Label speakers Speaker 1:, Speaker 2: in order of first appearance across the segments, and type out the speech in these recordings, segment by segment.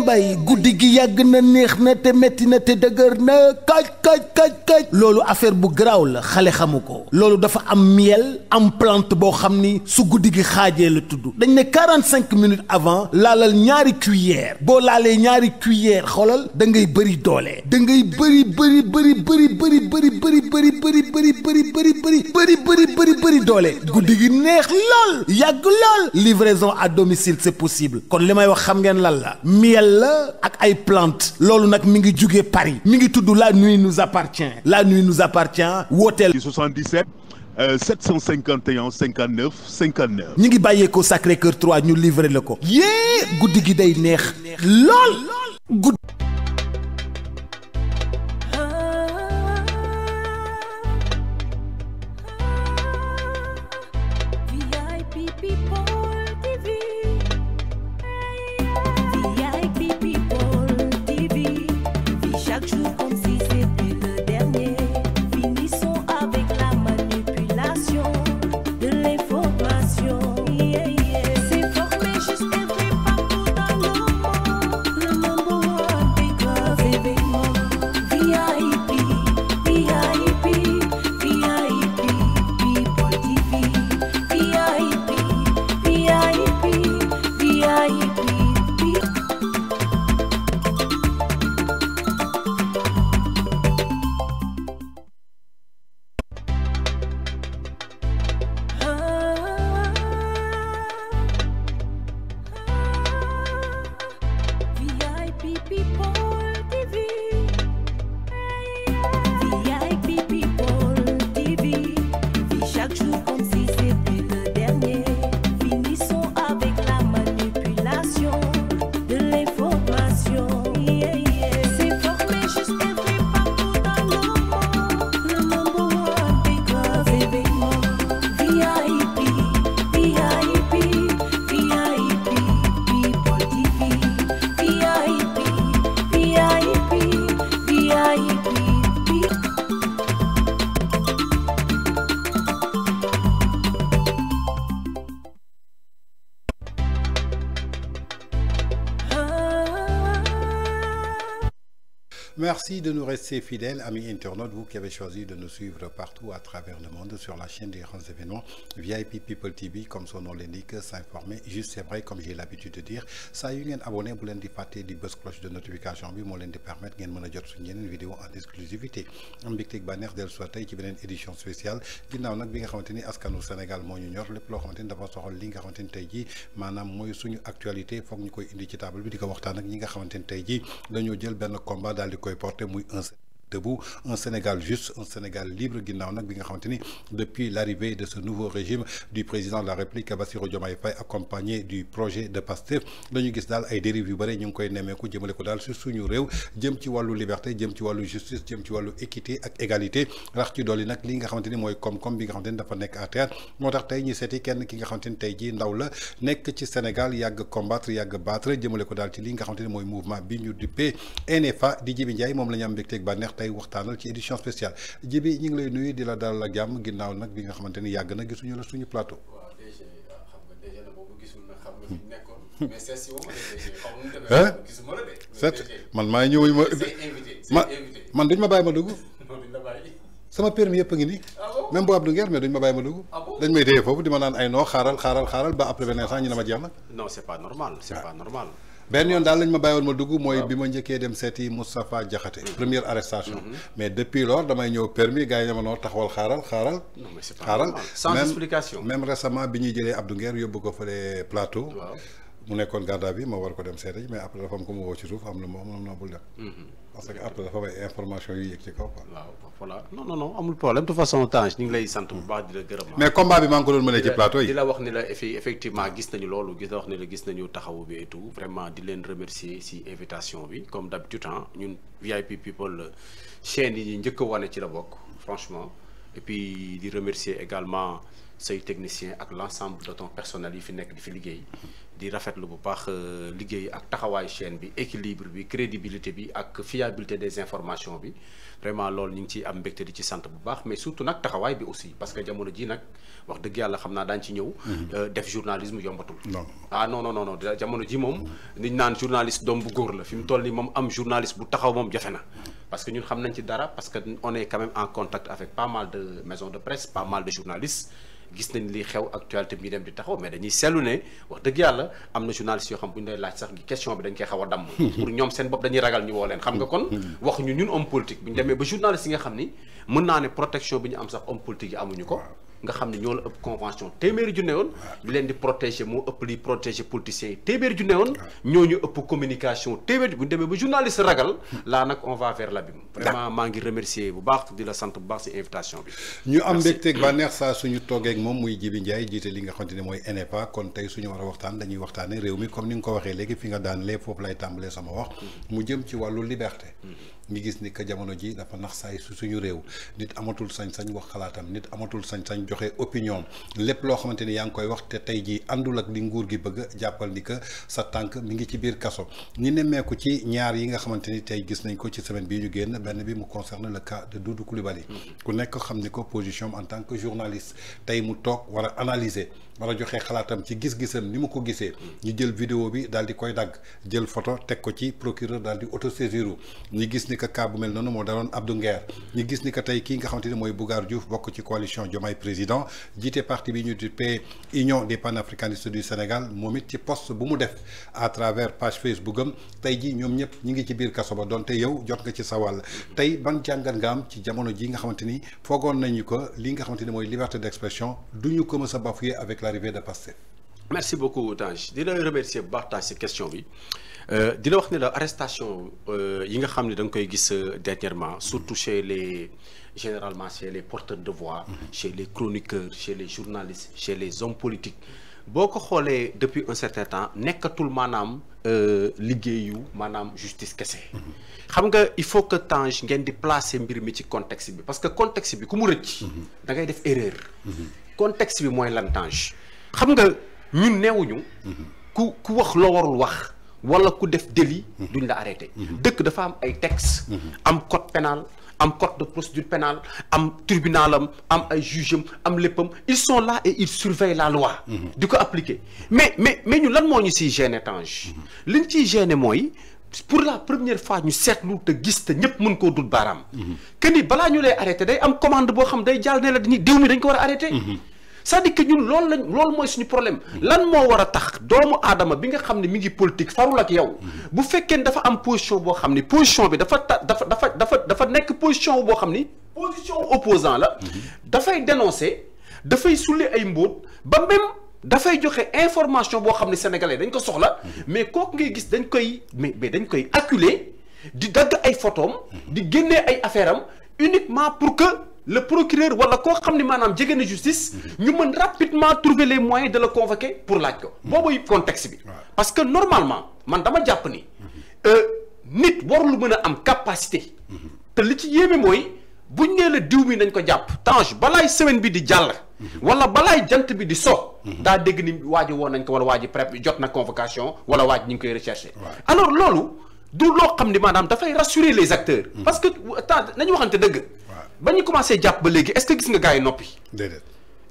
Speaker 1: mbay guddi gi yàgg na neex na te metti na te dëgër na kaj loolu affaire bu garaaw la xale xamu ko loolu dafa am miel am plante boo xam ni su guddi gi xaajee la tudd dañ ne 45 minutes avant laalal ñaari cuillère boo laalee ñaari cuillère xoolal da ngay bëri doole da ngay bëri doole guddi gi neex lool yàgg lool livraison à domicile c'est possible kon li may wax xam ngeen lan la miel la ak ay plante loolu nag mi ngi jugee Paris mi ngi tudd la nuit nous appartient la nuit nous appartient wooteel
Speaker 2: 77 751 59 59
Speaker 1: ñi ngi bàyyeekoo Sacré-Cœur 3 ñu livré la ko yée guddi gi day neex lool guddi
Speaker 3: Merci de nous rester fidèles, amis internautes, vous qui avez choisi de nous suivre partout à travers le monde sur la chaîne des grands événements VIP People TV, comme son nom l'indique, s'informer. Juste, c'est vrai, comme j'ai l'habitude de dire, ça y est, abonné, vous l'en di fàtte di bës cloche de notification bi moo leen di permettre ngeen mën a jot suñu yeneen vidéo en exclusivité am mbégteeg bànneex del soit tey ci beneen édition spéciale ginnaaw nag bi nga xamante ni askanu Sénégal moo ñu ñor lépp loo xamante ni dafa soxal li nga xamante ni tey jii maanaam mooy suñu actualité foog ñu koy indi ci table bi di ko waxtaan ak ñi nga xamante ni tey jii dañoo jël benn combat daal di koy porter muy debout, un Sénégal juste, un Sénégal libre ginnaaw nag bi nga xamante ni depuis l'arrivée de ce nouveau régime du président de la République Bassirou Diomaye Faye accompagné du projet de Pastef dañu gis daal ay dérives yu bëri ñu ngi koy nemmeeku jëmale ko daal sur suñu réew jëm ci wàllu liberté jëm ci wàllu justice jëm ci wàllu équité ak égalité rax ci dolli nag li nga xamante ni mooy koom-koom bi nga xamante ni dafa nekk à terre moo tax tey ñu seeti kenn ki nga xamante ni tey jii ndaw la nekk ci Sénégal yàgg combattre yàgg battre jëmale ko daal ci li nga xamante ni mooy mouvement bi ñu duppee NFA di Djibi Ndiaye moom la ñu am mbégteeg bànneex tey waxtaanal ci édition spéciale Djibi ñu ngi lay nuyu di la dalal ak jàmm ginnaaw nag bi nga xamante ni yàgg na gisuñu la suñu plateau.
Speaker 4: waaw déjà xam nga déjà na boobu gisul na xam nga fi nekkoon. mais c'est si moom gisuma la de.
Speaker 3: set man maa ñëw ma man duñ ma bàyyi ma dugg. sama permis yëpp a ngi nii. même bu Abdou Nguer mais duñ ma bàyyi ma dugg. dañ may téye foofu di ma naan ay non xaaral ba après benn instant ñu ne ma jeex na.
Speaker 4: non c'est pas normal c'est pas normal.
Speaker 3: benn yoon daal lañ ma bàyyiwoon ma dugg mooy bi ma njëkkee dem seeti Moustapha Diakhaté première arrestation mais depuis lors damay ñëw permis gars yi ne ma noo taxawal xaaral
Speaker 4: non mais c'est pas normal sans explication
Speaker 3: même récemment bi ñuy jëlee Abdou Nguer yóbbu ko fële plateau mu nekkoon garda bi ma war ko dem seeti mais après dafa am ko ma woo ci suuf am lu ma wax na bul dem parce que après dafa may information yu yëg ci kaw quoi.
Speaker 4: waaw voilà non amul problème de toute façon Tange ñu ngi lay sant bu baax di la gërëm.
Speaker 3: mais combat bi maa ngi ko doon mënee ci plateau yi.
Speaker 4: di la wax ni la effectivement gis nañu loolu gis la wax ni la gis nañu taxawu bi et tout vraiment di leen remercier si invitation bi comme d'habitude ñun VIP People chaîne yi njëkk a wane ci la bokk franchement et puis di remercier également say technicien ak l'ensemble de ton personnel yi fi nekk di fi liggéey di rafetlu bu baax liggéey ak taxawaayu chaîne bi équilibre bi crédibilité bi ak fiabilité des informations bi vraiment loolu ñu ngi ciy am mbégte di ci sant bu baax mais surtout nag taxawaay bi aussi parce que jamono ji nag wax dëgg yàlla xam naa daañu ci ñëw. def journalisme yombatul. non ah non non non jamono ji moom. niñ naan journaliste doom bu góor la fi mu toll nii moom am journaliste bu taxaw moom jafe na. parce que ñun xam nañ ci dara parce que on est quand même en contact avec pas mal de maisons de presse pas mal de journalistes. gis nañ li xew actualité bi dem di taxaw mais dañuy seetlu ne wax dëgg yàlla am na journaliste yoo xam bu ñu lay laaj sax question bi dañ koy xaw a damm. pour ñoom seen bopp dañuy ragal ñu woo leen. xam nga kon wax ñu ñun homme politique bu ñu demee ba journaliste yi nga xam ni mën naa ne protection bi ñu am sax homme politique yi amuñu ko. nga xam ne ñoo la ëpp convention téeméeri junne woon li leen di protéger moo ëpp liy protéger politiciens yi téeméeri junne woon ñooñu ëpp communication téeméeri bu ñu demee ba journaliste ragal laa nag on va vers l'abîme vraiment maa ngi remercier bu baax di la sant bu baax ci invitation bi
Speaker 3: ñu am mbégteeg bànneex saa suñu toogeeg moom muy Djiby Ndiaye jiite li nga xamante ne mooy ENEPA kon tey suñu war a waxtaan dañuy waxtaane réew mi comme ni nga ko waxee léegi fi nga daan lee foofu lay tàmbalee sama wax mu jëm ci wàllu liberté ñu gis ni que jamono ji dafa nax saay su suñu réew nit amatul sañ-sañ wax xalaatam nit amatul sañ-sañ joxe opinion lépp loo xamante ni yaa ngi koy wax te tey jii àndul ak li nguur gi bëgg jàppal ni que sa tànk mi ngi ci biir kaso ñu nemmeeku ci ñaar yi nga xamante ni tey gis nañ ko ci semaine bii ñu génn benn bi mu concerne le cas de Doudou Coulibaly ku nekk xam ni ko position en tant que journaliste tey mu toog war a analyser war a joxe xalaatam ci gis-gisam ni mu ko gisee ñu jël vidéo bi daal di koy dagg jël photo teg ko ci procureur daal di autosaisiru ñu gis ni que cas bu mel noonu moo daloon Abdou Nguer ñu gis ni que tey kii nga xamante ni mooy Bougar Diouf bokk ci coalition Diomaye Président jiite parti bi ñu duppee Union des panafricanistes du Sénégal moom it ci poste bu mu def à travers page Facebook am tey ji ñoom ñëpp ñi ngi ci biir kaso ba donte yow jot nga ci sa wàll tey ban jàngat nga am ci jamono ji nga xamante ni foogoon nañu ko li nga xamante ni mooy liberté d'expression duñu ko mës a bafouer avec l'arrivée de Pastef.
Speaker 4: merci beaucoup Tange di la remercier bu baax Tange ci question bi di la wax ne la arrestation yi nga xam ne da nga koy gis dernièrement surtout chez les généralement chez les porteurs de voix chez les chroniqueurs chez les journalistes chez les hommes politiques boo ko xoolee depuis un certain temps nekkatul maanaam liggéeyu maanaam justice kese xam nga il faut que Tange ngeen di placer mbir mi ci contexte bi parce que contexte bi ku mu rëcc da ngay def erreur contexte bi mooy lan Tange xam nga ñun neewuñu ku wax loo warul wax wala ku def délit duñ la arrêté dëkk dafa am ay textes am code pénal am code de procédure pénale am tribunalam am ay jugeam am léppam ils sont là et ils surveillent la loi di ko appliquer mais ñu lan moo ñu siy gêner Tange liñ ciy gêner mooy pour la première fois ñu seetlu te gis te ñëpp mën koo dut baaraam que ni balaa ñu lay arrêté day am commande boo xam day jàll ne la ni diw mi dañ ko war a arrêté c'est-à-dire que ñun loolu mooy suñu problème lan moo war a tax doomu aadama bi nga xam ne mi ngi politique farul ak yow bu fekkee dafa am position boo xam ni position bi dafa nekk position boo xam ni position opposant la dafay dénoncer dafay sulli ay mbóot ba même dafay joxe information boo xam ne sénégalais dañ ko soxla mais kooku ngay gis dañ koy mais dañ koy acculer di dagg ay photom di génnee ay affaire am uniquement pour que le procureur wala koo xam ne maanaam jege na justice ñu mën rapidement trouver les moyens de le convoquer pour laaj ko boobu contexte bi parce que normalement man dama jàpp ni nit warul mën a am capacité te li ci yéeme mooy buñ nee la diw mi nañ ko jàpp Tange balaay semaine bi di jàll wala balaay jant bi di so daa dégg ni waa ji woon nañ ko wala waa ji prép jot na convocation wala waa ji ñu ngi koy recherché alors loolu du loo xam ne maanaam dafay rassurer les acteurs parce que nañu waxante dëgg ba ñu commencé jàpp ba léegi est-ce que gis nga gars yi noppi
Speaker 3: déedéet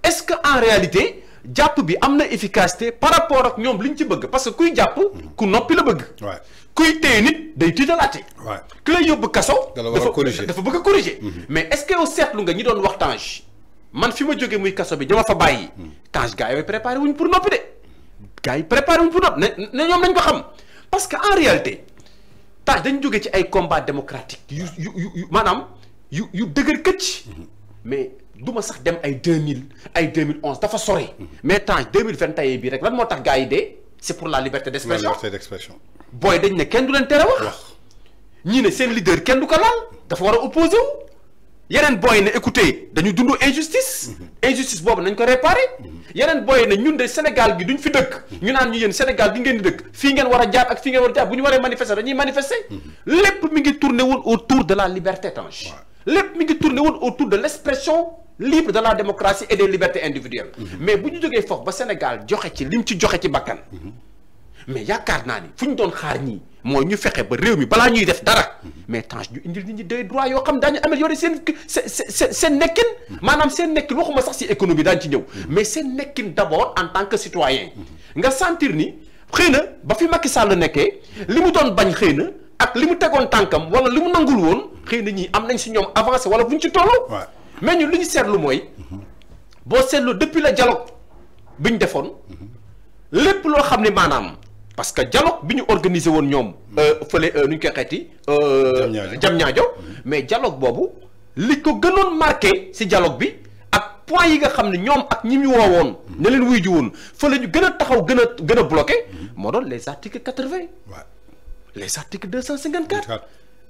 Speaker 4: est-ce que en réalité jàpp bi am na efficacité par rapport ak ñoom li ñu ci bëgg parce que kuy jàpp ku noppi la bëgg kuy téye nit day tiitalaate ku lay yóbbu kaso dafa bëgg a corriger mais est-ce que yow seetlu nga ñi doon wax Tange man fi ma jógee muy kaso bi dama fa bàyyi Tange gars yi préparé wuñ pour noppi de gars yi préparé wuñ pour noppi ne ñoom nañ ko xam parce que en réalité Tange dañ jógee ci ay combat démocratique yu maanaam yu dëgër këcc mais du ma sax dem ay 2000 ay 2011 dafa sori mais Tange 2021 bii rek lan moo tax gars yi dee c'est pour la liberté d'expression booy dañ ne kenn du leen tere wax ñii ne seen leader kenn du ko laal dafa war a opposé wu yeneen booy ne écoutez dañu dund injustice boobu nañ ko réparer yeneen booy ne ñun de Sénégal gi duñ fi dëkk ñu naan ñu yéen Sénégal gi ngeen di dëkk fii ngeen war a jaar ak fii ngeen war a jaar bu ñu waree manifester dañuy manifester lépp mi ngi tourné woon autour de la liberté Tange lépp mi ngi tourné woon autour de l'expression libre de la démocratie et des libertés individuelles. mais bu ñu jógee foofu ba Sénégal joxe ci lim ci joxe ci bakkan. mais yaakaar naa ni fu ñu doon xaar ñii mooy ñu fexe ba réew mi balaa ñuy def dara mais Tange ñu indil nit ñi des droits yoo xam daañu améliorer seen nekkin. maanaam seen nekkin waxuma sax si économie daañu ci ñëw. mais seen nekkin d'abord en tant que citoyen. nga sentir ni xëy na ba fi Macky Sall nekkee li mu doon bañ xëy na ak li mu tegoon tànkam wala li mu nangul woon xëy na ñii am nañ si ñoom avancé wala bu ñu ci tolloo. mais ñun li ñu seetlu mooy boo seetlu depuis le dialogue bi ñu defoon lépp loo xam ne maanaam. parce que dialogue bi ñu organisé woon ñoom. fële nu ñu koy xeeti. Diamniadio mais dialogue boobu li ko gënoon marqué si dialogue bi ak point yi nga xam ne ñoom ak ñi ñu woowoon. ne leen wuy ji woon fële ñu gën a taxaw gën a bloqué. moo doon les articles 80. les articles 254.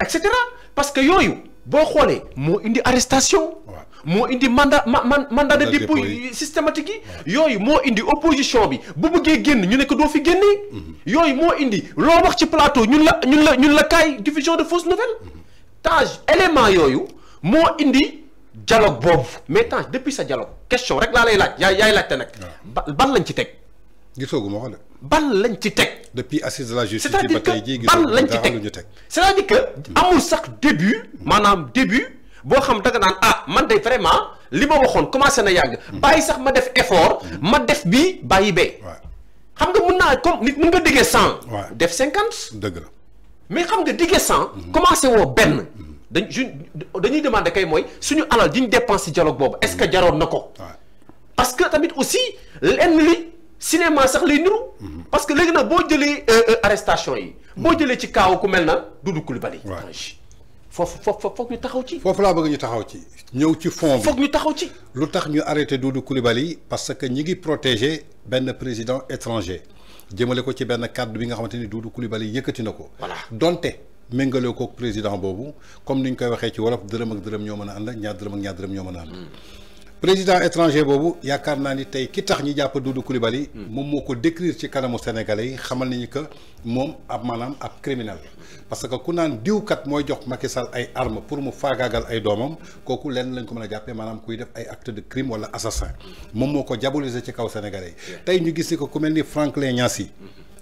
Speaker 4: et cetera parce que yooyu boo xoolee moo indi arrestation. moo indi mandat de dépôt systématique yi. yooyu moo indi opposition bi bu bëggee génn ñu ne ko doo fi génnee. yooyu moo indi loo wax ci plateau ñun la kaay diffusion de fausses nouvelles. Tange élément yooyu moo indi dialogue boobu mais Tange depuis sa dialogue question rek laa lay laaj yaay laajte nag. ban lañ ci teg.
Speaker 3: gisoogu ma ko de.
Speaker 4: ban lañ ci teg.
Speaker 3: depuis assise de la justice.
Speaker 4: c'est-à-dire que ban lañ ci teg c'est-à-dire que amul sax début maanaam début. boo xam danga naan man de vraiment li ma waxoon commencé na yàgg bàyyi sax ma def effort ma def bii bàyyi bee xam nga mun naa comme nit mun nga diggee 100 def 50
Speaker 3: dëgg la
Speaker 4: mais xam nga diggee 100 commencé woo benn dañuy demander kay mooy suñu alal di ñu dépense ci dialogue boobu est-ce que jaroon na ko parce que tamit aussi lenn li cinéma sax lay niru parce que léegi nag boo jëlee arrestation yi boo jëlee ci kaaw ku mel na Doudou Coulibaly foofu foog ñu taxaw ci. foofu
Speaker 3: laa bëgg ñu taxaw ci. ñëw ci fond bi
Speaker 4: foog ñu taxaw ci.
Speaker 3: lu tax ñu arrêté Doudou Coulibaly parce que ñi ngi protéger benn président étranger jëmale ko ci benn kàddu bi nga xamante ni Doudou Coulibaly yëkkati na ko.
Speaker 4: voilà
Speaker 3: donte méngale ko président boobu comme ni ñu koy waxee ci wolof dërëm ak dërëm ñoo mën a ànd ñaar dërëm ak ñaar dërëm ñoo mën a ànd. président étranger boobu yaakaar naa ni tey ki tax ñi jàpp Doudou Coulibaly. moom moo ko décrire ci kanamu sénégalais yi xamal nañu que moom ab maanaam ab criminel parce que ku naan diwkat mooy jox Macky Sall ay armes pour mu faagaagal ay doomam kooku lenn lañ ko mën a jàppee maanaam kuy def ay acte de crime wala assassin moom moo ko diaboliser ci kaw sénégalais yi tey ñu gis ni ko ku mel ni Franklin Nyassi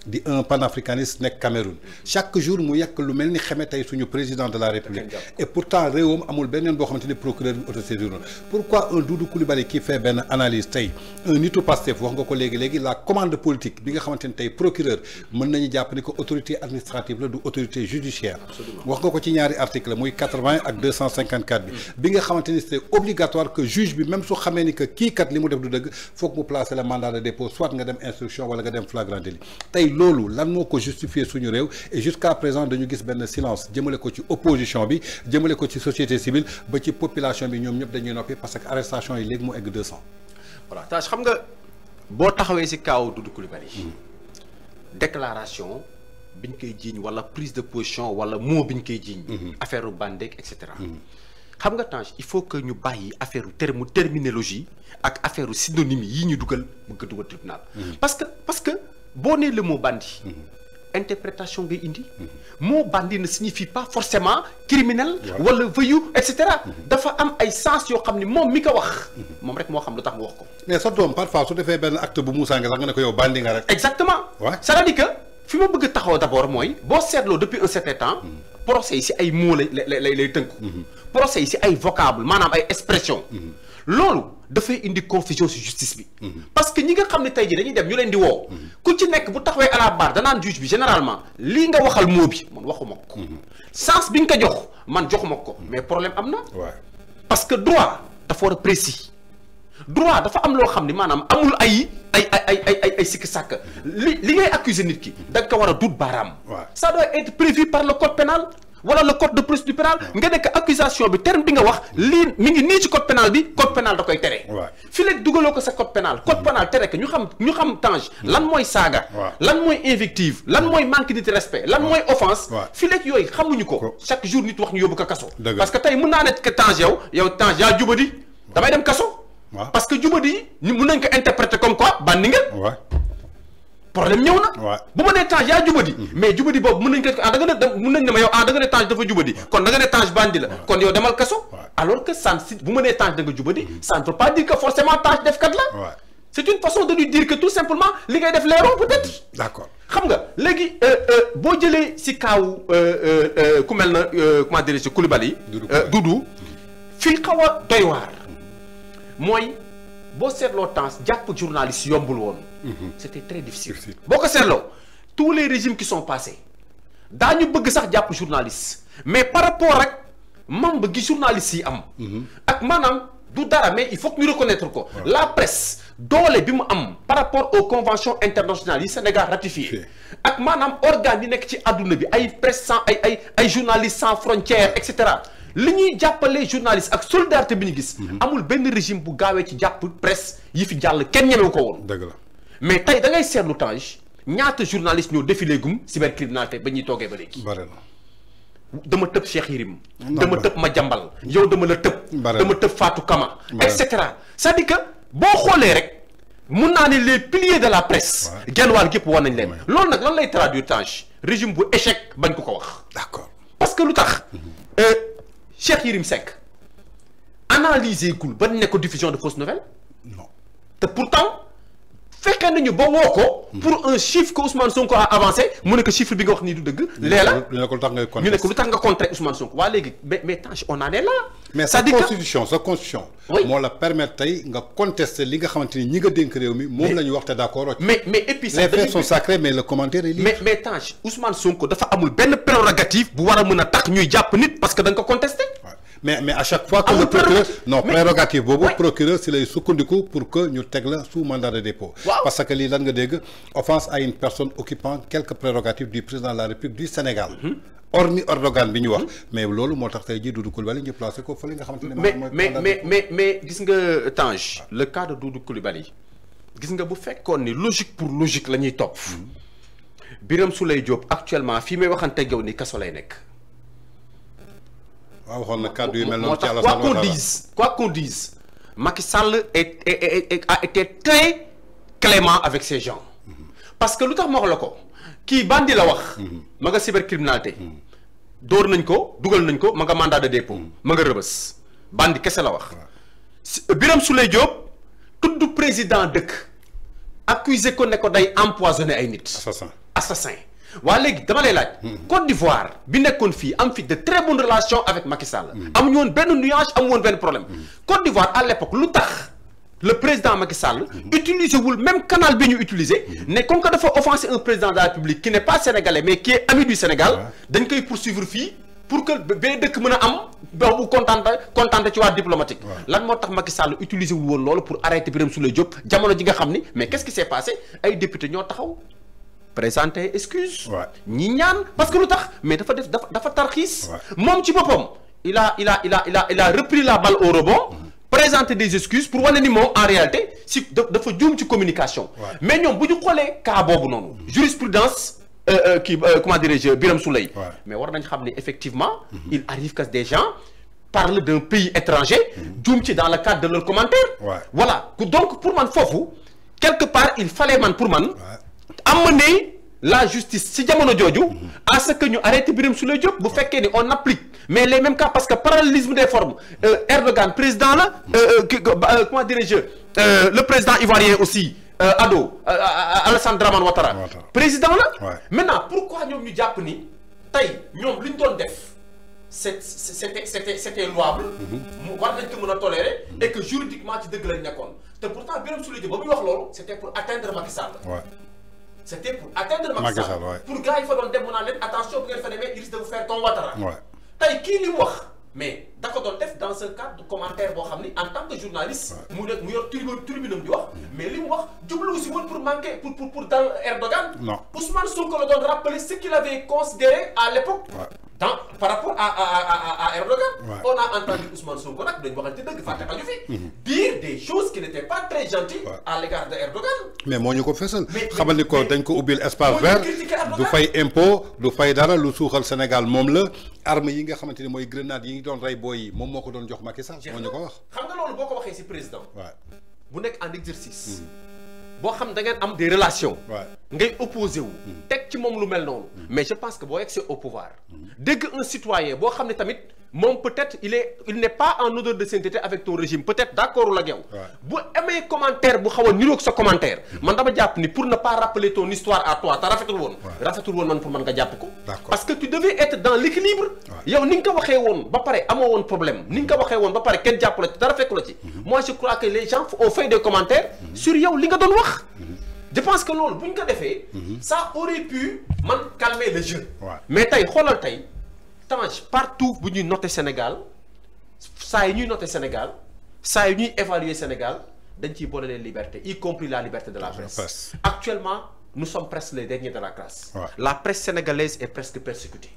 Speaker 3: di un panafricaniste nekk Cameroun chaque jour mu yàq lu mel ni xeme tey suñu président de la République et pourtant réewam amul beneen boo xamante ni procureur bi autosaisir na pourquoi un Doudou Coulibaly qui fait benn analyse tey un nitu Pastef wax nga ko léegi la commande politique bi nga xamante ni tey procureur mën nañu jàpp ni ko autorité administrative la du autorité judiciaire wax nga ko ci ñaari article muy 80 ak 254 bi nga xamante ni c'est obligatoire que juge bi même su xamee ni que kii kat li mu def du dëgg foog mu placer le mandat de dépôt soit nga dem instruction wala nga dem flagrant délit tey loolu lan moo ko justifier suñu réew et jusqu'à présent dañu gis benn silence jëmale ko ci opposition bi jëmale ko ci société civile ba ci population bi ñoom ñëpp dañuy noppi parce que arrestation yi léegi mu egg 200.
Speaker 4: voilà Tange xam nga boo taxawee ci kaaw Doudou Coulibaly déclaration biñ koy jiiñ wala prise de position wala mot biñ koy jiiñ affaire u Bandek et cetera xam nga Tange il faut que ñu bàyyi affaire u terminologie ak affaire u synonyme yi ñu dugal mu gën dugal tribunal parce que boo nee le mot bandit interprétation ngay indi mot bandit ne signifie pas forcément criminel wala voyou et cetera dafa am ay sens yoo xam ni moom mi ko wax moom rek moo xam lu tax mu wax ko
Speaker 3: mais sa doom parfois su defee benn acte bu muusaa nga sax nga ne ko yow bandi nga rek
Speaker 4: exactement c'est-à-dire que fi ma bëgg taxaw d'abord mooy boo seetloo depuis un certain temps procès yi si ay mots lay tënku procès yi si ay vocable maanaam ay expression loolu dafay indi confusion ci justice bi parce que ñi nga xam ne tey jii dañuy dem ñu leen di woo ku ci nekk bu taxawee à la barre danaan juge bi généralement lii nga waxal mot bi man waxuma ko sens bi nga ko jox man joxuma ko mais problème am na parce que droit dafa war a précis droit dafa am loo xam ni maanaam amul ay sikki sàkk li ngay accuser nit ki da nga ko war a dut baaraam ça doit être prévu par le code pénal wala le code de procédure pénale nga nekk accusation bi terme bi nga wax lii mi ngi nii ci code pénal bi code pénal da koy tere fii léegi dugaloo ko sa code pénal tere que ñu xam Tange lan mooy saaga lan mooy invective lan mooy manque de respect lan mooy offense fii léegi yooyu xamuñu ko chaque jour nit wax ñu yóbbu ko kaso parce que tey mën naa ne que Tange yow Tange yaa jubadi damay dem kaso parce que jubadi ñu mën nañ ko interpréter comme quoi bandi nga problème ñëw na bu ma nee Tange yaa jubadi mais jubadi boobu mën nañ ko da nga ne mën nañ ne ma yow da nga ne Tange dafa jubadi kon da nga ne Tange bandi la kon yow demal kaso alors que ça si bu ma nee Tange da nga jubadi ça ne veut pas dire que forcément Tange defkat la. c'est une façon de lui dire que tout simplement li ngay def leeroo peut-être.
Speaker 3: d'accord
Speaker 4: xam nga léegi boo jëlee si kaawu ku mel na comment dirais-je Coulibaly. Doudou fii xaw a doy waar. mooy boo seetloo temps jàpp journaliste yombul woon. c'était très difficile. boo ko seetloo tous les régimes qui sont passés daañu bëgg sax jàpp journaliste mais par rapport ak membre gi journaliste yi am. ak maanaam du dara mais il faut que ñu reconnaître ko. la presse. doole bi mu am par rapport aux conventions internationales yi Sénégal ratifié ak maanaam organes yi nekk ci àdduna bi ay presse sans ay journalistes sans frontières et cetera li ñuy jàppale journalistes ak solidarité bi ñu gis. amul benn régime bu gaawee ci jàpp presse yi fi jàll kenn ñemewu ko woon.
Speaker 3: dëgg la
Speaker 4: mais tey da ngay seetlu Tange ñaata journalistes ñoo défilé gum cybercriminalité ba ñuy toogee ba léegi.
Speaker 3: bari na.
Speaker 4: dama tëb Cheikh Yérim. dama tëb Madiambal yow dama la tëb. dama tëb Fatou Kama. et cetera c'est-à-dire que. boo xoolee rek mun naa ne les piliers de la presse. genn wàll gépp war nañ leen. loolu nag lan lay traduire Tange régime bu échec bañ ko wax.
Speaker 3: d'accord
Speaker 4: parce que lu tax. Cheikh Yérim Seck analyser gul ba ne ko diffusion de fausses nouvelles.
Speaker 3: non
Speaker 4: te pourtant fekkee nañu ba woo ko. pour un chiffre que Ousmane Sonko a avancé mu ne que chiffre bi nga wax nii du dëgg. léeg-la
Speaker 3: ñu ne ko lu tax ngay contrer
Speaker 4: ñu ne ko lu tax nga contrer Ousmane Sonko waa léegi mais Tange on en est là.
Speaker 3: mais sa constitution moo la permettre tey nga contester li nga xamante ni ñi nga dénk réew mi moom la ñu wax te d'accord.
Speaker 4: mais et puis
Speaker 3: les faits sont sacrés mais le commentaire est libre.
Speaker 4: mais Tange Ousmane Sonko dafa amul benn prérogative bu war a mën a tax ñuy jàpp nit parce que da nga ko contester.
Speaker 3: mais à chaque fois que le procureur non prérogative boobu procureur si lay sukkandiku pour que ñu teg la sous mandat de dépôt. parce que lii lan nga dégg offense à une personne occupant quelques prérogatives du président de la République du Sénégal. hormis organe bi ñu wax. mais loolu moo tax tey jii Doudou Coulibaly ñu placé ko fële nga xamante ne.
Speaker 4: mais gis nga Tange le cas de Doudou Coulibaly gis nga bu fekkoon ni logique pour logique la ñuy topp. Birame Souleye Diop actuellement fii may waxanteeg yow ni kaso lay nekk.
Speaker 3: waaw waxoon na kàddu yu mel noonu ci
Speaker 4: quoi qu'on dise Macky Sall a été très clément avec ces gens. parce que lu tax ma wax la ko kii bandi la wax. ma nga cybercriminalité. dóor nañ ko dugal nañ ko ma nga mandat de dépôt. ma nga rëbës bandi kese la wax. Birame Souleye Diop tudd président dëkk accusé ko ne ko day empoisonné ay nit. assassin. waa léegi dama lay laaj. Côte d'Ivoire bi nekkoon fii am fi de très bonnes relations avec Macky Sall. amuñu woon benn nuance amuñu woon benn problème. Côte d'Ivoire à l'époque lu tax le président Macky Sall. utiliser wul même canal bi ñu utiliser. ne comme que dafa offenser un président de la République qui n'est pas sénégalais mais qui est ami du Sénégal. dañ koy poursuivre fii pour que ba dëkk mën a am boobu kontaan ci waa diplomatique. lan moo tax Macky Sall utiliser wul woon loolu pour arrêter Birame Souleye Diop jamono ji nga xam ni mais qu'est-ce qui s'est passé ay député ñoo taxaw. présenter excuse ñi ñaan parce que lu tax mais dafa tarxiis moom ci boppam il a repris la balle au rebond présenter des excuses pour wane ni moom en réalité si dafa juum ci communication mais ñoom bu ñu xoolee cas boobu noonu jurisprudence comment dirais-je Birame Souleye mais war nañ xam ne effectivement il arrive que des gens parlent d'un pays étranger juum ci dans le cadre de leur commentaire voilà donc pour man foofu quelque part il fallait pour man amener la justice si jamono jooju à ce que ñu arrêté Birame Souleye Diop bu fekkee ni on applique mais les mêmes cas parce que parallélisme des formes Erdogan président la comment dirais-je le président ivoirien aussi Alassane Dramane Ouattara président la maintenant pourquoi ñoom ñu jàpp ni tey ñoom li ñu doon def c'était louable mu war nañ ko mën a tolérer et que juridiquement ci dëgg lañ nekkoon te pourtant Birame Souleye Diop ba muy wax loolu c'était pour atteindre Macky Sall c'était pour atteindre Macky Sall pour gars yi fa doon dem mu naan leen attention bu ngeen fa demee il risque de vous faire tomber Ouattara tey kii li mu wax mais da ko doon def dans ce cadre de commentaire boo xam ni en tant que journaliste mu yor tribunam di wax mais li mu wax jublu si woon pour manquer pour dal Erdogan Ousmane Sonko la doon rappeler ce qu'il avait considéré à l'époque par rapport à Erdogan on a entendu Ousmane Sonko nag dañu waxante dëgg fàtte xaju fi dire des choses qui n'étaient pas très gentilles à l'égard de Erdogan
Speaker 3: mais moo ñu ko fesal xamal ni ko dañ ko ubbil espace vert du fay impôt du fay dara lu suuxal Sénégal moom la arme yi nga xamante ni mooy grenade yi ngi doon rey booy yi moom moo ko doon jox Macky Sall moo ñu ko wax
Speaker 4: xam nga loolu boo ko waxee ci président bu nekk en exercice boo xam da ngeen am des relations.
Speaker 3: Ouais.
Speaker 4: ngay opposé wu. teg ci moom lu mel noonu. mais je pense que boo yegsee au pouvoir. dégg un citoyen boo xam ne tamit moom peut-être il n'est pas en odeur de sainteté avec ton régime peut-être d'accord ak yow. bu amee commentaire bu xaw a niroog sa commentaire. man dama jàpp ni pour ne pas rappeler ton histoire à toi te rafetul woon. rafetul woon man pour man nga jàpp ko. parce que tu devais être dans l'équilibre. yow ni nga ko waxee woon ba pare amoo woon problème ni nga ko waxee woon ba pare kenn jàpp la ci dara fekku la ci. moi je crois que les gens ont fait des commentaires. sur yow li nga doon wax. je pense que loolu bu ñu ko defee. ça aurait pu man calmer le jeu. mais tey xoolal tey Tange partout bu ñuy noter Sénégal saa yi ñuy noter Sénégal saa yi ñuy évaluer Sénégal dañ ciy boole les libertés y compris la liberté de la presse. Actuellement nous sommes presque les derniers de la classe. La presse sénégalaise est presque persécutée.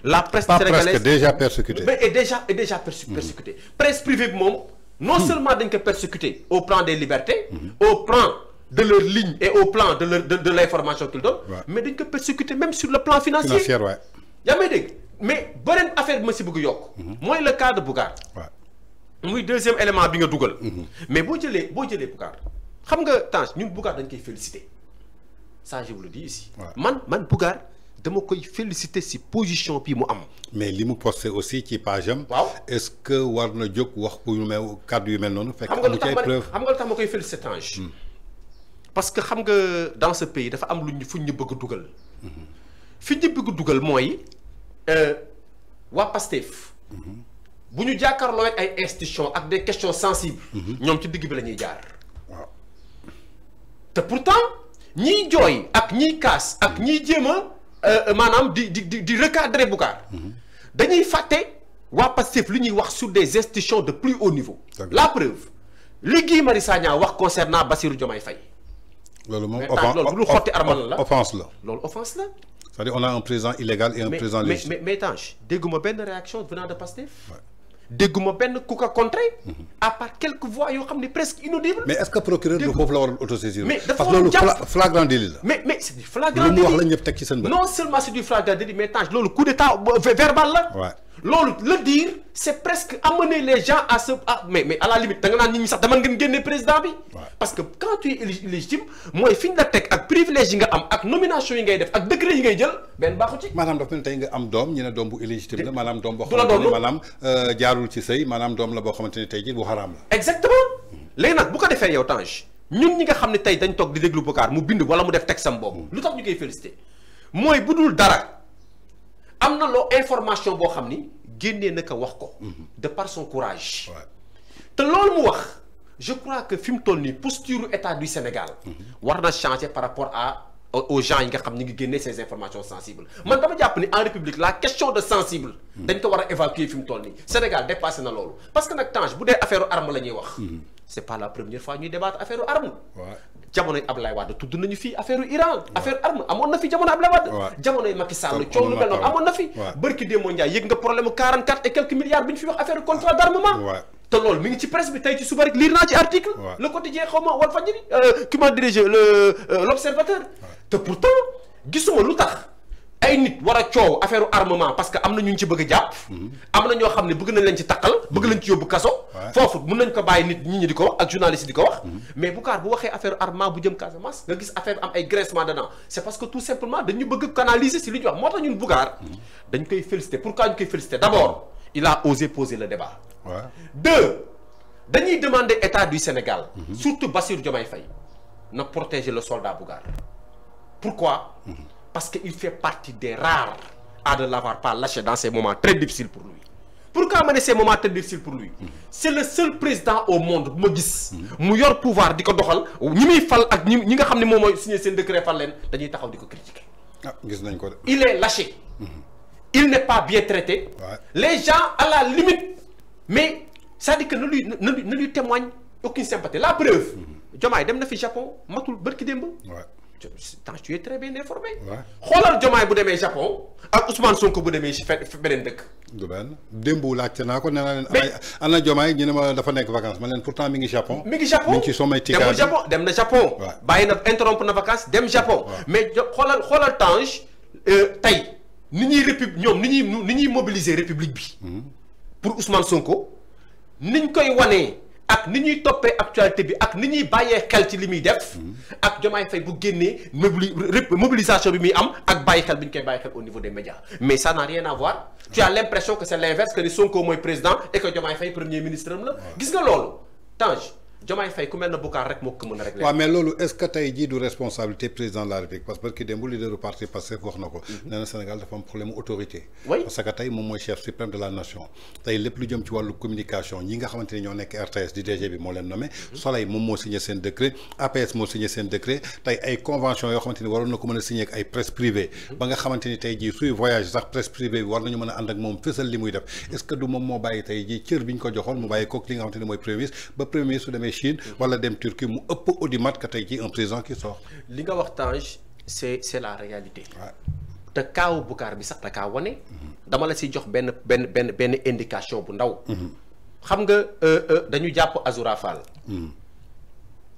Speaker 4: La presse sénégalaise
Speaker 3: presque déjà persécutée.
Speaker 4: mais est déjà persécutée. Presse privée bi moom non seulement dañ ko persécuter au plan des libertés. au plan de leur ligne et au plan de l'information qu'ils donnent. mais dañ ko persécuter même sur le plan financier. yaa may dégg mais beneen affaire bi ma si bëgg yokk. mooy le cas de Bougar. muy deuxième élément bi nga dugal. mais boo jëlee Bougar xam nga Tange ñun Bougar dañ koy féliciter ça je vous le dis ici. man Bougar dama koy féliciter si position bi mu am.
Speaker 3: mais li mu posté aussi ci page am.
Speaker 4: waaw
Speaker 3: est-ce que war na jóg wax ku yu mel kàddu yu mel noonu. fekk
Speaker 4: amu ci ay preuve xam nga lu tax ma koy féliciter Tange. parce que xam nga dans ce pays dafa am fu ñu bëgg dugal. fi ñu bëgg dugal mooy waa Pastef. bu ñu jàkkaarloo ak ay institutions ak des questions sensibles. ñoom ci digg bi la ñuy jaar.
Speaker 3: waaw
Speaker 4: te pourtant ñiy jooy ak ñiy kaas ak ñiy jéem a maanaam di recadrer Boucar. dañuy fàtte waa Pastef li ñuy wax sur des institutions de plus haut niveau. la preuve li Guy Marius Sagna wax concernant Bassirou Diomaye Faye.
Speaker 3: loolu moom
Speaker 4: loolu lu xotti armal la
Speaker 3: offense la.
Speaker 4: loolu offense la.
Speaker 3: c'est-à-dire on a un président illégal et un président légitime.
Speaker 4: mais Tange dégguma benn réaction venant de Pastef. dégguma benn ku ko contrer. à part quelques voix yoo xam ne presque inaudibles.
Speaker 3: mais est-ce que procureur du foofu la war a autosaisir.
Speaker 4: mais
Speaker 3: parce que loolu flagrant délit la.
Speaker 4: mais c'est du flagrant délit
Speaker 3: lu mu wax la ñëpp teg ci seen bët.
Speaker 4: non seulement c'est du flagrant délit mais Tange loolu coup d'état verbal la. loolu le dire c'est presque amener les gens à ce mais à la limite da nga naan nit ñi sax dama ngeen génne président bi. parce que quand tu es illégitime mooy fi ñu la teg ak privilège yi nga am ak nomination yi ngay def ak décret yi ngay jël benn baaxu ci. maanaam
Speaker 3: dafa mel tey nga am doom ñu ne doom bu illégitime la maanaam doom boo xamante ni maanaam jaarul ci sëy maanaam doom la boo xamante ni tey jii bu xaraam la.
Speaker 4: exactement léegi nag bu ko defee yow Tange ñun ñi nga xam ne tey dañ toog di déglu Boucar mu bind wala mu def texte am boobu lu tax ñu koy féliciter mooy bu dul dara am na loo information boo xam ni génnee na ko wax ko. de par son courage. te loolu mu wax je crois que fi mu toll nii posture état du Sénégal. war na changer par rapport aux gens yi nga xam ni ngi génnee ces informations sensibles man dama jàpp ni en République la question de sensible. dañ ko war a évacuer fi mu toll nii Sénégal dépassé na loolu parce que nag Tange bu dee affaire arme la ñuy wax. c'est pas la première fois ñuy débattre affaire arme. jamonoy Ablaye Wade tudd nañu fii affaire Iran affaire arme amoon na fi jamono Ablaye Wade. jamonoy Macky Sall coow lu mel noonu amoon na fi. Barki Demba Ndiaye yëg nga problème mu 44 et quelques milliards bi ñu fi wax affaire contrat d'armement. te loolu mi ngi ci presse bi tey ci suba rek lire naa ci article. le quotidien xaw ma Walfadjri qui m'a dirigé l'observateur. te pourtant gisuma lu tax ay nit war a coow affaire armement parce que am na ñu ci bëgg a jàpp. am na ñoo xam ne bëgg nañ leen ci takkal bëgg nañ ci yóbbu kaso. foofu mën nañ ko bàyyi nit ñi di ko wax ak journaliste di ko wax. mais Boucar bu waxee affaire armement bu jëm Casamance nga gis affaire am ay graissement dedans c'est parce que tout simplement dañu bëgg canaliser si li ñu wax moo tax ñun Boucar dañ koy féliciter pourquoi ñu koy féliciter d'abord il a osé poser le débat. Deux dañuy demander état du Sénégal. surtout Bassirou Diomaye Faye na protéger le soldat Boucar. Pourquoi? Parce qu'il fait partie des rares à ne l'avoir pas lâché dans ces moments très difficiles pour lui. Pourquoi ma ne ces moments très difficiles pour lui? C'est le seul président au monde bu ma gis. mu yor pouvoir di ko doxal ñi muy fal ak ñi nga xam ne moom mooy signé seen décret fal leen dañuy taxaw di ko critiquer.
Speaker 3: gis nañ ko de.
Speaker 4: Il est lâché. Il n'est pas bien traité. Les gens à la limite mais c'est-à-dire que ne lui témoigne aucune sympathie. La preuve. Diomaye dem na fi Japon matul barki démb. Tange tu es très bien informé. xoolal Diomaye bu demee Japon ak Ousmane Sonko bu demee ci beneen dëkk.
Speaker 3: du benn démb laajte naa ko nee naa leen. ana Diomaye ñu ne ma dafa nekk vacances ma leen pourtant mi ngi Japon. mi ngi ci sommet Tikari
Speaker 4: dem na Japon. bàyyi na interrompre na vacances dem Japon. mais xoolal Tange tey ni ñuy ñoom ni ñuy mobiliser république bi. pour Ousmane Sonko niñ koy wanee ak ni ñuy toppee actualité bi ak ni ñuy bàyyee xel ci li muy def ak Diomaye Faye bu génnee mobilisation bi muy am ak bàyyi xel bi ñu koy bàyyi xel au niveau des médias mais ça n'a rien à voir tu as l'impression que c'est l'inverse que ni Sonko mooy président et que Diomaye Faye premier ministre am la gis nga loolu Tange Diomaye Faye ku mel na Boucar rek moo ko mën a régler.
Speaker 3: waaw mais loolu est-ce que tey jii du responsabilité président de la République parce que démb leader du parti Pastef wax na ko. nee na Sénégal dafa am problème autorité.
Speaker 4: oui
Speaker 3: parce que tey moom mooy chef suprême de la nation. tey lépp lu jëm ci wàllu communication ñi nga xamante ni ñoo nekk RTS di DG bi moo leen nommé. Soleil moom moo signé seen décret APS moo signé seen décret tey ay convention yoo xamante ni waroon na ko mën a signé ak ay presse privée. ba nga xamante ni tey jii suy voyage sax presse privée bi war nañu mën a ànd ak moom fësal li muy def est-ce que du moom moo bàyyi tey jii cër bi ñu ko joxoon mu bàyyi kook li nga xamante ni mooy premier ministre ba premier ministre su demee Chine wala Turquie mu ëpp audimat que tey jii un président qui sort.
Speaker 4: li nga wax Tange c'est la réalité. te kaawu Boucar bi sax da kaa wane. dama la siy jox benn indication bu ndaw. xam nga dañu jàpp Azoura Fall.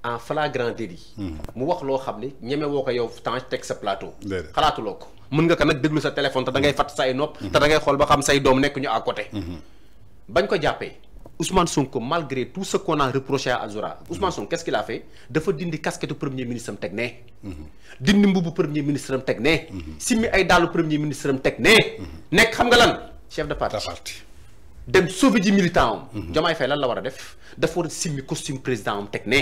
Speaker 4: en flagrant délit. mu wax loo xam ne ñeme woo ko yow Tange teg sa plateau. xalaatuloo ko mën nga ko nag déglu sa téléphone te da ngay fàtt say nopp. te da ngay xool ba xam say doom nekk ñu à côté. bañ ko jàppee. Ousmane Sonko malgré tout ce qu'on a reproché à Azoura Ousmane Sonko qu'est-ce qu'il a fait dafa dindi casquette premier ministre am teg ne dindi mbubu premier ministre am teg ne simmi ay daalu premier ministre am teg ne nekk xam nga lan chef de parti dem sauver ji militant am Diomaye Faye lan la war a def dafa war a simmi costume président am teg ne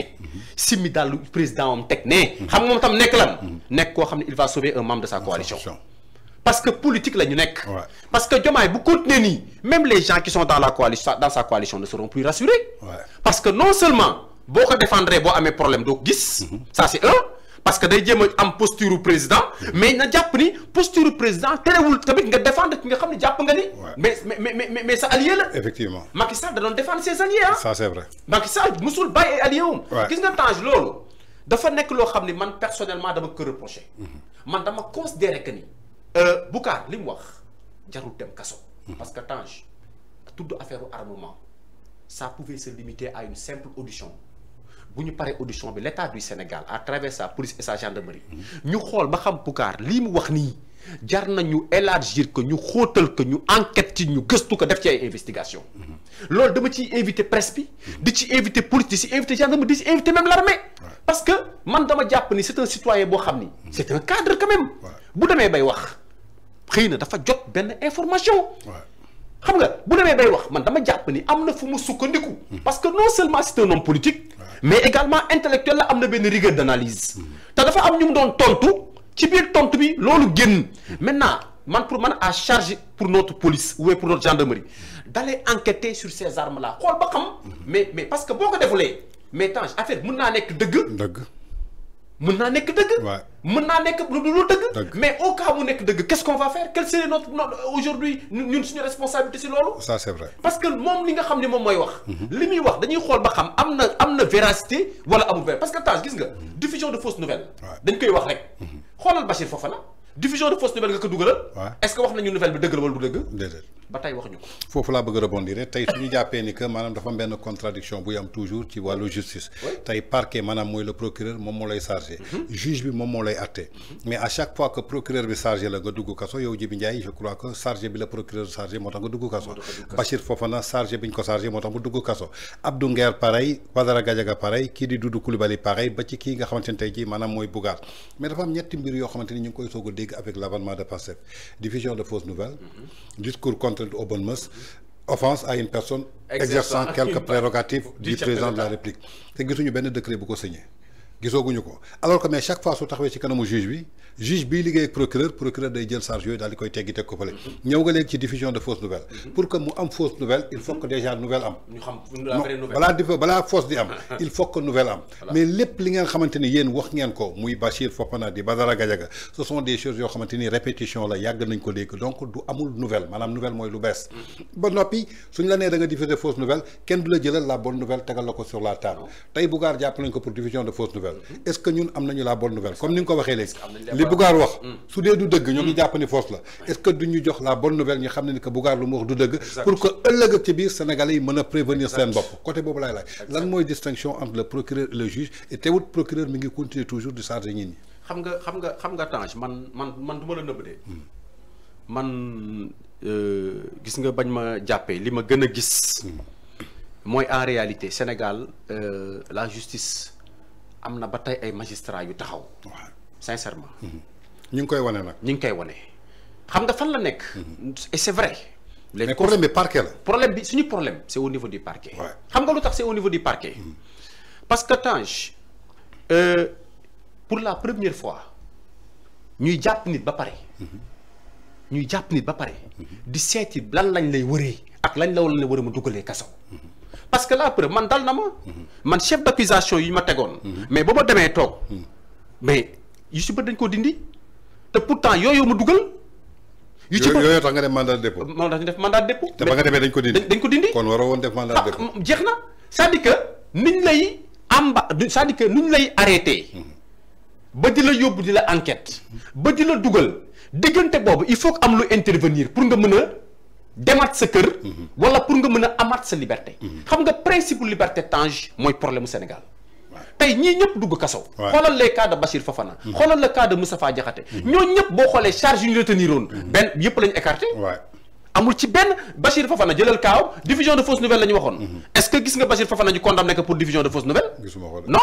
Speaker 4: simmi daalu président am teg ne xam nga moom tam nekk lan nekk koo xam ne il va sauver un membre de sa coalition parce que politique la ñu nekk. parce que Diomaye bu continuer nii même les gens qui sont dans la coalition dans sa coalition ne seront plus rassurés. parce que non seulement boo ko défendre boo amee problème doo ko gis. ça c'est un parce que day jéem a am posture président. mais na jàpp ni posture président terewul tamit nga défendre ki nga xam ne jàpp nga ni. mais sa allié la.
Speaker 3: effectivement
Speaker 4: Macky Sall da doon défendre ses alliés ah.
Speaker 3: ça c'est vrai.
Speaker 4: Macky Sall musul bàyyi ay alliés wum. gis nga Tange loolu dafa nekk loo xam ni man personnellement dama ko reproché. man dama considérer que ni. Boucar li mu wax jarul dem kaso. parce que Tange tudd affaire armement ça pouvait se limiter à une simple audition bu ñu paree audition bi l'État du Sénégal à travers sa police et sa gendarmerie. ñu xool ba xam Boucar lii mu wax nii jar nañu élargir que ñu xóotal que ñu enquête ci ñu gëstu ko def ci ay investigation loolu dama ciy invité presse bi. di ci invité police di ci invité gendarmerie di ci invité même l'armée. parce que man dama jàpp ni c'est un citoyen boo xam ni. c'est un cadre quand même. bu demee bay wax. xëy na dafa jot benn information. xam nga bu demee bay wax man dama jàpp ni am na fu mu sukkandiku. parce que non seulement c'est un homme politique. mais également intellectuel la am na benn rigueur d'analyse. te dafa am ñu mu doon tontu ci biir tontu bi loolu génn. maintenant man pour man à charge pour notre police ou pour notre gendarmerie d'aller enquêter sur ces armes là xool ba xam. mais parce que boo ko defulee mais Tange affaire mën naa nekk dëgg. mën naa nekk dëgg. mën naa nekk lu dëgg. mais au cas mu nekk dëgg qu'est-ce qu'on va faire quelle serait notre aujourd'hui ñun suñu responsabilité ci loolu.
Speaker 3: ça c'est vrai.
Speaker 4: parce que moom li nga xam ne moom mooy wax. li muy wax dañuy xool ba xam am na véracité wala amul véracité parce que Tange gis nga. diffusion de fausses nouvelles. dañ koy wax rek. xoolal Bachir Fofana diffusion de fausses nouvelles nga ko dugalal. est-ce que wax nañu nouvelle bi dëgg la wala du dëgg. déedéet ba tey waxuñu ko.
Speaker 3: foofu laa bëgg a rebondir tey suñu jàppee ni que maanaam dafa am benn contradiction buy am toujours ci wàllu justice. tey parquet maanaam mooy le procureur moom moo lay chargé. juge bi moom moo lay atte. mais à chaque fois que procureur bi chargé la nga dugg kaso yow Djibi Ndiaye je crois que chargé bi la procureur chargé moo tax nga dugg kaso. Bachir Fofana chargé bi ñu ko chargé moo tax mu dugg kaso. Abdou Nguer pareil Badara Gadiaga pareil kii di Doudou Coulibaly pareil ba ci kii nga xamante ne tey jii maanaam mooy Bougar mais dafa am ñetti mbir yoo xamante ni ñu ngi koy soog a dégg avec l'avènement de Pastef diffusion de fausses nouvelles. discours contraire aux bonnes mœurs. offense à une personne exerçant quelques prérogatives du président de la République te gisuñu benn décret bu ko signé gisooguñu ko alors que mais chaque fois su taxawee ci kanamu juge bii liggéey ak procureur day jël charge yooyu daal di koy teggi teg ko fële ñëw nga léegi ci diffusion de fausses nouvelles pour que mu am fausse nouvelle il faut que déjà nouvelle am balaa fausse di am il faut que nouvelle am mais lépp li ngeen xamante ni yéen wax ngeen ko muy Bachir Fofana di Badara Gadiaga ce sont des choses yoo xamante ni répétition la yàgg nañ ko dégg donc du amul nouvelle maanaam nouvelle mooy lu bees ba noppi suñ la nee da nga diffuser fausse nouvelle kenn du la jëlal la bonne nouvelle tegal la ko sur la table tey Bougar jàpp nañ ko pour diffusion de fausses nouvelles est-ce que ñun am nañu la bonne nouvelle comme ni nga ko waxee léegi li Bougar wax su dee du dëgg ñoo ngi jàpp ni fausse la est-ce que duñu jox la bonne nouvelle ñu xam ne ni que Bougar lu mu wax du dëgg pour que ëllëg ak ci biir Sénégalais yi mën a prévenir seen bopp côté boobu laay laaj lan mooy distinction entre le procureur et le juge et teewut procureur mi ngi continuer toujours di charger nit ñi
Speaker 4: xam nga Tange man du ma la nëbb de man gis nga bañ ma jàppee li ma gën a gis mooy en réalité Sénégal la justice am na ba tey ay magistrats yu taxaw. sincèrement.
Speaker 3: ñu ngi koy wane nag.
Speaker 4: ñu ngi koy wane xam nga fan la nekk. et c'est vrai.
Speaker 3: mais problème bi parquet la.
Speaker 4: problème bi suñu problème c'est au niveau du parquet. xam nga lu tax c'est au niveau du parquet. parce que Tange pour la première fois ñuy jàpp nit ba pare. ñuy jàpp nit ba pare. di seeti lan lañ lay wëree ak lañ la war a ma dugalee kaso. parce que la preuve man dal na ma. man chef d'accusation yi ma tegoon. mais ba ma demee toog. mais yu si bët dañ koo dindi. te pourtant yooyu ma dugal. yu ci
Speaker 3: yooyu tax nga def mandat de dépôt.
Speaker 4: moo tax ñu def mandat de dépôt.
Speaker 3: te ba nga demee dañ ko dindi.
Speaker 4: dañ ko dindi.
Speaker 3: kon waroo woon def mandat de dépôt.
Speaker 4: jeex na c'est-à-dire que niñ lay c'est-à-dire que niñ lay arrêté. ba di la yóbbu di la enquête. ba di la dugal diggante boobu il faut que am lu intervenir pour nga mën a demaat sa kër. wala pour nga mën a amaat sa liberté. xam nga principe liberté Tange mooy problème mu Sénégal. tey ñii ñëpp dugg kaso. xoolal les cas de Bachir Fofana. xoolal le cas de Moustapha Diakhaté. ñooñu ñëpp boo xoolee charge yu ñu retenir woon. benn yëpp lañu écarté. amul ci benn Bachir Fofana jëlal kaaw diffusion de fausses nouvelles la ñu waxoon. est-ce que gis nga Bachir Fofana ñu condamné que pour diffusion de fausses nouvelles.
Speaker 3: gisuma ko
Speaker 4: non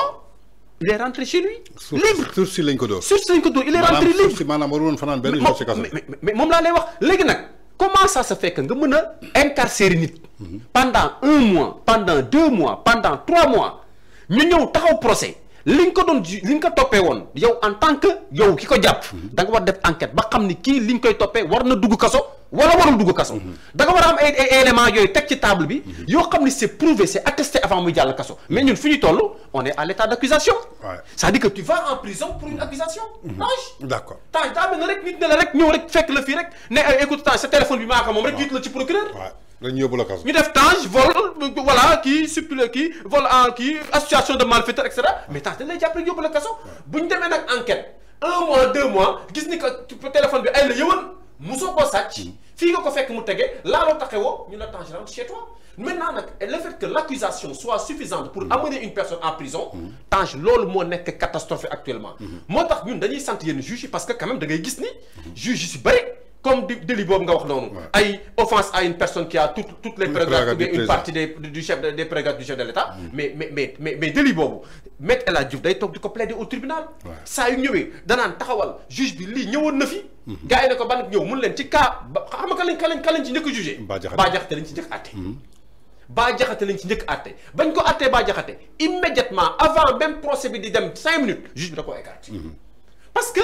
Speaker 4: il est rentré chez lui. libre
Speaker 3: sursis lañ ko dóor.
Speaker 4: sursis lañ ko dóor il est rentré libre.
Speaker 3: maanaam waru woon fanaan benn jour ci kaso.
Speaker 4: mais moom laa lay wax léegi nag comment ça se fait que nga mën a incarcérer nit. pendant 1 mois pendant 2 mois pendant 3 mois ñu ñëw taxaw procès. li nga ko doon li nga ko toppee woon yow en tant que yow ki ko jàpp. da nga war def enquête ba xam ni kii li ñu koy toppee war na dugg kaso wala warul dugg kaso. da nga war a am ay éléments yooyu teg ci table bi. yoo xam ni c'est prouvé c'est attesté avant muy jàll kaso. mais ñun fi ñu toll on est à l'état d'accusation. c'est-à-dire que tu vas en prison pour une accusation.
Speaker 3: d'accord
Speaker 4: Tange daa mel ne rek nit ne la rek ñëw rek fekk la fii rek ne écoute Tange sa téléphone bi maa ko moom rek jiitu la ci procureur.
Speaker 3: dañu yóbbu la kaso.
Speaker 4: ñu def Tange vol voilà kii suppléé kii vol en kii association de malfaiteurs et cetera mais Tange dañ lay jàpp rek yóbbu la kaso. bu ñu demee nag enquête 1 mois 2 mois gis ni que téléphone bi ay la yëwan musoo koo sàcc. fii nga ko fekk mu tege laaloo taxewoo ñu la Tange rentre chez toi. maintenant nag le fait que l'accusation soit suffisante pour amener une personne en prison. Tange loolu moo nekk catastrophe actuellement. moo tax ñun dañuy sant yenn juges yi parce que quand même da ngay gis ni juges yi si bëri. comme délit boobu nga wax noonu. ay offense à une personne qui a toutes les prérogatives une partie du chef des prérogatives du chef de l'État. mais délit boobu Maître El Hadji Diouf day toog di ko plaider au tribunal. saa yu ñëwee danaan taxawal juge bi lii ñëwoon na fi. gars yi ne ko ban ñëw mun leen ci cas ba xam nga ka lañ ci njëkk a jugé. Bah Diakhaté lañ ci njëkk àtte. Bah Diakhaté lañ ci njëkk àtte bañ ko àttee Bah Diakhaté immédiatement avant même procès bi di dem 5 minutes juge bi da koo écarté. parce que.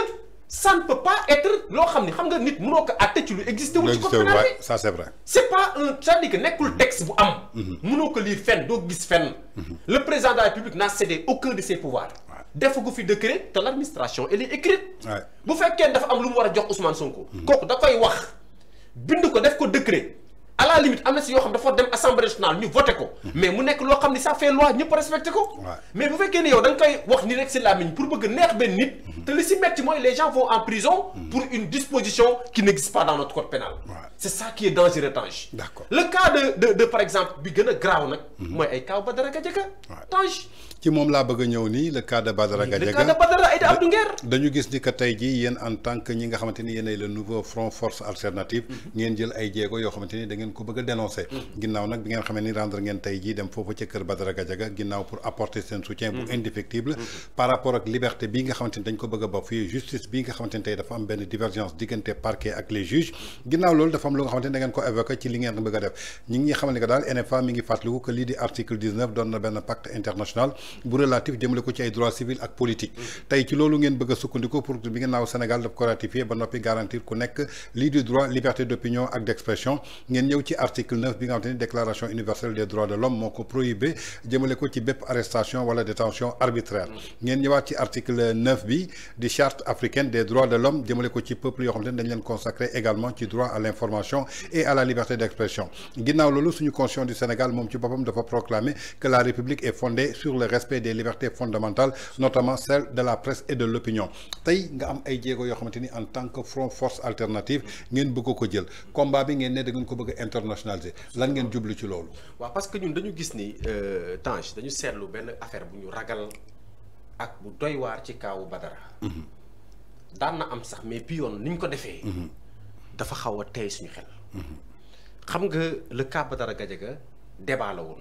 Speaker 4: ça ne peut pas être loo xam ni xam nga nit mënoo ko àtte ci lu existé wul ci code pénal bi
Speaker 3: ça c'est vrai.
Speaker 4: c'est pas un c'est-à-dire que nekkul texte bu am. mënoo ko lire fenn doo gis fenn. le président de la République n'a cédé aucun de ses pouvoirs. defagu fi décret te l'administration elle est écrite. bu fekkee dafa am lu mu war a jox Ousmane Sonko. kooku da koy wax bind ko def ko décret. à la limite am na si yoo xam dafa dem assemblée nationale ñu voté ko. mais mu nekk loo xam ni ça fait loi ñëpp respecté ko. mais bu fekkee ne yow da nga koy wax ni rek si làmmiñ pour bëgg neex benn nit. te li si metti mooy les gens vont en prison. pour une disposition qui n'existe pas dans notre code pénal. c'est ça qui est dangereux Tange.
Speaker 3: d'accord
Speaker 4: le cas de par exemple bi gën a graaw nag. mooy ay cas Badara Gadiaga. Tange.
Speaker 3: ci moom laa bëgg a ñëw nii le cas de Badara Gadiaga.
Speaker 4: le cas de Badara Aïda Abdou Nguer.
Speaker 3: dañu gis ni que tey jii yéen en tant que ñi nga xamante ni yéenay le nouveau front force alternative. ngeen jël ay jéego yoo xamante ni da ngeen ko bëgg a dénoncer. ginnaaw nag bi ngeen xamee ni rendre ngeen tey jii dem foofu ca kër Badara Gadiaga ginnaaw pour apporter seen soutien bu indéfectible. par rapport ak liberté bii nga xamante ni dañ ko bëgg a ba fii justice bii nga xamante ni tey dafa am benn divergence diggante parquet ak les juges ginnaaw loolu dafa am lu nga xamante ni da ngeen ko évoqué ci li ngeen bëgg a def ñi ngi xamal ni que daal NFA mi ngi fàttaliku que lii di article 19 doon na benn pacte international bu relatif jëmale ko ci ay droits civils ak politique tey ci loolu ngeen bëgg a sukkandiku pour bi ngeen naaw Sénégal daf ko ratifié ba noppi garantir ku nekk lii di droit liberté d'opinion ak d'expression ngeen ñëw ci article 9 bi nga xamante ni déclaration universelle des droits de l'homme moo ko prohibé jëmale ko ci bépp arrestation wala détention arbitraire ngeen ñëwaat ci article 9 bi di charte africaine des droits de l'homme jëmale ko ci peuple yoo xamante ni dañ leen consacré également ci droit à l'information et à la liberté d'expression ginnaaw loolu suñu constitution du Sénégal moom ci boppam dafa proclamer que la République est fondée sur le respect des libertés fondamentales notamment celle de la presse et de l'opinion tey nga am ay jéego yoo xamante ni en tant que front force alternative ngeen bëgg ko jël combat bi ngeen ne da ngeen ko bëgg a internationaliser lan ngeen jublu ci loolu.
Speaker 4: waaw parce que ñun dañu gis ni Tange dañu seetlu benn affaire bu ñu ragal ak bu doy waar ci kaawu Badara. daan na am sax mais bi yoon ni ñu ko defee. dafa xaw a tey suñu xel. xam nga le cas Badara Gadiaga débat la woon.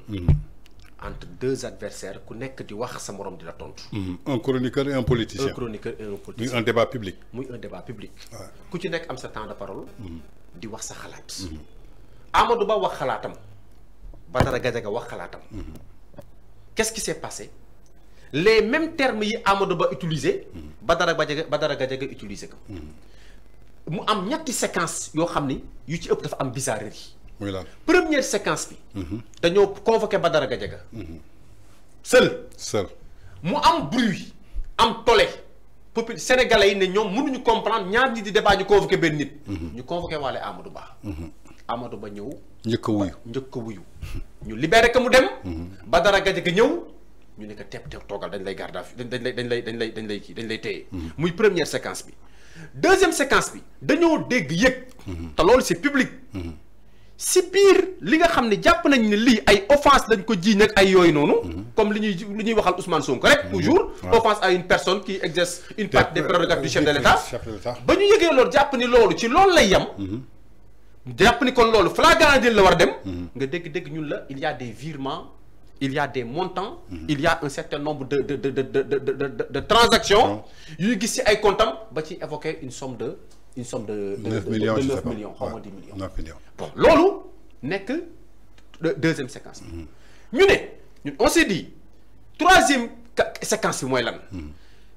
Speaker 4: entre deux adversaires ku nekk di wax sa morom di la tontu.
Speaker 3: un chroniqueur et un politicien.
Speaker 4: un chroniqueur et un politicien.
Speaker 3: muy un débat public.
Speaker 4: muy un débat public. ku ci nekk am sa temps de parole. di wax sa xalaat. Amadou Ba wax xalaatam. Badara Gadiaga wax xalaatam. qu'est-ce qui s'est passé les mêmes termes yi Amadou Ba utilisé. Badara Gadiaga utilisé ko. mu am ñetti séquence yoo xam ni yu ci ëpp dafa am bizarrerie. première séquence bi. dañoo convoqué Badara Gadiaga. seul. mu am bruit am tollé. Sénégalais yi ne ñoom mënuñu comprendre ñaar ñi di débat ñu convoqué benn nit. ñu convoqué waale Amadou Ba. Amadou Ba ñëw. njëkk a wuyu. ñu libéré ko mu dem. Badara Gadiaga ñëw. ñu ne ko tepp toogal dañ lay garde à vue dañ lay téye. muy première séquence bi. deuxième séquence bi dañoo dégg yëg. te loolu c'est public. si biir li nga xam ne jàpp nañ ne lii ay offense lañ ko jiiñ ak ay yooyu noonu. comme li ñuy waxal Ousmane Sonko rek. toujours offense à une personne qui exerce une partie des prérogatives du chef de l'État. ba ñu yëgee loolu jàpp ni loolu ci loolu lay yem. jàpp ni kon loolu flagrant délit la war a dem. nga dégg ñun la il y a des virements. il y a des montants. il y a un certain nombre de transactions. yuy gis ci ay comptam ba ci évoquer une somme de 9 millions xaw ma 10 millions. 9 millions bon loolu nekk deuxième séquence bi. ñu ne ñun on s'est dit troisième séquence bi mooy lan.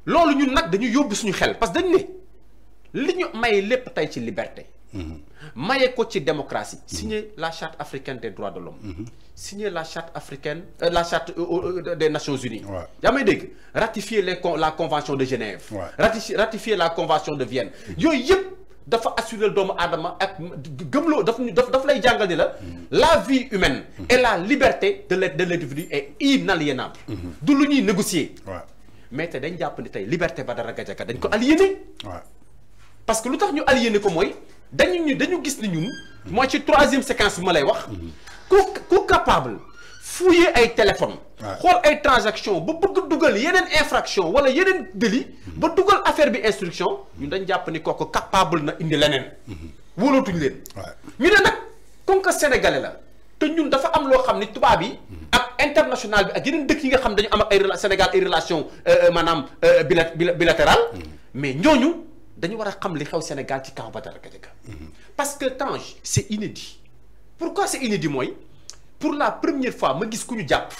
Speaker 4: loolu ñun nag dañu yóbbu suñu xel parce que dañu ne li ñu maye lépp tey ci liberté. maye ko ci démocratie. signer la charte africaine des droits de l'homme. signer la charte africaine la charte des Nations Unies. yaa may dégg ratifier la convention de Genève. ratifier la convention de Vienne. yooyu yëpp dafa assurer doomu aadama ak gëmloo daf lay jàngal ni la vie humaine et la liberté de l'individu est inaliénable. du lu ñuy négocier. mais te dañ jàpp ni tey liberté Badara Gadiaga dañ ko aliéné. parce que lu tax ñu aliéné ko mooy dañu gis ni ñun. mooy ci troisième séquence bi ma lay wax. ku capable fouiller ay téléphone xool ay transaction ba bëgg dugal yeneen infraction wala yeneen délit ba dugal affaire bi instruction ñun dañ jàpp ni kooku capable na indi leneen wóolootuñ leen ñu ne nag comme que sénégalais la te ñun dafa am loo xam ni tubaab yi ak international bi ak yeneen dëkk yi nga xam dañu am ak ay Sénégal ay relation maanaam bilatérale mais ñooñu dañu war a xam li xew Sénégal ci kaw Badara Gadiaga parce que Tange c'est inédit. pourquoi c'est inédit mooy pour la première fois ma gis ku ñu jàpp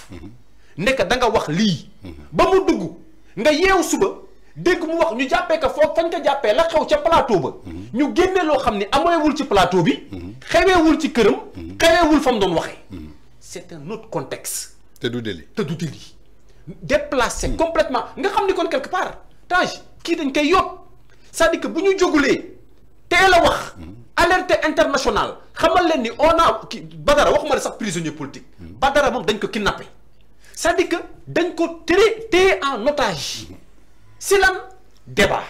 Speaker 4: nekk da nga wax lii ba mu dugg nga yeewu suba dégg mu wax ñu jàppee ko foofu fañ ko jàppee la xew ca plateau ba ñu génne loo xam ni amoyewul ci plateau bi xeweewul ci këram xeweewul fa mu doon waxee c'est un autre contexte
Speaker 3: te du délit
Speaker 4: déplacé complètement nga xam ni kon quelque part Tange kii dañ koy yóbbu c'est-à-dire que bu ñu jógulee teel a wax alerte internationale xamal leen ni on a Badara waxuma la sax prisonnier politique. Badara moom dañ ko kidnappé c'est-à-dire que dañ ko téye en otage. si lan débat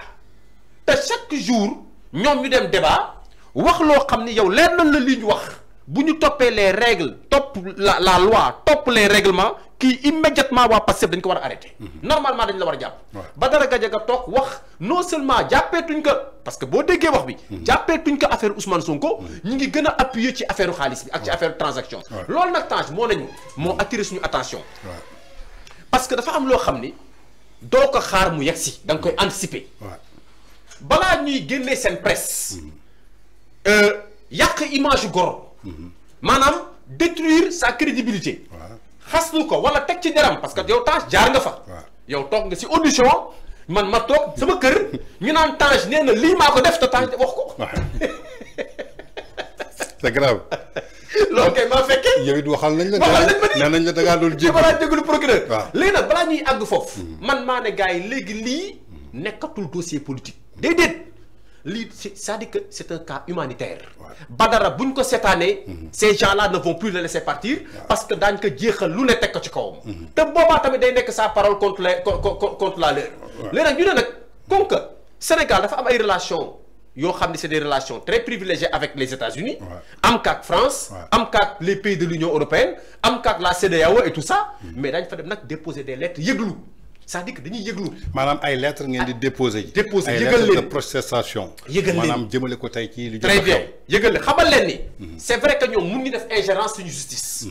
Speaker 4: te chaque jour ñoom ñu dem débat wax loo xam ni yow leer nañ la li ñu wax bu ñu toppee les règles topp la loi topp les règlements kii immédiatement waa Pastef dañ ko war a arrêté. normalement dañ la war a jàpp. Badara Gadiaga toog wax non seulement jàppeetuñ ko parce que boo déggee wax bi. jàppeetuñ ko affaire Ousmane Sonko. ñi ngi gën a appuyer ci affaire xaalis bi ak ci affaire transaction. loolu nag Tange moo attiré suñu attention. parce que dafa am loo xam ni doo ko xaar mu yegg si da nga koy anticiper. balaa ñuy génnee seen presse. yàq image gor. maanaam détruire sa crédibilité. xaslu ko wala teg ci deram parce que yow Tange jaar nga fa. yow toog nga si audition man ma toog sama kër ñu naan Tange nee na lii maa ko def te Tange wax ko.
Speaker 3: c'est grave.
Speaker 4: loolu kay maa fekkee.
Speaker 3: yow it waxal nañ la. nee nañ la da ngaa doon jégalu
Speaker 4: balaa jégalu procureur. waaw léegi nag balaa ñuy àgg foofu. man maa ne gars yi léegi lii nekkatul dossier politique. déedéet lii c'est-à-dire que c'est un cas humanitaire. Badara buñ ko seetaanee. ces gens-là ne vont plus le laisser partir. parce que daañu ko jeexal lu ne teg ko ci kawam. te boobaa tamit day nekk sa parole contre la leur. léegi nag ñu ne nag comme que Sénégal dafa am ay relations yoo xam ne c'est des relations très privilégiées avec les États-Unis am kaak France. am kaak les pays de l'Union européenne am kaak la CEDEAO et tout ça. mais dañ fa dem nag déposer des lettres yëglu. c'est-à-dire que dañuy yëglu. maanaam ay lettres ngeen di déposer ji. déposer yëgal leen ay lettres de protestation. yëgal leen maanaam jëmale ko tey ci lu. très bien yëgal leen xamal leen ni. c'est vrai que ñoom mun ñu def ingérence suñu justice.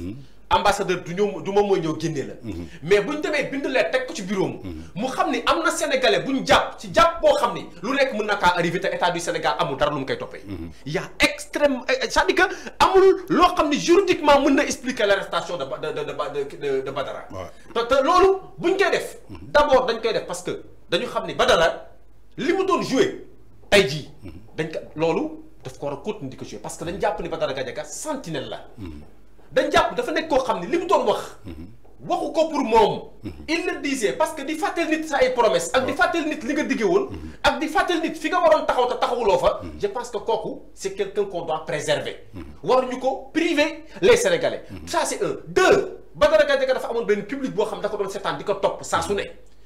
Speaker 4: ambassadeur du moom mooy ñëw génnee la. mais bu ñu demee bind leen teg ko ci bureau mu xam ni am na sénégalais bu ñu jàpp ci jàpp boo xam ni lu nekk mën na kaa arrivé te état du Sénégal amul dara lu mu koy toppee. y' a extrême c'est-à-dire que amul loo xam ni juridiquement mën na expliquer l'arrestation de Badara. te loolu bu ñu koy def. d' abord dañ koy def parce que dañu xam ni Badara li mu doon joué tey jii. dañ ko loolu daf ko war a continuer di ko joué parce que dañ jàpp ni Badara Gadiaga sentinelle la. dañ jàpp dafa nekk koo xam ne li mu doon wax waxu ko pour moom il le disait parce que di fàttali nit sa ay promesse ak di fàttali nit li nga diggee woon ak di fàttali nit fi nga waroon taxaw te taxawuloo fa je pense que kooku c'est quelqu'un qu'on doit préserver waruñu ko priver les Sénégalais ça c'est un deux Badara Gadiaga dafa amoon benn public boo xam da ko doon seetaan di ko topp saa su ne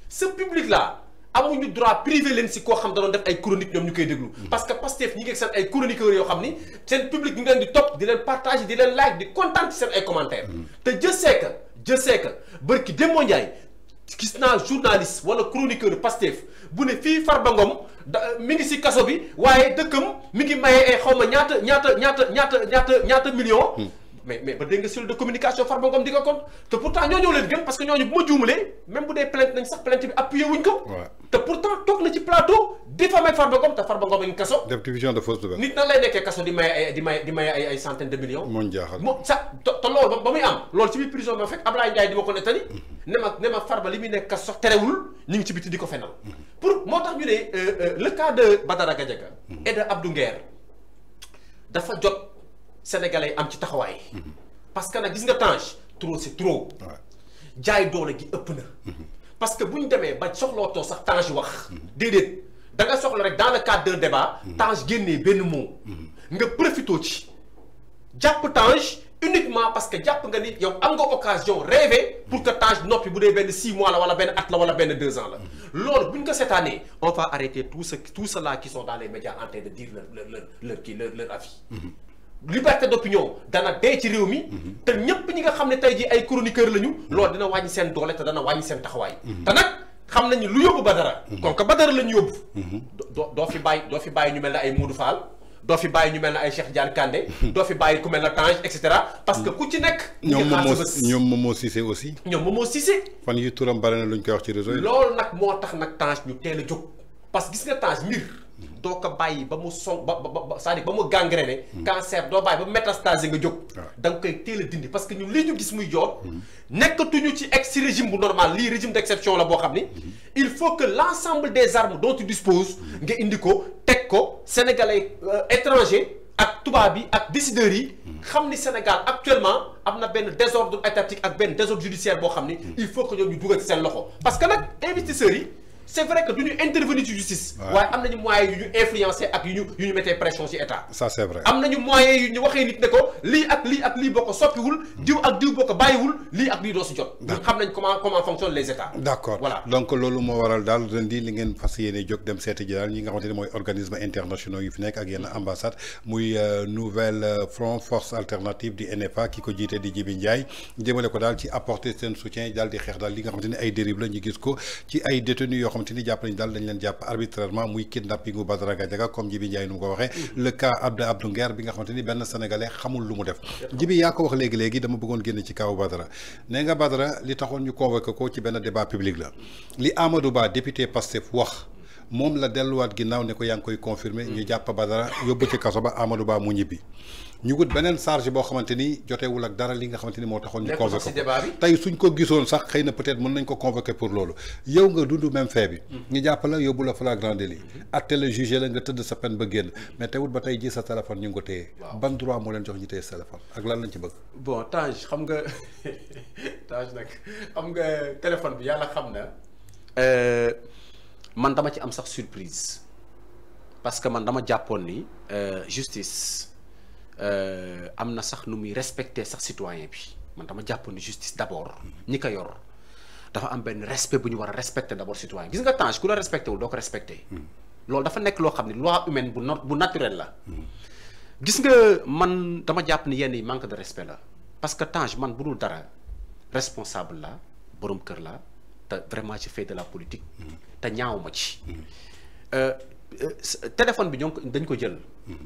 Speaker 4: ce public là amuñu droit privé leen si koo xam da doon def ay chronique ñoom ñu koy déglu parce que Pastef ñi ngi ak seen ay chroniqueurs yoo xam ni seen public ñu ngi leen di topp di leen partager di leen like di kontaan ci seen ay commentaires te je sais que bërki Demba Ndiaye gis naa journaliste wala chroniqueur Pastef bu ne fii Farba Ngom mi ngi si kaso bi waaye dëkkam mi ngi maye ay xaw ma ñaata millions. mais ba dégg nga cellule de communication Farba Ngom di ko compte te pourtant ñoo leen gën parce que ñooñu bu ma juumalee même bu dee plainte nañ sax plainte bi appuyé wuñ ko. te pourtant toog na ci plateau diffamé Farba Ngom te Farba Ngom a ngi kaso.
Speaker 3: def division de fausse nouvelle.
Speaker 4: nit nan lay nekkee kaso di maye ay centaines de millions.
Speaker 3: moo jaaxal
Speaker 4: te loolu ba muy am loolu ci biir prison ba fekk Ablaye Ndiaye di ma ko nettali. ne ma Farba li muy nekk kaso sax terewul ñu ngi ci biti di ko fenal. pour moo tax ñu ne le cas de Badara Gadiaga et de Abdou Nguer dafa jot. Sénégalais am ci taxawaay. parce que nag gis nga Tange trop c'est trop. jaay doole gi ëpp na. parce que bu ñu demee ba soxlootoo sax Tange wax. déedéet da nga soxla rek dans le cadre d'un débat. Tange génnee benn mot. nga profitoo ci jàpp Tange uniquement parce que jàpp nga ni yow am nga occasion rêver pour que Tange noppi bu dee benn 6 mois la wala benn at la wala benn 2 ans la. loolu bu ñu ko seetaanee on va arrêter tout ceux-là qui sont dans les médias en train de dire leur avis. liberté d'opinion dana dee ci réew mi. te ñëpp ñi nga xam ne tey jii ay chroniqueurs lañu. loolu dina wàññi seen doole te dana wàññi seen taxawaay. te nag xam nañu lu yóbbu Badara. kon que Badara lañu yóbbu. doo fi bàyyi ñu mel ne ay Modou Fall doo fi bàyyi ñu mel ne ay Cheikh Diane Kandé. doo fi bàyyi ku mel ne Tange et cetera parce que ku ci nekk.
Speaker 3: ñoom Momo Cissé aussi.
Speaker 4: ñoom Momo Cissé.
Speaker 3: fan yi turam bari na luñ koy wax ci réseau yi.
Speaker 4: loolu nag moo tax nag Tange ñu teel a jóg parce que gis nga Tange mbir. doo ko bàyyi ba mu c'est-à-dire ba mu gangréné cancer doo bàyyi ba métastase nga jóg da nga koy teel a dindi parce que ñun lii ñu gis muy joor nekkatuñu ci régime bu normal lii régime d'exception la boo xam ni il faut que l'ensemble des armes dont tu disposes nga indi ko teg ko sénégalais étranger ak tubaab bi ak décideurs yi xam ni Sénégal actuellement am na benn désordre étatique ak benn désordre judiciaire boo xam ni il faut que ñoom ñu dugal ci seen loxo parce que nag investisseurs yi c'est vrai que du ñu intervenir ci justice. waaye am nañu moyens yu ñu influencer ak yu ñu mettee pression ci état.
Speaker 3: ça c'est vrai
Speaker 4: am nañu moyens yu ñu waxee nit ne ko lii ak lii boo ko soppiwul diw ak diw boo ko bàyyiwul lii ak lii doo si jot. ñu xam nañ comment fonctionnent les états.
Speaker 3: d'accord voilà donc loolu moo waral daal ren di li ngeen fas yéene jóg dem seeti ji daal ñi nga xamante ne mooy organisme internationaux yu fi nekk ak yenn ambassade muy nouvelle front force alternative di NFA ki ko jiite di Djibi Ndiaye jëmale ko daal ci apporter seen soutien daal di xeex daal li nga xamante ne ay dérive la ñu gis ko ci ay détenus yoo xamante ni jàpp nañu daal dañ leen jàpp arbitrairement muy kidnappingu Badara Gadiaga comme Djibi Ndiaye nu mu ko waxee le cas Abdou Nguer bi nga xamante ni benn sénégalais xamul lu mu def Djibi yaa ko wax léegi dama bëggoon génn ci kaw Badara nee nga Badara li taxoon ñu convoqué ko ci benn débat public la li Amadou Ba député Pastef wax moom la delluwaat ginnaaw ne ko yaa ngi koy confirmer ñu jàpp Badara yóbbu ci kaso ba Amadou Ba mu ñibbi ñu wut beneen charge boo xamante ni jotewul ak dara li nga xamante ni moo taxoon ñu convoqué ko tey suñ ko gisoon sax xëy na peut-être mën nañ ko convoqué pour loolu yow nga dund même fait bi ñu jàpp la yóbbu la flagrant délit atte la jugé la nga tëdd sa peine ba génn mais teewul ba tey ji sa téléphone ñu ngi ko téye ban droit moo leen jox ñu téye sa téléphone ak lan lañ ci bëgg
Speaker 4: bon Tange xam nga Tange nag xam nga téléphone bi yàlla xam na man dama ci am sax surprise parce que man dama jàppoon ni justice am na sax nu muy respecter sax citoyen bi man dama jàppoon ni justice d'abord ñi ko yor dafa am benn respect bu ñu war a respecter d'abord citoyen gis nga Tange ku la respecté wul doo ko respecté loolu dafa nekk loo xam ne loi humaine bu naturel la gis nga man dama jàpp ni yenn yi manque de respect la parce que Tange man bu dul dara responsable la borom kër la te vraiment ci fait de la politique te ñaaw ma ci téléphone bi dañ ko jël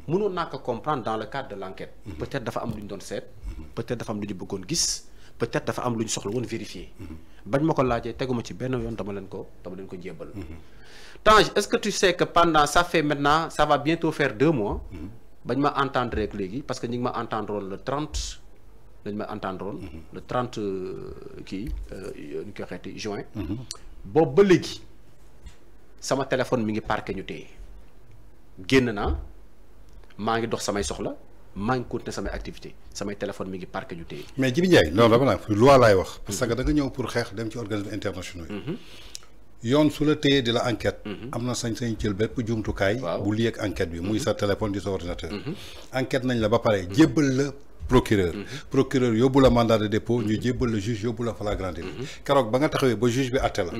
Speaker 4: mënoon naa ko comprendre dans le cadre de l'enquête peut-être dafa am lu ñu doon seet peut-être dafa am lu ñu bëggoon gis peut-être dafa am lu ñu soxla woon vérifier. bañ ma ko laajee teguma ci benn yoon dama leen ko jébbal. Tange, est-ce que tu sais que pendant ça fait maintenant ça va bientôt faire 2 mois. bañ ma entendre rek léegi parce que ñu ngi ma entendre le 30 dañ ma entendre le 30 kii ñu koy xeeti juin. boobu ba léegi sama téléphone mi ngi parqué ñu téye génn naa maa ngi dox samay soxla maa ngi continuer samay activité samay téléphone mi ngi parqué ñu téye.
Speaker 3: mais Djibi Ndiaye non dama naan loi laay wax. parce que da nga ñëw pour xeex dem ci organismes internationaux yi. yoon su la téyee di la enquête. am na sañ-sañ jël bépp jumtukaay. bu lii ak enquête bi muy sa téléphone di sa ordinateur. enquête nañ la ba pare jébbal la procureur. procureur yóbbu la mandat de dépôt ñu jébbal la juge yóbbu la flagrant délit. keroog ba nga taxawee ba juge bi àtte la.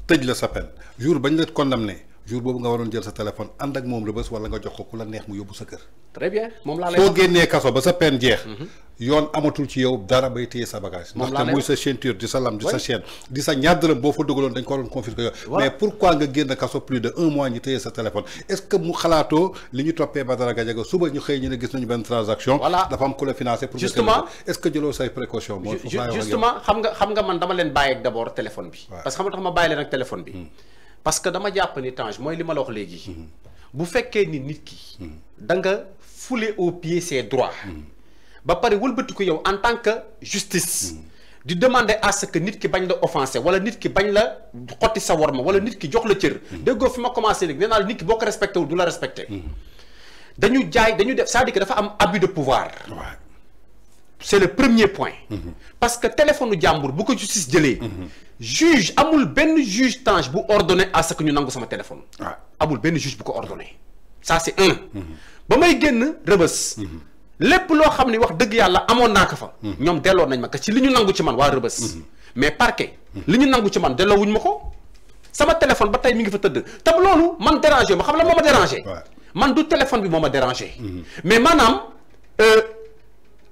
Speaker 3: tëj la sa peine jour bañ la condamné jour boobu nga waroon jël sa téléphone ànd ak moom rëbës wala nga jox ko ku la neex mu yóbbu sa kër.
Speaker 4: très bien moom laa lay wax
Speaker 3: soo génnee kaso ba sa peine jeex. yoon amatul ci yow dara bay téye sa bagage. ndaxte muy sa ceinture di sa lam di sa chaîne di sa ñaar dërëm boo fa dugaloon dañ ko waroon confisquer yow. mais pourquoi nga génn kaso plus de 1 mois ñu téye sa téléphone est-ce que mu xalaatoo li ñu toppee Badara Gadiaga suba ñu xëy ñu ne gis nañu benn transaction. dafa am ku la financé pour
Speaker 4: justement
Speaker 3: est-ce que jëloo say précaution moo
Speaker 4: justement xam nga man dama leen bàyyi ak d'abord téléphone bi. parce que xam nga tax ma bàyyi leen ak téléphone bi. parce que dama jàpp ni Tange mooy li ma la wax léegi. bu fekkee ni nit ki. da nga fouler au pied ses droits. ba pare wëlbati ko yow en tant que justice. di demander à ce que nit ki bañ la offensé wala nit ki bañ la xotti sa worma wala nit ki jox la cër. déggoo fi ma commencé léegi nee naa nit ki boo ko respecté wul du la respecté. dañu def c'est-à-dire que dafa am abus de pouvoir. c'est le premier point. parce que téléphone jàmbur bu ko justice jëlee. juge amul benn juge Tange bu ordonné à ce que ñu nangu sama téléphone. amul benn juge bu ko ordonné. ça c'est un. ba may génn rëbës. lépp loo xam ne wax dëgg yàlla amoon naa ko fa. ñoom delloo nañ ma ko ci li ñu nangu ci man waa rëbës. mais parquet li ñu nangu ci man delloo wuñ ma ko. sama téléphone ba tey mi ngi fa tëdd te loolu man dérangé ma xam la moo ma dérangé. man du téléphone bi moo ma dérangé. mais maanaam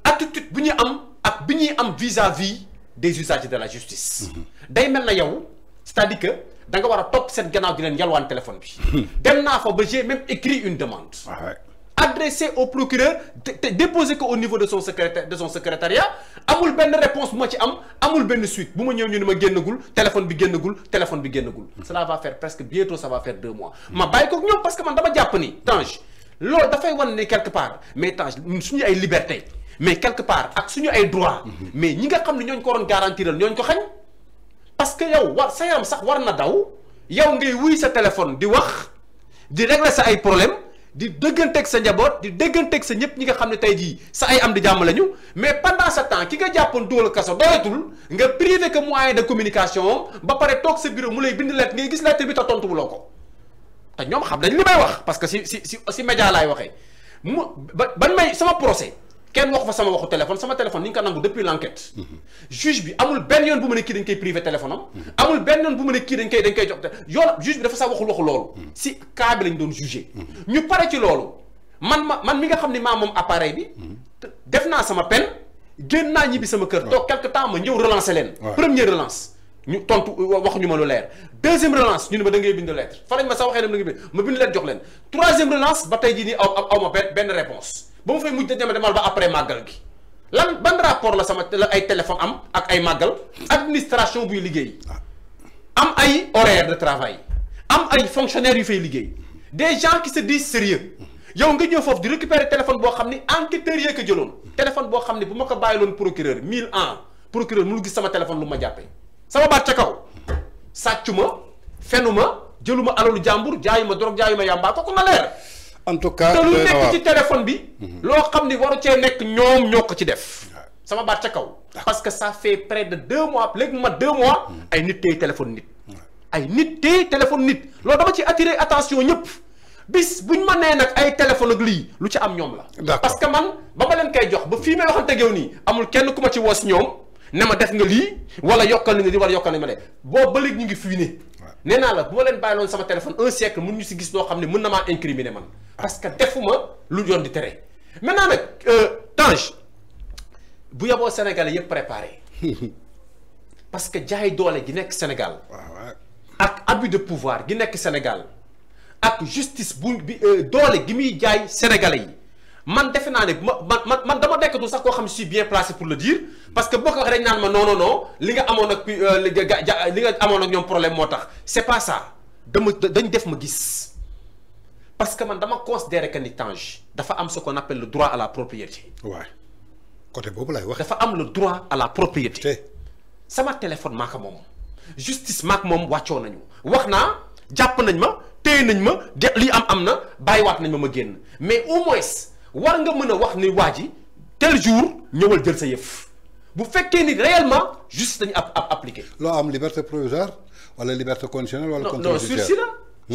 Speaker 4: attitude bu ñu am ak bi ñuy am vis-à-vis des usagers de la justice. day mel na yow c'est-à-dire que da nga war a topp seen gannaaw di leen yalwaan téléphone bi. dem naa fa ba j'ai même écrit une demande. adressé au procureur déposé ko au niveau de son secrétariat amul benn réponse bu ma ci am amul benn suite bu ma ñëw ñu ne ma génnagul téléphone bi génnagul. cela va faire presque bientôt ça va faire 2 mois. ma bàyyi ko ñoom parce que man dama jàpp ni Tange loolu dafay wan ne quelque part mais Tange suñu ay liberté mais quelque part ak suñu ay droit mais ñi nga xam ne ñooñu ko waroon garantiral ñooñu ko xañ parce que yow sa yaram sax war na daw yow ngay wuy sa téléphone di wax di régler sa ay problème di dëgganteeg sa njaboot di dëgganteeg sa ñëpp ñi nga xam ne tey jii sa ay am di jàmm lañu mais pendant ce temps ki nga jàppoon dugal kaso doyatul nga privé que moyen de communication ba pare toog sa bureau mu lay bind lettre ngay gis lettre bi te tontuwuloo ko te ñoom xam nañ li may wax parce que si média laay waxee ban may sama procès kenn waxu fa sama waxu téléphone sama téléphone ni nga ko nangu depuis l'enquête juge bi amul benn yoon bu mu ne kii dañ koy privé téléphone am amul benn yoon bu mu ne kii dañ koy jox yoon juge bi dafa sax waxul waxu loolu si cas bi lañ doon jugé ñu pare ci loolu man mi nga xam ne maa moom appareil bi def naa sama peine génn naa ñibbi sama kër toog quelque temps ma ñëw relancer leen première relance ñu tontu waxuñu ma lu leer deuxième relance ñu ne ma da ngay bind lettre fa lañ ma sax waxee ne ma bind lettre jox leen troisième relance ba tey jii nii aw ma benn réponse ba mu fay mujj demal ba après màggal gi ban rapport la ay téléphone am ak ay màggal administration buy liggéey am ay horaire de travail am ay fonctionnaires yu fay liggéey des gens qui se disent sérieux yow nga ñëw foofu di récupérer téléphone boo xam ni enquêteurs yee ko jëloon téléphone boo xam ni bu ma ko bàyyiloon procureur 1000 ans procureur mënu gis sama téléphone lu ma jàppee sama baat ca kaw sàccuma fenuma jëluma alalu jàmbur jaayuma drogue jaayuma yàmbaa kooku na leer.
Speaker 3: en tout cas
Speaker 4: te lu nekk ci téléphone bi. loo xam ni waru cee nekk ñoom ñoo ko ci def. sama baat ca kaw. parce que ça fait près de 2 mois léegi ma 2 mois. ay nit téye téléphone nit. ay nit téye téléphone nit loolu dama ci attirer attention ñëpp bis buñ ma nee nag ay téléphone ak lii lu ci am ñoom la. parce que man ba ma leen koy jox ba fii may waxante yow nii amul kenn ku ma ci woo si ñoom ne ma def nga lii wala yokkal nañ nga di wala yokkal nañ ma de boobu ba léegi ñu ngi fii ne. nee naa la bu ma leen bàyyiloon sama téléphone 1 siècle mun ñu si gis loo xam ne mën na maa incriminer man parce que defuma lu yoon di tere maintenant nag Tange bu yaboo Sénégalais yëpp préparé parce que jaay doole gi nekk Sénégal ak abus de pouvoir gi nekk Sénégal ak justice bu bi doole gi muy jaay Sénégalais yi man defe naa ne man dama nekk nekkatul sax koo xam ne je suis bien placé pour le dire parce que boo ko waxee dañ naan ma non li nga amoon ak li nga amoon ak ñoom problème moo tax c'est pas ça dañ def ma gis parce que man dama considérer que ni Tange dafa am ce qu'on appelle le droit à la propriété.
Speaker 3: waaw côté boobu lay wax.
Speaker 4: dafa am le droit à la propriété. sama téléphone maa ko moom justice maak moom wàccoo nañu wax naa jàpp nañ ma téye nañ ma de lii am na bàyyiwaat nañ ma génn mais au moins war nga mën a wax ni waa ji tel jour ñëwal jël sa yëf bu fekkee ni réellement justice dañu appliqué.
Speaker 3: loo am liberté provisoire wala liberté conditionnelle wala.
Speaker 4: non sursis la.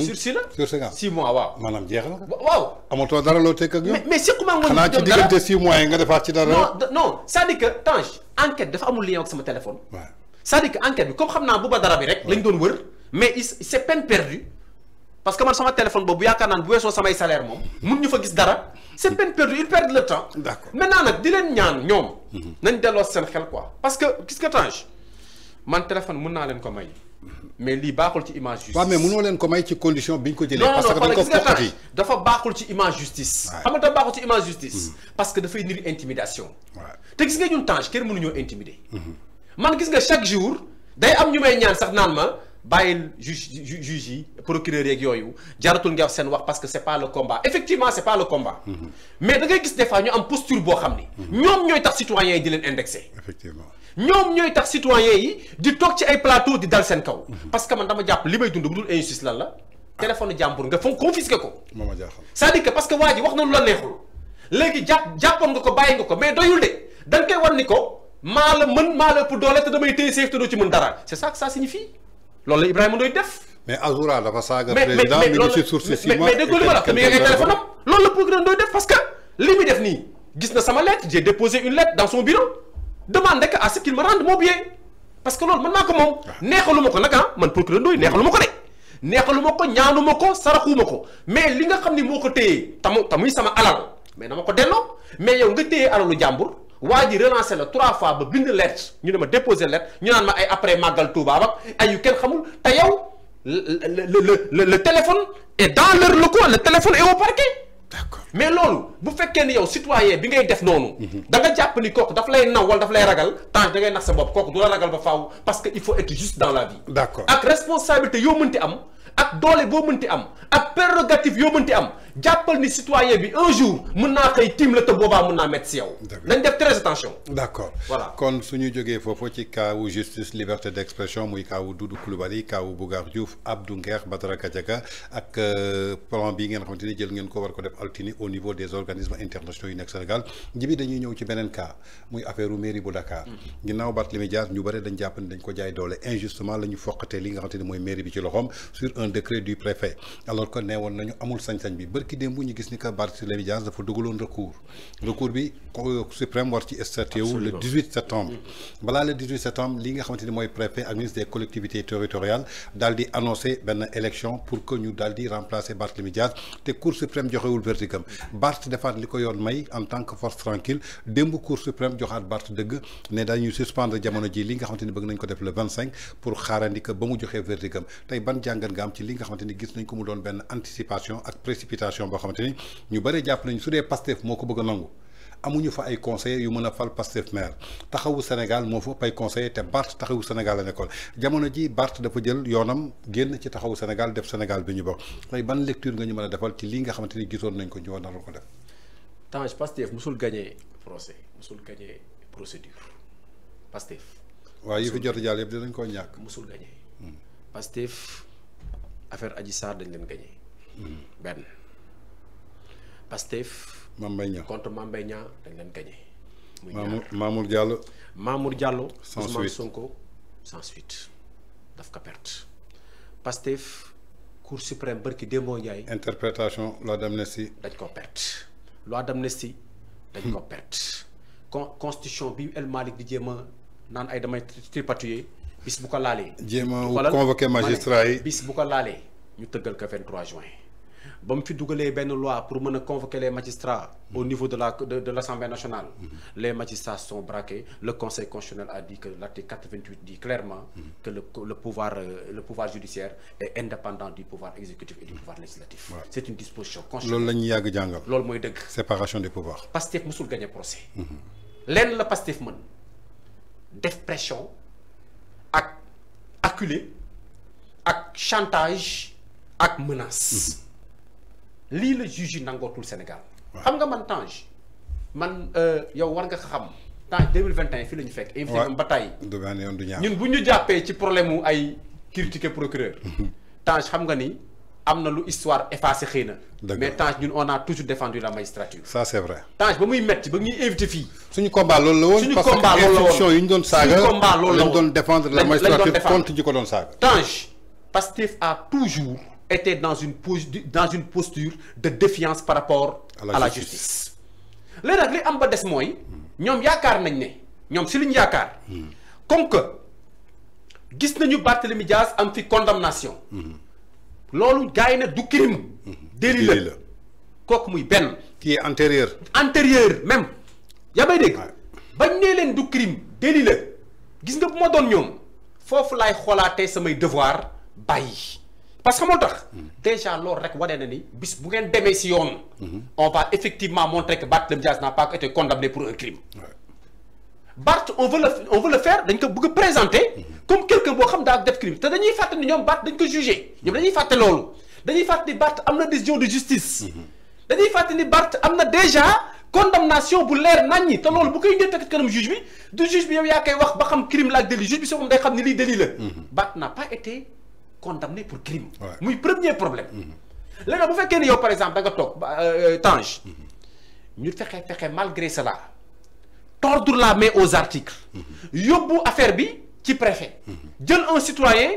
Speaker 4: sursis la
Speaker 3: sursis nga
Speaker 4: 6 mois waaw.
Speaker 3: maanaam jeex na.
Speaker 4: waaw
Speaker 3: amatoo dara loo teg ak ñoom.
Speaker 4: mais sequma ngoon
Speaker 3: xanaa ci diggante 6 mois yi nga defaat ci dara.
Speaker 4: non c'est-à-dire que Tange enquête dafa amul lien ak sama téléphone.
Speaker 3: waaw
Speaker 4: c'est-à-dire que enquête bi comme xam naa bu ba dara bi rek. lañ doon wër mais c'est peine perdue parce que man sama téléphone boobu yaakaar naan bu weesoo samay salaire moom mun ñu fa gis dara c'est peine perdue ils perdent le temps.
Speaker 3: d'accord
Speaker 4: maintenant nag di leen ñaan ñoom. nañ delloo seen xel quoi parce que gis nga Tange man téléphone mun naa leen ko may. mais lii baaxul ci image justice.
Speaker 3: waaw mais mënoo leen ko may ci condition bi ñu ko jëlee.
Speaker 4: non
Speaker 3: parce que dañ ko foqati
Speaker 4: dafa baaxul ci image justice. xam nga dafa baaxul ci image justice. parce que dafay niru intimidation. te gis nga ñun Tange kenn mënuñoo intimider. man gis nga chaque jour day am ñu may ñaan sax naan ma bàyyil juge yi procureur yeeg yooyu jaratul nga wax seen wax parce que c'est pas le combat effectivement c'est pas le combat. mais da ngay gis des fois ñu am posture boo xam ni. ñoom ñooy tax citoyens yi di leen indexé.
Speaker 3: effectivement.
Speaker 4: ñoom ñooy tax citoyens yi di toog ci ay plateau di dal seen kaw. parce que man dama jàpp li may dund bu dul injustice lan la. téléphone jàmbur nga foog confisqué ko.
Speaker 3: moom a jaaxal.
Speaker 4: c'est-à-dire que parce que waa ji wax na lu la neexul léegi jàppoon nga ko bàyyi nga ko mais doyul de da nga koy wan ni ko maa la mën maa la ëpp doole te damay téye seef te doo ci mën dara c'est ça que ça signifie loolu la Ibrahima Ndoye def.
Speaker 3: mais Azoura dafa saaga président mi ngi ci source si
Speaker 4: mais déggoo li ma la wax mi ngi ay téléphone am loolu la procureur Ndoye def parce que li muy def nii gis na sama lettre j'ai déposé une lettre dans son bureau demande à ce qu'il me rende mon bien parce que loolu man maa ko moom. neexalu ma ko nag ah man procureur Ndoye neexalu ma ko de. neexalu ma ko ñaanu ma ko saraxuma ko mais li nga xam ni moo ko téye tamuy sama alal mais dama ko delloo mais yow nga téye alalu jàmbur waa ji relancé la 3 fois ba bind lettre ñu ne ma déposé lettre ñu naan ma ay après màggal Touba ak ay yu kenn xamul te yow le téléphone est dans leur locaux le téléphone est au parquet.
Speaker 3: d'accord
Speaker 4: mais loolu bu fekkee ni yow citoyen bi ngay def noonu. da nga jàpp ni kooku daf lay naw wala daf lay ragal Tange da ngay nax sa bopp kooku du la ragal ba faaw parce que il faut être juste dans la vie.
Speaker 3: d'accord
Speaker 4: ak responsabilité yoo mënti am ak doole boo mënti am ak prérogative yoo mënti am jàppal ni citoyen bi un jour mën naa xëy tiim la te boobaa mën naa mettre si yow. nañ def très attention.
Speaker 3: d'accord
Speaker 4: voilà
Speaker 3: kon suñu jógee foofu ci cas wu justice liberté d'expression muy cas wu Doudou Coulibaly cas wu Bougar Diouf Abdou Nguer Badara Gadiaga ak plan bi ngeen xamante ni jël ngeen ko war ko def altine au niveau des organismes internationaux yu nekk Sénégal jibi dañuy ñëw ci beneen cas muy affaire u mairie bu Dakar. ginnaaw Barthélémy Dias ñu bëri dañ jàpp ni dañ ko jaay doole injustement la ñu foqatee li nga xamante ni mooy mairie bi ci loxoom sur un décret du préfet alors que neewoon nañu amul sañ-sañ bi bërki démb ñu gis ni que Barthélémy Dias dafa dugaloon recours bi suprême war ci statué wu le 18 septembre balaa le 18 septembre li nga xamante ni mooy préfet ak ministre des collectivités territoriales daal di annoncé benn élection pour que ñu daal di remplacer Barthélémy Dias te cour suprême joxewul verdigam Barth defaat li ko yoon may en tant que force tranquille démb cour suprême joxaat Barth dëgg ne dañuy suspendre jamono ji li nga xamante ni bëgg nañ ko def le 25 pour xaarandi que ba mu joxee verdigam tey ban jàngat nga am ci li nga xamante ni gis nañ ko mu doon benn anticipation ak précipitation boo xamante ni ñu bëri jàpp nañu su dee Pastef moo ko bëgg a nangu amuñu fa ay conseillers yu mën a fal Pastef maire taxawu Sénégal moo fa ëpp ay conseillers te Barth taxawu Sénégal la nekkoon jamono ji Barth dafa jël yoonam génn ci taxawu Sénégal def Sénégal bi ñu bokk tey ban lecture nga ñu mën a defal ci li nga xamante ni gisoon nañ ko ñu war ko def.
Speaker 4: Tange Pastef musul gagné procès musul gagné procédure Pastef.
Speaker 3: waaw yi fi jot a jàll yëpp dinañ koo ñàkk.
Speaker 4: musul gagné. Pastef affaire Adji Sarr dañ leen gagné. benn Pastef.
Speaker 3: Mame Mbaye Niang
Speaker 4: contre Mame Mbaye Niang dañ leen gagné. muy
Speaker 3: Mamour Diallo.
Speaker 4: Mamour Diallo.
Speaker 3: sans
Speaker 4: Ousmane
Speaker 3: suite
Speaker 4: Sonko sans suite daf ko perte. Pastef Cour suprême barki Demba Ndiaye.
Speaker 3: interprétation loi d'amnistie.
Speaker 4: dañ ko perte. loi d'amnistie dañ ko perte. constitution bi El Malick di jéem a naan ay damay tripatouiller bis bu ko laalee.
Speaker 3: jéem a convoqué magistrat yi
Speaker 4: bis bu ko laalee ñu tëggal ko 23 juin ba mu fi dugalee benn loi pour mën a convoquer les magistrats au niveau de l'Assemblée nationale. Les magistrats sont braqués. Le Conseil constitutionnel a dit que l'article 88 dit clairement que le pouvoir judiciaire est indépendant du pouvoir exécutif et du pouvoir législatif. Ouais. C'est une disposition constitutionnelle.
Speaker 3: loolu la ñuy yàgg jàngal.
Speaker 4: loolu mooy dëgg.
Speaker 3: séparation des pouvoirs.
Speaker 4: Pastef musul gagné procès. lenn la Pastef mën def pression ak acculé ak chantage ak menace. lii la juge yi nangootul Sénégal. xam nga man Tange man yow war nga xam Tange 2021 fii la ñu fekk. invité am ba tey. ñun bu ñu jàppee ci problème mu ay critiquer procureur. Tange xam nga ni am na lu histoire effacé xëy na. mais Tange ñun on a toujours défendu la magistrature.
Speaker 3: ça c'est vrai.
Speaker 4: Tange ba muy metti ba ñuy invité fii.
Speaker 3: suñu combat loolu la woon.
Speaker 4: suñu combat loolu la woon parce que institution
Speaker 3: yi ñu doon saaga.
Speaker 4: suñu combat loolu la woon
Speaker 3: lañ doon défendre la magistrature contre ñi ko doon saaga.
Speaker 4: Tange Pastef a toujours était dans une posture de défiance par rapport à la justice. léegi nag li am ba des mooy ñoom yaakaar nañ ne ñoom si liñ yaakaar comme que gis nañu Barthélémy Dias am fi condamnation loolu gars yi ne du crime délit la kooku muy benn
Speaker 3: qui est antérieur
Speaker 4: même yaa may dégg bañ nee leen du crime délit la gis nga bu ma doon ñoom foofu laay xoolaatee samay devoir bàyyi parce que moo tax déjà loolu rek wane na ni bis bu ngeen demee si yoon on va effectivement montrer que Barthélémy Dias n'a pas été condamné pour un crime. Barth on veut le faire dañ ko bëgg a présenter comme quelqu'un boo xam daa def crime te dañuy fàtte ni ñoom Barth dañ ko jugé ñoom dañuy fàtte loolu dañuy fàtte ni Barth am na décision de justice dañuy fàtte ni Barth am na déjà condamnation bu leer naññi te loolu bu koy indee teg kanam juge bi du juge bi yow yaa koy wax ba xam crime la ak délit juge bi soo moom day xam ni lii délit la Barth n'a pas été condamné pour crime. muy premier problème. léegi bu fekkee ni yow par exemple da nga toog Tange ñu fexe malgré cela tordre la main aux articles. yóbbu affaire bi ci préfet. jël un citoyen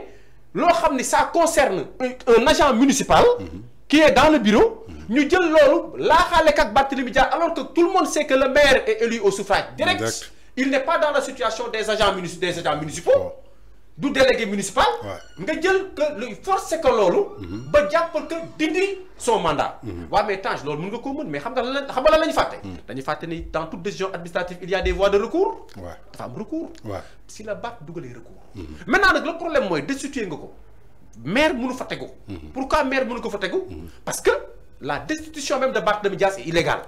Speaker 4: loo xam ni ça concerne un agent municipal. qui est dans le bureau. ñu jël loolu laaxaale ak Barthélémy Dias alors que tout le monde sait que le maire est élu au suffrage direct. Exact. Il n'est pas dans la situation des agents municipaux. du délégué municipal. nga jël que lu forcé que loolu. ba jàppal que dindi son mandat. waaw mais Tange loolu mën nga koo mën mais xam nga lan la ñu fàtte. dañu fàtte ni dans toute décision administrative il y a des voies de recours. dafa am recours. si la Barth dugalee recours. maintenant nag le problème mooy destituer nga ko maire mënu fa tegu. pourquoi maire mënu ko fa tegu. parce que la destitution même de Barthélémy Dias est illégale.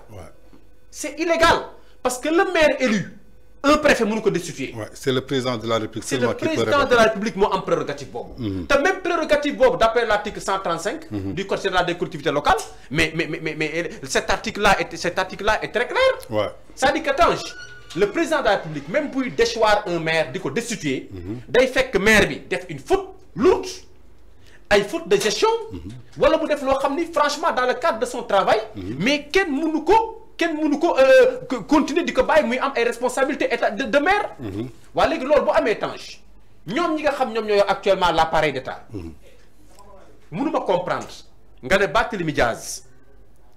Speaker 4: c'est illégal parce que le maire élu. un préfet mënu ko destituer.
Speaker 3: c'est le président de la République.
Speaker 4: c'est le président de la République moo am prérogative boobu. te même prérogative boobu d'après l'article 135. du code général des collectivités locales. mais cet article là est très clair. c'est-à-dire que Tange le président de la République même buy déchoir un maire di ko destituer. day fekk maire bi def une faute lourde ay faute de gestion. wala mu def loo xam ni franchement dans le cadre de son travail. mais kenn mënu ko continuer di ko bàyyi muy am ay responsabilités état de maire. waa léegi loolu bu amee Tange ñoom ñi nga xam ñoom ñooy actuellement l'appareil d'état mënuma comprendre nga ne Barthélémy Dias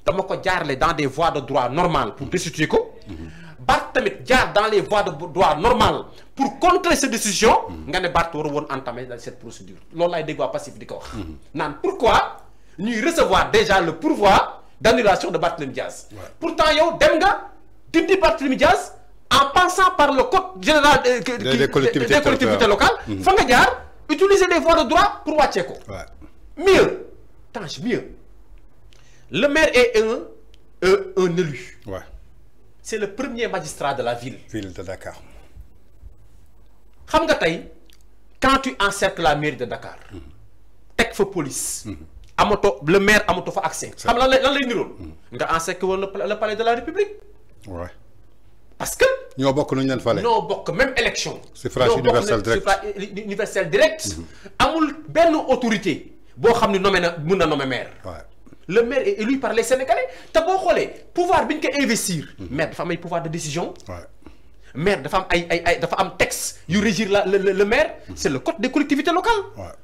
Speaker 4: dama ko jaarale dans des voies de droit normales pour destituer ko. Barth tamit jaar dans les voies de droit normales pour contrer cette décision. nga ne Barth war a woon entamer cette procédure loolu laay dégg waa Pastef di ko wax. naan pourquoi ñuy recevoir déjà le pourvoi d'annulation de Barthélémy Dias. Pourtant yow dem nga dindi Barthélémy Dias en passant par le code général des collectivités locales. fa nga jaar utiliser des voies de droit pour wàccee ko. mieux Tange mieux le maire est un élu. c'est le premier magistrat de la ville
Speaker 3: de Dakar.
Speaker 4: xam nga tey quand tu encercles la mairie de Dakar. teg fa police. le maire amato fa accès. xam lan lay niroon. nga encercler woon le palais de la République. parce que.
Speaker 3: ñoo bokk nu ñu leen fale.
Speaker 4: ñoo bokk même élection.
Speaker 3: suffrage universel direct
Speaker 4: suffrage universel direct. amul benn autorité boo xam ne nommé na mën na nommer maire. le maire est élu par les Sénégalais te boo xoolee pouvoir bi ñu ko investir. maire dafa am ay pouvoir de décision. maire dafa am ay dafa am texte yu régir le maire. c'est le code des collectivités locales.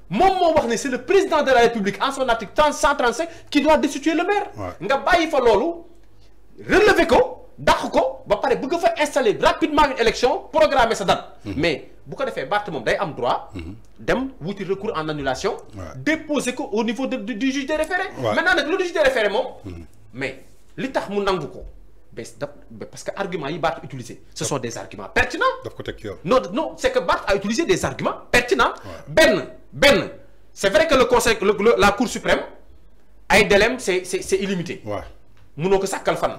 Speaker 4: moom moo wax ne c'est le président de la République en son article 135 qui doit destituer le maire. nga bàyyi fa loolu relever ko dàq ko ba pare bëgg fa installer rapidement une élection programmer sa date. mais bu ko defee Barth moom day am droit. dem wuti recours en annulation. déposer ko au niveau du juge des référés. maintenant nag le juge des référés moom. mais li tax mu nangu ko. parce que arguments yi Barth utilisé ce sont des arguments pertinents.
Speaker 3: daf ko teg ci yoon.
Speaker 4: non c'est que Barth a utilisé des arguments pertinents. benn c'est vrai que le conseil la cour suprême ay délai c'est illimité. mënoo ko sàkkal fan.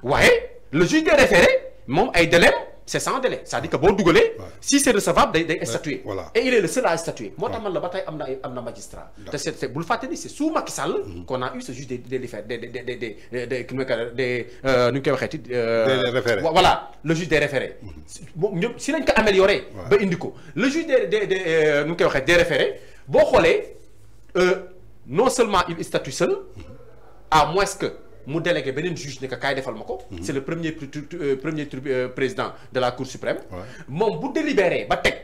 Speaker 4: waaye le juge des référés moom ay délai c'est sans délai c'est-à-dire que boo dugalee. si c'est recevable day statuer. et il est le seul à statuer. moo tax man la ba tey am na magistrat. te c'est bul fàtte ni c'est sous Macky Sall. qu'on a eu ce juge des nu ñu koy waxeeti.
Speaker 3: des référés
Speaker 4: voilà le juge des référés. moom ñoom si lañ ko amélioré. ba indi ko le juge nu ñu koy waxee des référés boo xoolee non seulement il statue seul à moins que. mu délégué beneen juge ne que kaay defal ma ko. c'est le premier président de la Cour suprême. moom bu délibéré ba teg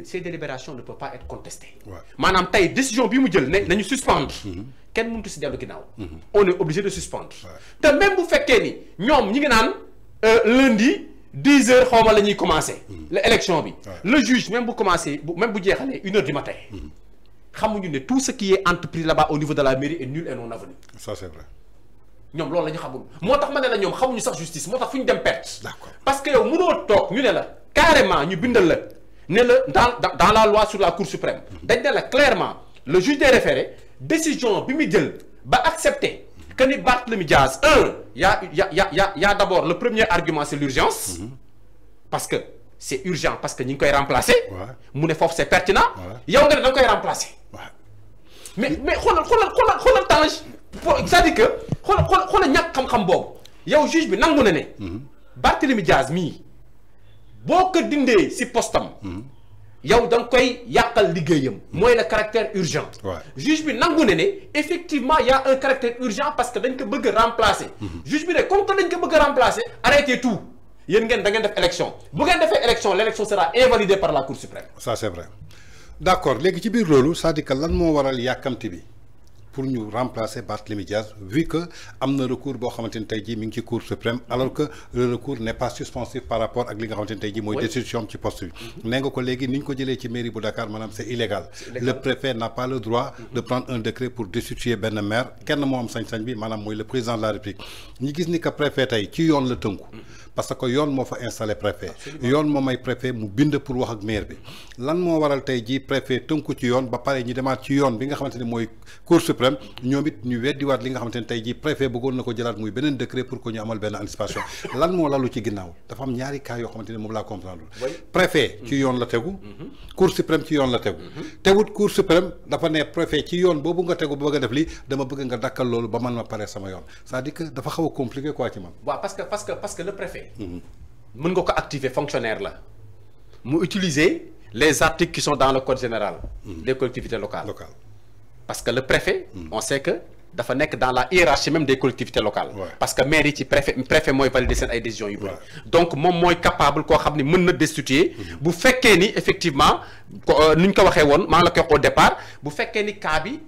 Speaker 4: ces délibérations ne peuvent pas être contestées. maanaam tey décision bi mu jël ne nañu suspendre. kenn mënut si dellu ginnaaw. on est obligé de suspendre. te même bu fekkee ni ñoom ñi ngi naan lundi 10 heures xaw ma la ñuy commencer. la élection bi. le juge même bu commencer même bu jeexalee 1 heure du matin. xamuñu ne tout ce qui est entrepris là-bas au niveau de la mairie est nul et non avenu.
Speaker 3: ça c'est vrai.
Speaker 4: ñoom loolu la ñu xamul moo tax ma ne la ñoom xamuñu sax justice moo tax fu ñu dem perte.
Speaker 3: d'accord
Speaker 4: parce que yow mënoo toog ñu ne la carrément ñu bindal la ne la dans la loi sur la Cour suprême dañ ne la clairement le juge des référés décision bi mu jël ba accepter que ni Barthélémy Dias y a d'abord le premier argument c'est l'urgence parce que c'est urgent parce que ñi ngi koy remplacer. mu ne foofu c'est pertinent. yow nga ne da nga koy remplacer. mais xoolal Tange c'est-à-dire que xoolal ñàkk xam-xam boobu yow juge bi nangu na ne. Barthélémy Dias mii boo ko dindee si postam yow da nga koy yàqal liggéeyam. mooy le caractère urgent. juge bi nangu na ne effectivement y a un caractère urgent parce que dañ ko bëgg a remplacer. juge bi ne comme que dañ ko bëgg a remplacer arrêtez tout yéen ngeen da ngeen def élection bu ngeen defee élection l'élection sera invalidée par la Cour suprême.
Speaker 3: ça c'est vrai d'accord léegi ci biir loolu c'est-à-dire que lan moo waral yàkkamti bi. pour ñu remplacer Barthélémy Dias vu que am na recours boo xamante ni tey jii mi ngi ci Cour suprême alors que le recours n'est pas suspensif par rapport ak li nga xamante ni tey jii mooy décision ci poste bi nee nga ko léegi ni ñu ko jëlee ci mairie bu Dakar maanaam c'est illégal le préfet n'a pas le droit de prendre un décret pour destituer benn maire kenn moo am sañ-sañ bi maanaam mooy le président de la République ñi gis ni que préfet tey ci yoon la tënku parce que yoon moo fa installé préfet yoon moo may préfet mu bind pour wax ak maire bi lan moo waral tey jii préfet tënku ci yoon ba pare ñi demaat ci yoon bi nga xamante ni mooy Cour suprême ñoom it ñu weddiwaat li nga xamante ne tey jii préfet bëggoon na ko jëlaat muy beneen décret pour que ñu amal benn anticipation lan moo lalu ci ginnaaw dafa am ñaari cas yoo xamante ne moom laa comprendre préfet ci yoon la tegu Cour suprême ci yoon la tegu tegut Cour suprême dafa ne préfet ci yoon boobu nga tegu ba bëgg a def lii dama bëgg nga dakkal loolu ba man ma pare sama yoon c'est-à-dire que dafa xaw a compliqué quoi ci man.
Speaker 4: waaw parce que le préfet mën nga ko activer fonctionnaire la mu utiliser les articles qui sont dans le code général des collectivités locales. Parce que le préfet, on sait que dafa nekk dans la hiérarchie même des collectivités locales. Parce que maire yi ci préfet mooy valider seen ay décisions yu bëri. donc moom mooy capable koo xam ne mën na destituer. bu fekkee ni effectivement ni ñu ko waxee woon maa ngi la koy wax au départ bu fekkee ni cas bi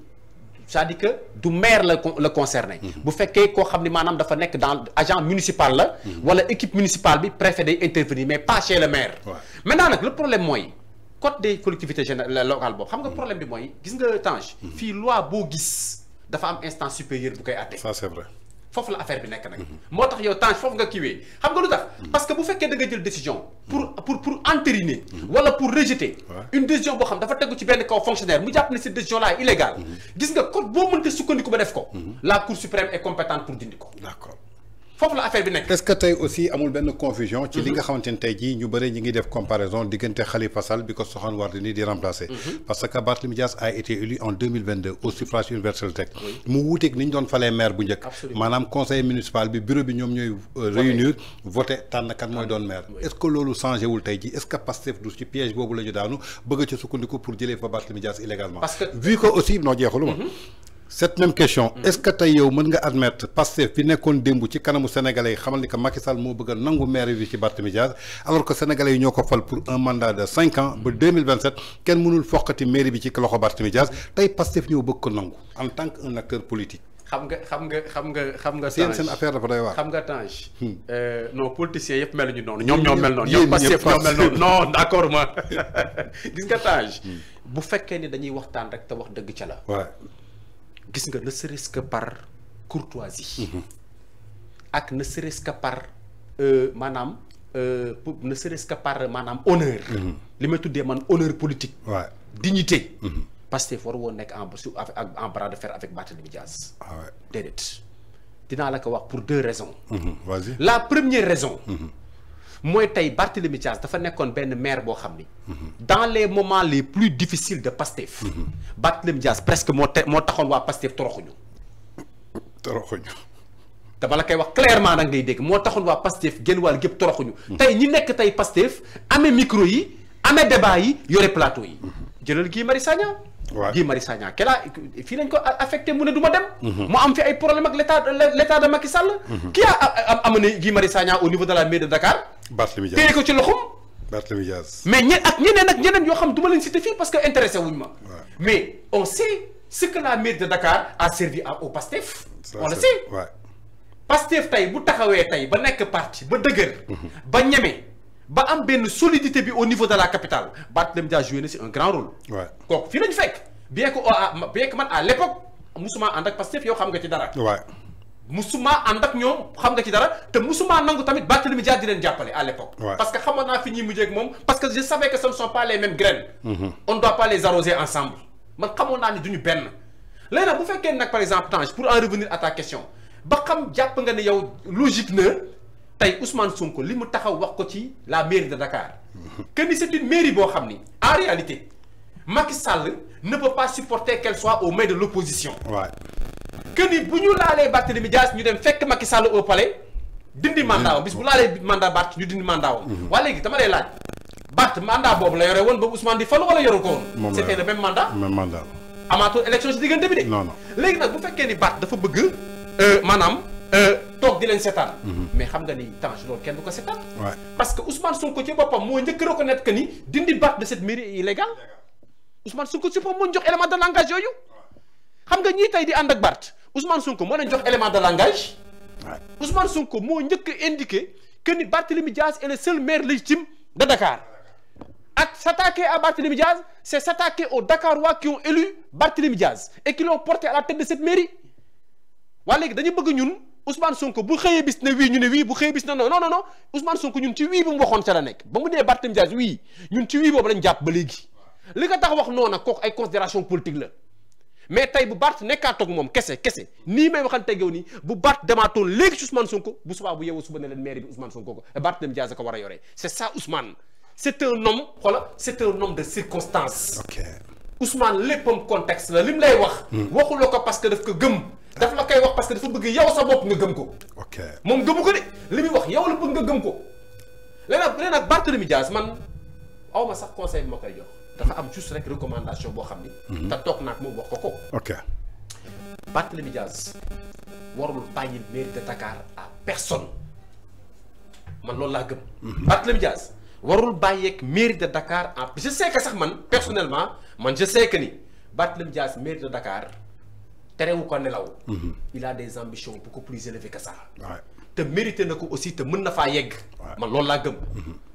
Speaker 4: c'est-à-dire que du maire la concerné. bu fekkee koo xam ne maanaam dafa nekk dans agent municipal la. wala équipe municipale bi préfet day intervenir mais pas chez le maire. maintenant nag le problème mooy. code des collectivités locales boobu xam nga problème bi mooy gis nga Tange fii loi boo gis dafa am instance supérieure bu koy àtte.
Speaker 3: ça c'est vrai.
Speaker 4: foofu la affaire bi nekk nag. moo tax yow Tange foofu nga kiiwee xam nga lu tax. parce que bu fekkee da nga jël décision. pour entériner. wala pour rejeter. une décision boo xam dafa tegu ci benn kaw fonctionnaire mu jàpp ne cette décision là est illégale. gis nga code boo mënte sukkandiku ba def ko. la Cour suprême est compétente pour dindi ko.
Speaker 3: d'accord.
Speaker 4: foofu la affaire bi nekk.
Speaker 3: est-ce que tey aussi amul benn confusion. ci li nga xamante ni tey jii ñu bëri ñi ngi def comparaison diggante Khalifa Sall bi ko Soham Wardini di remplacer. parce que Barthélémy Dias a été élu en 2022 au suffrage universel direct. mu wuuteeg ni ñu doon falee maire bu njëkk. maanaam conseil municipal bi bureau bi ñoom ñooy. réunir voter tànn kan mooy doon maire. est-ce que loolu changé wul tey jii est-ce que Pastef du ci piège boobu la ñu daanu bëgg ci sukkandiku pour jëlee fa Barthélémy Dias illégalement. parce que vu que aussi noo jeexalu ma. cette même question est-ce que tey yow mën nga admettre Pastef fi nekkoon démb ci kanamu sénégalais yi xamal ni que Macky Sall moo bëgg a nangu maire bi ci Barthélémy Dias alors que sénégalais yi ñoo ko fal pour un mandat de 5 ans ba 2027 kenn mënul foqati mairie bi ci loxo Barthélémy Dias tey Pastef ñëw bëgg ko nangu en tant qu'un acteur politique.
Speaker 4: xam nga
Speaker 3: seen affaire dafa doy waar.
Speaker 4: xam nga Tange non politiciens yëpp meluñu noonu ñoom ñoo mel noonu ñoom Pastef ñoo mel noonu non d'accord ma gis nga Tange bu fekkee ni dañuy waxtaan rek te wax dëgg ca la
Speaker 3: waaw
Speaker 4: gis nga ne serait-ce que par courtoisie ak ne serait-ce que par maanaam ne serait-ce que par maanaam honneur li may tuddee man honneur politique
Speaker 3: waaw
Speaker 4: dignité Pastef war woon nekk en bras de fer avec Barthélémy Diaz.
Speaker 3: ah ouais
Speaker 4: déedéet dinaa la ko wax pour deux raisons.
Speaker 3: vas-y.
Speaker 4: La première raison. mooy tey Barthélémy Diaz dafa nekkoon benn maire boo xam ni. dans les moments les plus difficiles de Pastef. Barthélémy Diaz presque moo taxoon waa Pastef toroxuñu. dama la koy wax clairement nag ngay dégg moo taxoon waa Pastef génn wàll gépp toroxuñu. tey ñi nekk tey Pastef amee micro yi amee débat yi yore plateau yi. jëlal Guy Marius Sagna.
Speaker 3: waaw
Speaker 4: Guy Marius Sagna fii lañ ko affecté mu ne du ma dem. mu am fi ay problème ak l'état de Macky Sall. qui a amené Guy Marius Sagna au niveau de la mairie de Dakar.
Speaker 3: Barthélémy Diaz
Speaker 4: téye ko ci loxoom.
Speaker 3: Barthélémy Diaz.
Speaker 4: mais ñeneen yoo xam du ma leen cité fii parce que intéressé wuñ ma. mais on sait ce que la mairie de Dakar a servi au Pastef. on le sait. Pastef tey bu taxawee tey ba nekk parti ba dëgër. ba ñeme. ba am benn solidité bi au niveau de la capitale Barthélémy Diaz joué na c'est un grand rôle. waaw kooku fii lañu fekk bien que man à l'époque musuma ànd ak Pastef yow xam nga ci dara. waaw musuma ànd ak ñoom xam nga ci dara te musuma nangu tamit Barthélémy Diaz di leen jàppale à l'époque. parce que xamoon naa fi ñuy mujjee ak moom parce que je savais que ce ne sont pas les mêmes graines. on ne doit pas les arroser ensemble man xamoon naa ni duñu benn. léegi nag bu fekkee nag par exemple Tange pour en revenir à ta question ba xam jàpp nga ne yow logique na. tey Ousmane Sonko li mu taxaw wax ko ci la mairie de Dakar que ni c'est une mairie boo xam ni en réalité Macky Sall ne peut pas supporter qu'elle soit au mains de l'opposition. waaw que ni bu ñu laalee Barthélémy Diaz ñu dem fekk Macky Sall au palais dindi mandat bis bu laalee mandat Bart ñu dindi mandat wam. waa léegi dama lay laaj Bart mandat boobu la yore woon ba Ousmane di falu wala yoru ko woon. c'était le même mandat. même mandat. amaatul élection ci diggante bi de. non non léegi nag bu fekkee ni Bart dafa bëgg maanaam. toog di leen seetaan. mais xam nga ni Tange loolu kenn du ko seetaan. parce que Ousmane Sonko ci boppam moo njëkk reconnaître que ni dindi Bart de cette mairie illégale Ousmane Sonko ci boppam moo ñu jox élément de langage yooyu. xam nga ñii tey di ànd ak Bart Ousmane Sonko moo leen jox élément de langage. Ousmane Sonko moo njëkk a indiqué que ni Barthélémy Diaz est le seul maire légitime de Dakar. ak s'attaquer à Barthélémy Diaz c'est s'attaquer aux Dakarois qui ont élu Barthélémy Diaz et qui l'ont porté à la tête de cette mairie. waa léegi dañu bëgg ñun. Ousmane Sonko bu xëyee bis ne wii ñu ne wii bu xëyee bis na non Ousmane Sonko ñun ci wii bu mu waxoon ca la nekk ba mu dee Barthélémy Diaz wii ñun ci wii boobu lañ jàpp ba léegi li ko tax wax noonu nag kooku ay considération politique la mais tey bu Bart nekkaatoog moom kese nii may waxante gew nii bu Bart demaatoon léegi ci Ousmane Sonko bu subaa bu yeewoo suba ne leen maire bi Ousmane Sonko ko Barthélémy Diaz a ko war a yoree c'est ça Ousmane c'est un homme de circonstance. ok Ousmane léppam contexte la lim lay wax. waxuloo ko parce que daf ko gëm. daf la koy wax parce que dafa bëgg yow sa bopp nga gëm ko. ok moom gëmu ko de li muy wax yow la bëgg nga gëm ko. léegi nag Barthélémy Diaz man aw ma sax conseil bi ma koy jox dafa am juste rek recommandation boo xam ni. te toog naag moom wax ko. ok Barthélémy Diaz warul bàyyi mairie de Dakar à personne man loolu laa gëm. Barthélémy Diaz warul bàyyeeg mairie de Dakar je sais que sax man personnellement je sais que ni Barthélémy Diaz mairie de Dakar. terewu ko nelaw. il a des ambitions beaucoup plus élevées que ça. te mérité na ko aussi te mën na faa yegg. man loolu laa gëm.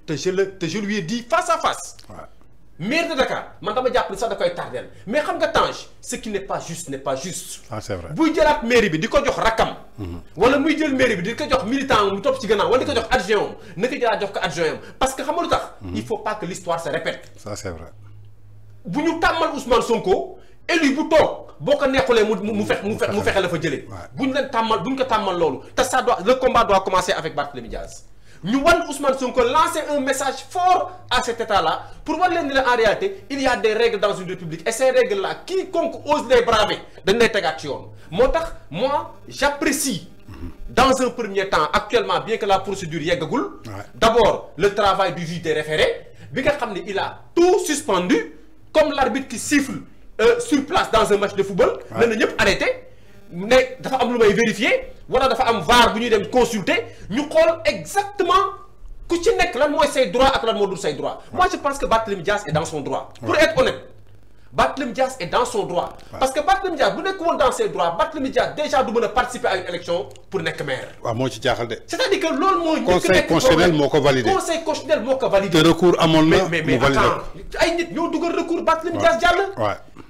Speaker 4: te je lui ai dit face à face. maire de Dakar man dama jàpp ni sax da koy tardeel mais xam nga Tange ce qui n'est pas juste n'est pas juste. c'est vrai buy jëlaat mairie bi di ko jox rakkam. wala muy jël mairie bi di ko jox militant mu topp ci gannaaw wala di ko jox adjoint am na ko jëlaat jox ko adjoint am parce que xam nga lu tax. il faut pas que l'histoire se répète. ça c'est vrai. bu ñu tàmmal Ousmane Sonko. élu bu toog boo ko neexulee mu fexe la fa jëlee. buñ ko tàmmal loolu te ça doit le combat doit commencer avec Barthélémy Diaz. ñu wan Ousmane Sonko lancer un message fort à cet état-là pour wan leen ni en réalité il y a des règles dans une république et ces règles-là quiconque ose les braver dañ lay tegaat ci yoon. moo tax moi j'apprécie dans un premier temps actuellement bien que la procédure yeggagul. d'abord le travail du juge des référés bi nga xam ne il a tout suspendu comme l'arbitre qui siffle. Sur place dans un match de football. na ñëpp arrêté ne dafa am lu may vérifier wala dafa am VAR bu ñuy dem consulter ñu xool exactement ku ci nekk lan mooy say droit ak lan moo dul say droit. moi je pense que Barthélémy Diaz est dans son droit. pour être honnête Barthélémy Dias est dans son droit. Parce que Barthélémy Dias bu nekk woon dans ses droits Barthélémy Dias déjà du mën a participer à une élection pour nekk maire.
Speaker 3: waaw moo ci jaaxal de.
Speaker 4: c'est-à-dire que loolu mooy.
Speaker 3: conseil constitutionnel moo ko validé.
Speaker 4: conseil constitutionnel moo ko validé.
Speaker 3: te recours amoon na
Speaker 4: mais
Speaker 3: mu validé.
Speaker 4: ay nit ñoo dugal recours Barthélémy Dias jàll.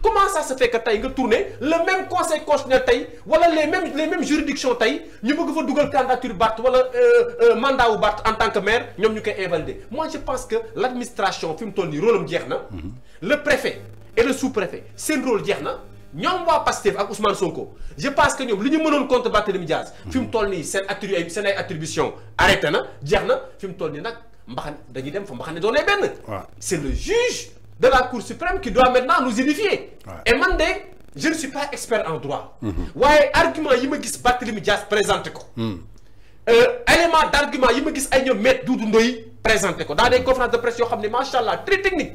Speaker 4: comment ça se fait que tey nga tourné le même conseil constitutionnel tey wala les mêmes juridictions tey ñu bëgg fa dugal candidature Barth wala mandat wu Barth en tant que maire ñoom ñu koy invalider. moi je pense que l'administration fi mu toll nii rôle am jeex na. le préfet et le sous-préfet seen rôle jeex na. ñoom waa Pastef ak Ousmane Sonko je pense que ñoom li ñu mënoon contre Barthélémy Dias. fi mu toll nii seen ay attribution arrêté na jeex na fi mu toll nii nag mbaxane dañuy dem fa mbaxane doonee benn. c'est le juge de la Cour suprême qui doit maintenant nous édifier. Et man de je ne suis pas expert en droit. waaye argument yi ma gis Barthélémy Dias présenté ko. élément d'argument yi ma gis ay ñoom Maître Doudou Ndoye présenté ko dans des conférences de presse yoo xam ne macha allah très technique.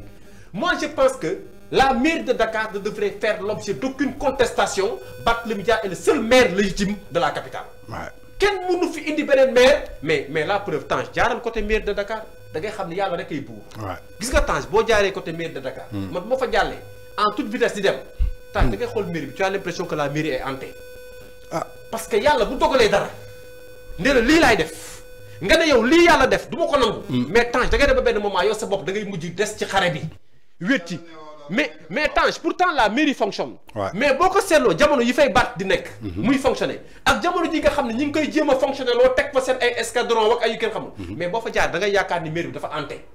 Speaker 4: moi je pense que la mairie de Dakar ne devrait faire l'objet d'aucune contestation. Barthélémy Dias est le seul maire légitime de la capitale. kenn mënu fi indi beneen maire mais la preuve Tange jaaral côté maire de Dakar da ngay xam ne yàlla rek ay buur. gis nga Tange boo jaaree côté maire de Dakar. man moo fa jàllee en toute vitesse di dem. Tange da ngay xool mairie bi tu as l'impression que la mairie est hantée. parce que yàlla bu dogalee dara nee na lii laay def nga ne yow lii yàlla def du ma ko nangu. mais Tange da ngay def ba benn moment yow sa bopp da ngay mujj des ci xare bi wétti. mais Tange pourtant la mairie fonctionne. mais boo ko seetloo jamono yi fay Barth di nekk. muy fonctionner ak jamono ji nga xam ne ñi ngi koy jéem a fonctionner loo teg fa seen ay escadron ak ay yu kenn xamul. mais boo fa jaar da ngay yaakaar ni mairie bi dafa hanté.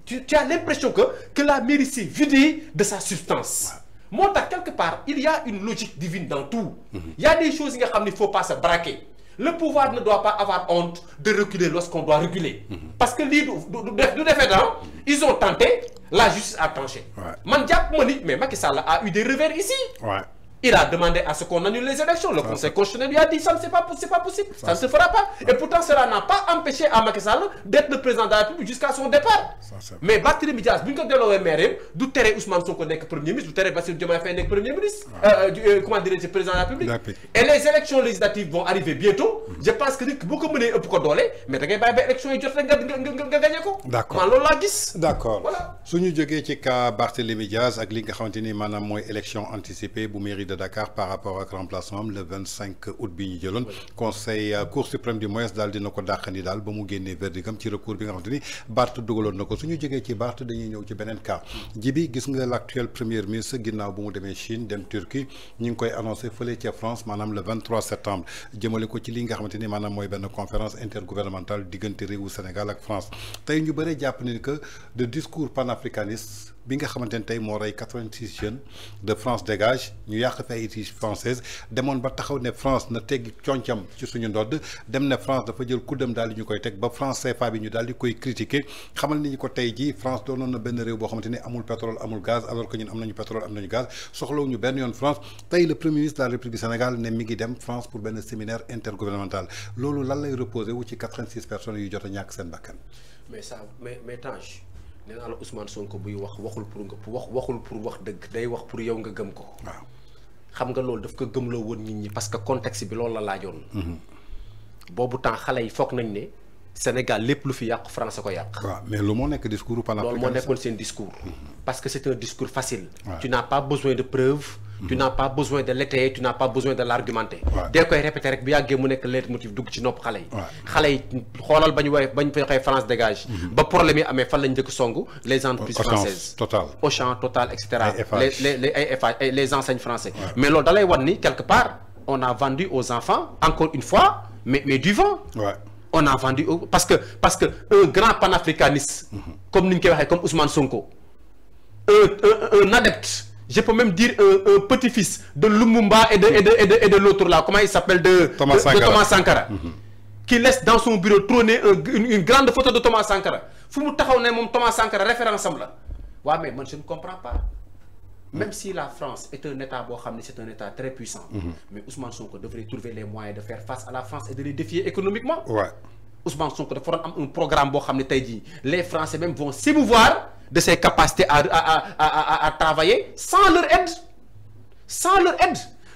Speaker 4: tu as l'impression que la mairie s'est vidée de sa substance. moo tax quelque part il y a une logique divine dans tout. il y a des choses yi nga xam ne il faut pas se braquer. le pouvoir ne doit pas avoir honte de reculer lorsqu'on doit reculer. parce que lii du defee dans ils ont tenté. La justice a tranché. Man jàpp ma ni mais Macky Sall a eu des revers ici. Il a demandé à ce qu'on annule les élections. Le Conseil constitutionnel lui a dit ça c'est pas possible. Ça ne se fera pas. Et pourtant cela n'a pas empêché à Macky Sall d'être le président de la République jusqu'à son départ. Mais Barthélémy Dias bu ñu ko delloowee maire du tere Ousmane Sonko nekk premier ministre du tere Bassirou Diomaye Faye nekk premier ministre. Comment dirais-je président de la République. Et les élections législatives vont arriver bientôt. Je pense que nit ki boo ko mënee ëpp ko doole mais da ngay bàyyi ba élections yi jot rek nga gagné ko.
Speaker 3: d'accord
Speaker 4: man loolu laa gis.
Speaker 3: d'accord
Speaker 4: voilà
Speaker 3: su ñu jógee ci cas Barthélémy Dias ak li nga xamante ni maanaam mooy élection anticipée bu mairie de Dakar par rapport ak remplacement le 25 août bi ñu jëloon conseil cour suprême du moins daal dina ko dàqandi daal ba mu génnee verdigam ci recours bi nga xamante ni Barth dugaloon na ko suñu jógee ci Barth dañuy ñëw ci beneen cas Djibi gis nga l'actuel premier ministre ginnaaw bu mu demee Chine dem Turquie ñu ngi koy annoncé fële ca France maanaam le 23 septembre jëmale ko ci li nga xamante ni maanaam mooy benn conférence intergouvernementale diggante réewu Sénégal ak France tey ñu bëre jàpp ni que de discours panafricaniste bi nga xamante ne tey moo rey 86 jeunes de France dégage ñu yàq fi ay études françaises demoon ba taxaw ne France na teggi concam ci suñu ndodd dem ne France dafa jël kuddam daal di ñu koy teg ba France CFA bi ñu daal di koy critiquer xamal ni ñu ko tey jii France doonoon na benn réew boo xamante ni amul pétrole amul gaz alors que ñun am nañu pétrole am nañu gaz soxlawuñu benn yoon France tey le premier ministre de la République du Sénégal ne mi ngi dem France pour benn séminaire intergouvernemental loolu lan lay reposer wu ci 86 personnes yu jot a ñàkk seen bakkan.
Speaker 4: mais ça mais Tange nee naa la Ousmane Sonko buy wax waxul pour wax dëgg day wax pour yow nga gëm ko.
Speaker 3: waaw
Speaker 4: xam nga loolu daf ko gëmloo woon nit ñi parce que contexte bi loolu la laajoon. boobu temps xale yi foog nañ ne Sénégal lépp lu fi yàq France ko yàq.
Speaker 3: waaw mais lu moo nekk discours panafricain.
Speaker 4: loolu moo nekkoon seen discours. parce que c'est un discours facile. tu n'as pas besoin de preuves. tu n'as pas besoin de l'étayer tu n'as pas besoin de l'argumenter. dee koy répéter rek bu yàggee mu nekk leitmotiv dugg ci nopp xale yi. xale yi xoolal bañ waxee France dégage. ba problème yi amee fan lañ njëkk songu les entreprises françaises. Auchan Total et cetera. les enseignes français. mais loolu da lay wan ni quelque part on a vendu aux enfants encore une fois mais du vent. on a vendu parce que un grand panafricaniste. comme ni ñu koy waxee comme Ousmane Sonko. un adepte. Je peux même dire un petit-fils de Lumumba et de l'autre là, comment il s'appelle, de Thomas Sankara, qui laisse dans son bureau trôner une grande photo de Thomas Sankara. Faut que Thomas Sankara référence là. Ouais, mais moi je ne comprends pas. Même si la France est un État, c'est un État très puissant, mais Ousmane Sonko devrait trouver les moyens de faire face à la France et de les défier économiquement. Ousmane Sonko devrait avoir un programme les Français même vont s'émouvoir de ses capacités à travailler sans leur aide.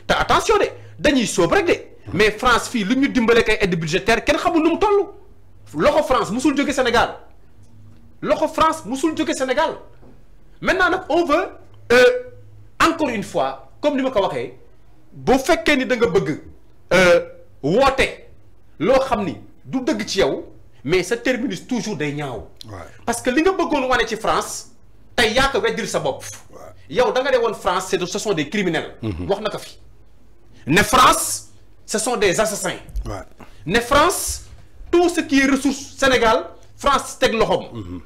Speaker 4: Attention, dañuy soob rek de mais France fii lu ñu dimbale kay aide budgétaire kenn xamul nu mu toll. loxo France musul jóge Sénégal. Maintenant nag on veut encore une fois comme ni ma ko waxee boo fekkee ni da nga bëgg woote loo xam ni du dëgg ci yow mais sa terminus toujours day ñaaw. parce que li nga bëggoon wane ci France tey yaa ko weddil sa bopp. yow da nga ne woon France ce sont des criminels. wax na ko fi ne France ce sont des assassins. ne France tout ce qui est ressources Sénégal France teg loxoom.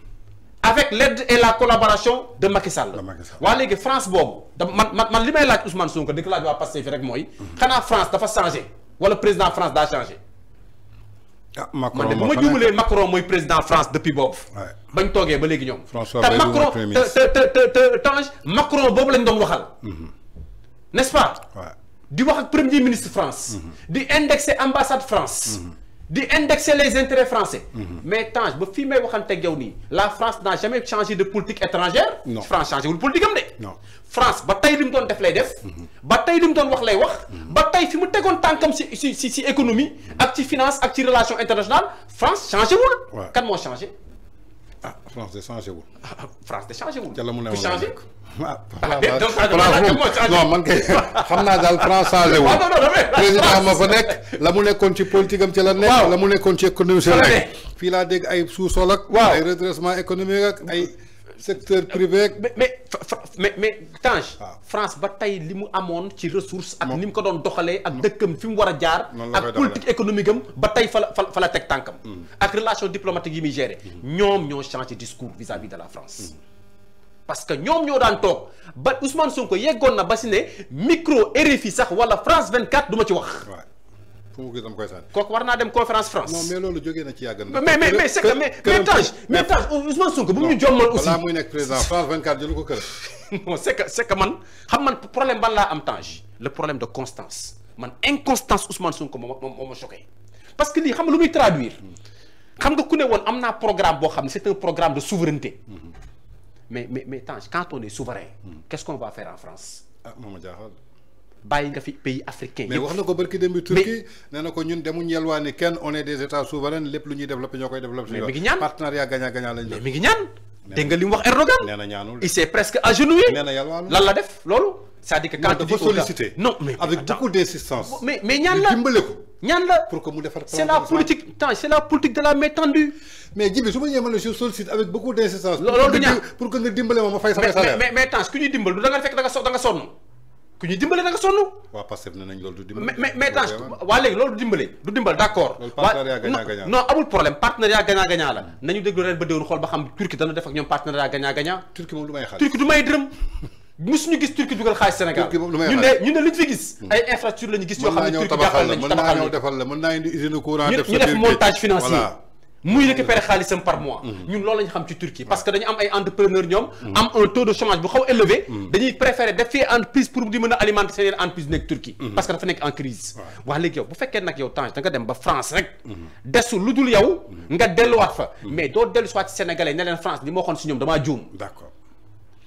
Speaker 4: avec l'aide et la collaboration de Macky Sall. waa léegi France boobu da man li may laaj Ousmane Sonko di ko laaj waa Pastef fi rek mooy. xanaa France dafa changé wala président France daa changé.
Speaker 3: Macron
Speaker 4: man de bu ma juumalee Macron mooy président France depuis boobu. bañ toogee ba léegi ñoom. te Macron te Tange Macron boobu lañ doon waxal. n'est-ce pas. di wax ak premier ministre France. di indexer ambassade France. di indexer les intérêts français. mais Tange ba fii may waxanteeg yow nii la France n'a jamais changé de politique étrangère. non France changé wul politique am de. non France ba tey li mu doon def lay def. ba tey li mu doon wax lay wax. ba tey fi mu tegoon tànkam si économie. ak ci finance ak ci relation internationale France changé wul. kan moo changé.
Speaker 3: France de changé wul.
Speaker 4: France de changé wul.
Speaker 3: ca la mu ne
Speaker 4: ku changé.
Speaker 3: non man kay xam naa daal France changé wul. président ma fa nekk la mu nekkoon ci politique am ci la nekk. la mu nekkoon ci économie ci la nekk. fii laa dégg ay sous-sol ak. ay redressement économique ak ay secteur privé ak.
Speaker 4: mais Tange. France ba tey li mu amoon ci ressource ak ni mu ko doon doxalee ak dëkkam fi mu war a jaar. ak politique économique am ba tey fa la teg tànkam. ak relation diplomatique yi muy gérer. ñoom ñoo changé discours vis-à-vis de la France. parce que ñoom ñoo daan toog ba Ousmane Sonko yeggoon na ba si ne micro RFI sax wala France 24 du ma ci wax.
Speaker 3: waaw fu mu gis dama koy sànni.
Speaker 4: kooku war naa dem conférence France.
Speaker 3: non mais loolu jógee na ci yàgg na.
Speaker 4: mais c'est que mais Tange Ousmane Sonko bu mu ñu jommal aussi.
Speaker 3: balaa muy nekk président France 24 jëlu ko kër.
Speaker 4: non c'est que man problème ban laa am Tange le problème de constance man inconstance Ousmane Sonko moo ma choqué parce que lii xam nga lu muy traduire. xam nga ku ne woon am naa programme boo xam ne c'est un programme de souveraineté. mais Tange quand on est souverain. qu'est-ce qu'on va faire en France.
Speaker 3: moom a jaaxal.
Speaker 4: bàyyi nga fi pays africain
Speaker 3: mais wax na ko barki dem bi Turquie nee na ko ñun demuñ yelwaani kenn on est des états souverains lépp lu ñuy développé ñoo koy développé.
Speaker 4: mais mi ngi ñaan
Speaker 3: partenariat gagnant-gagnant lañ def.
Speaker 4: mais mi ngi ñaan. dégg nga li mu wax Erdogan.
Speaker 3: nee na ñaanul
Speaker 4: il s'est presque agenouillé.
Speaker 3: nee na yalwaanu
Speaker 4: lan la def loolu. c'est-à-dire que quand tu dis
Speaker 3: dafa sollicité.
Speaker 4: non mais
Speaker 3: avec beaucoup d'insistance.
Speaker 4: mais ñaan la
Speaker 3: dimbale ko.
Speaker 4: ñaan la
Speaker 3: pour que mu defar.
Speaker 4: c'est la politique Tange c'est la politique de la main tendue.
Speaker 3: mais Djibi su ma ñëwee ma ne je sollicite avec beaucoup d'insistance.
Speaker 4: loolu du ñaan
Speaker 3: pour que nga dimbale ma fay sama salaire.
Speaker 4: mais Tange ku ñuy dimbal du da nga fekk da nga sonn ku ñuy dimbale da nga sonn.
Speaker 3: waaw Pastef ne nañ loolu du dimbal.
Speaker 4: mais Tange waa léegi loolu du dimbal d'accord.
Speaker 3: loolu partenariat gagnant-gagnant
Speaker 4: non amul problème partenariat gagnant-gagnant la nañu déglu ren ba déwén xool ba xam Turquie dana def ak ñoom partenariat gagnant-gagnant.
Speaker 3: Turquie moom du may xaalis.
Speaker 4: Turquie du may dërëm musuñu gis Turquie dugal xaalis Sénégal.
Speaker 3: Turquie moom du may xaalis
Speaker 4: ñun ne liñ fi gis. ay infrastructure la ñu gis yoo xam ne Turquie jàppal nañ ci tabaxal
Speaker 3: mën naa ñëw defal la mën naa indi usine courant def
Speaker 4: ñu def montage financier muy récupérer xaalisam par mois. ñun loolu la ñu xam ci Turquie parce que dañu am ay entrepreneurs ñoom. am un taux de chômage bu xaw élevé. dañuy préférer def fii entreprise pour di mën a alimenter seen entreprise nekk Turquie. parce que dafa nekk en crise. wax léegi yow bu fekkee nag yow Tange da nga dem ba France rek. desu lu dul yow. nga delluwaat fa. mais doo dellu si waat ci Sénégalais ne leen France li ma waxoon si ñoom damaa juum.
Speaker 3: d'accord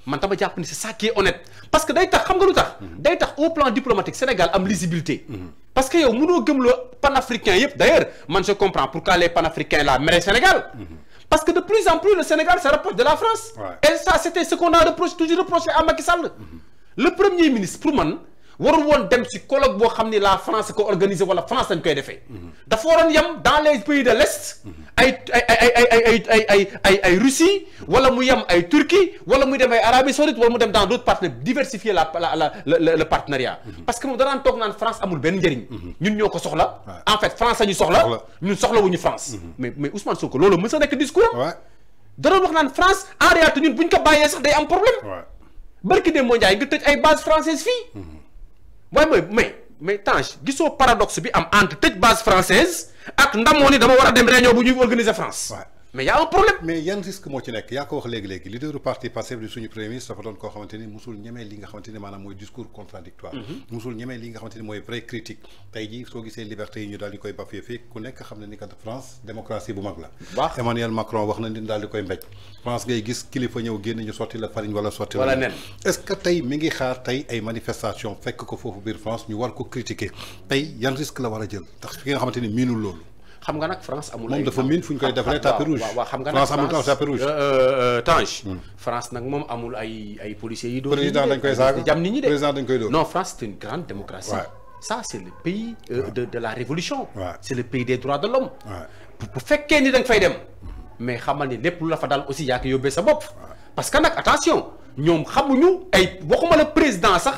Speaker 4: man dama jàpp ni c'est ça qui est honnête parce que day tax xam nga lu tax. day tax au plan diplomatique Sénégal am lisibilité. parce que yow mënoo gëmloo panafricain yëpp d'ailleurs man je comprends pourquoi les panafricains là mèrent Sénégal. parce que de plus en plus le Sénégal se rapproche de la France. et ça c'était ce qu'on a toujours reproché à Macky Sall. le premier ministre pour man warul woon dem ci colloque boo xam ni la France ko organisé wala France lañ koy defee. dafa waroon yem dans les pays de l'Est. ay Russie wala mu yem ay Turquie wala muy dem ay Arabie Saoudite wala mu dem dans d'autres partenaires diversifier le partenariat. parce que moom danaan toog naan France amul benn njëriñ. ñun ñoo ko soxla. en fait France la ñu soxla. ñun soxlawuñu France. mais Ousmane Sonko loolu mës a nekk discours am. da doon wax naan France en réalité ñun buñ ko bàyyee sax day am problème. barki dem moo Ndiaye nga tëj ay bases françaises fii. waaye mais Tange gisoo paradoxe bi am entre tëj base française ak ndamoo ni dama war a dem réunion bu ñuy organiser France. mais y a un problème.
Speaker 3: mais yan risque moo ci nekk yaa ko wax léegi-léegi leader du parti Pastef di suñu premier ministre dafa doon koo xamante ni musul ñemee li nga xamante ni maanaam mooy discours contradictoire musul ñemee li nga xamante ni mooy vraie critique tey jii soo gisee liberté yi ñu daal di koy bafee fii ku nekk xam ne ni kat France démocratie bu mag la. Emmanuel Macron wax na ni daal di koy mbéj France ngay gis kilifa ñëw génn ñu sotti la farine wala sotti la nen est-ce que tey mi ngi xaar tey ay manifestation fekk ko foofu biir France ñu war ko critiquer tey yan risque la war a jël ndax fi nga xamante ni miinul loolu.
Speaker 4: xam nga nag France amul.
Speaker 3: moom dafa miin fu ñu koy defaree tapis rouge.
Speaker 4: waaw xam nga nag
Speaker 3: France amul tapis rouge.
Speaker 4: Tange. France nag moom amul ay policiers yi.
Speaker 3: président dañ koy saaga
Speaker 4: jam nit ñi de.
Speaker 3: président dañ koy dóor.
Speaker 4: non France c'est une grande démocratie. ça c'est le pays de la révolution. c'est le pays des droits de l'homme. bu fekkee ni da nga fay dem. mais xamal ni lépp lu la fa dal aussi yaa ko yóbbee sa bopp. parce que nag attention ñoom xamuñu ay waxuma la président sax.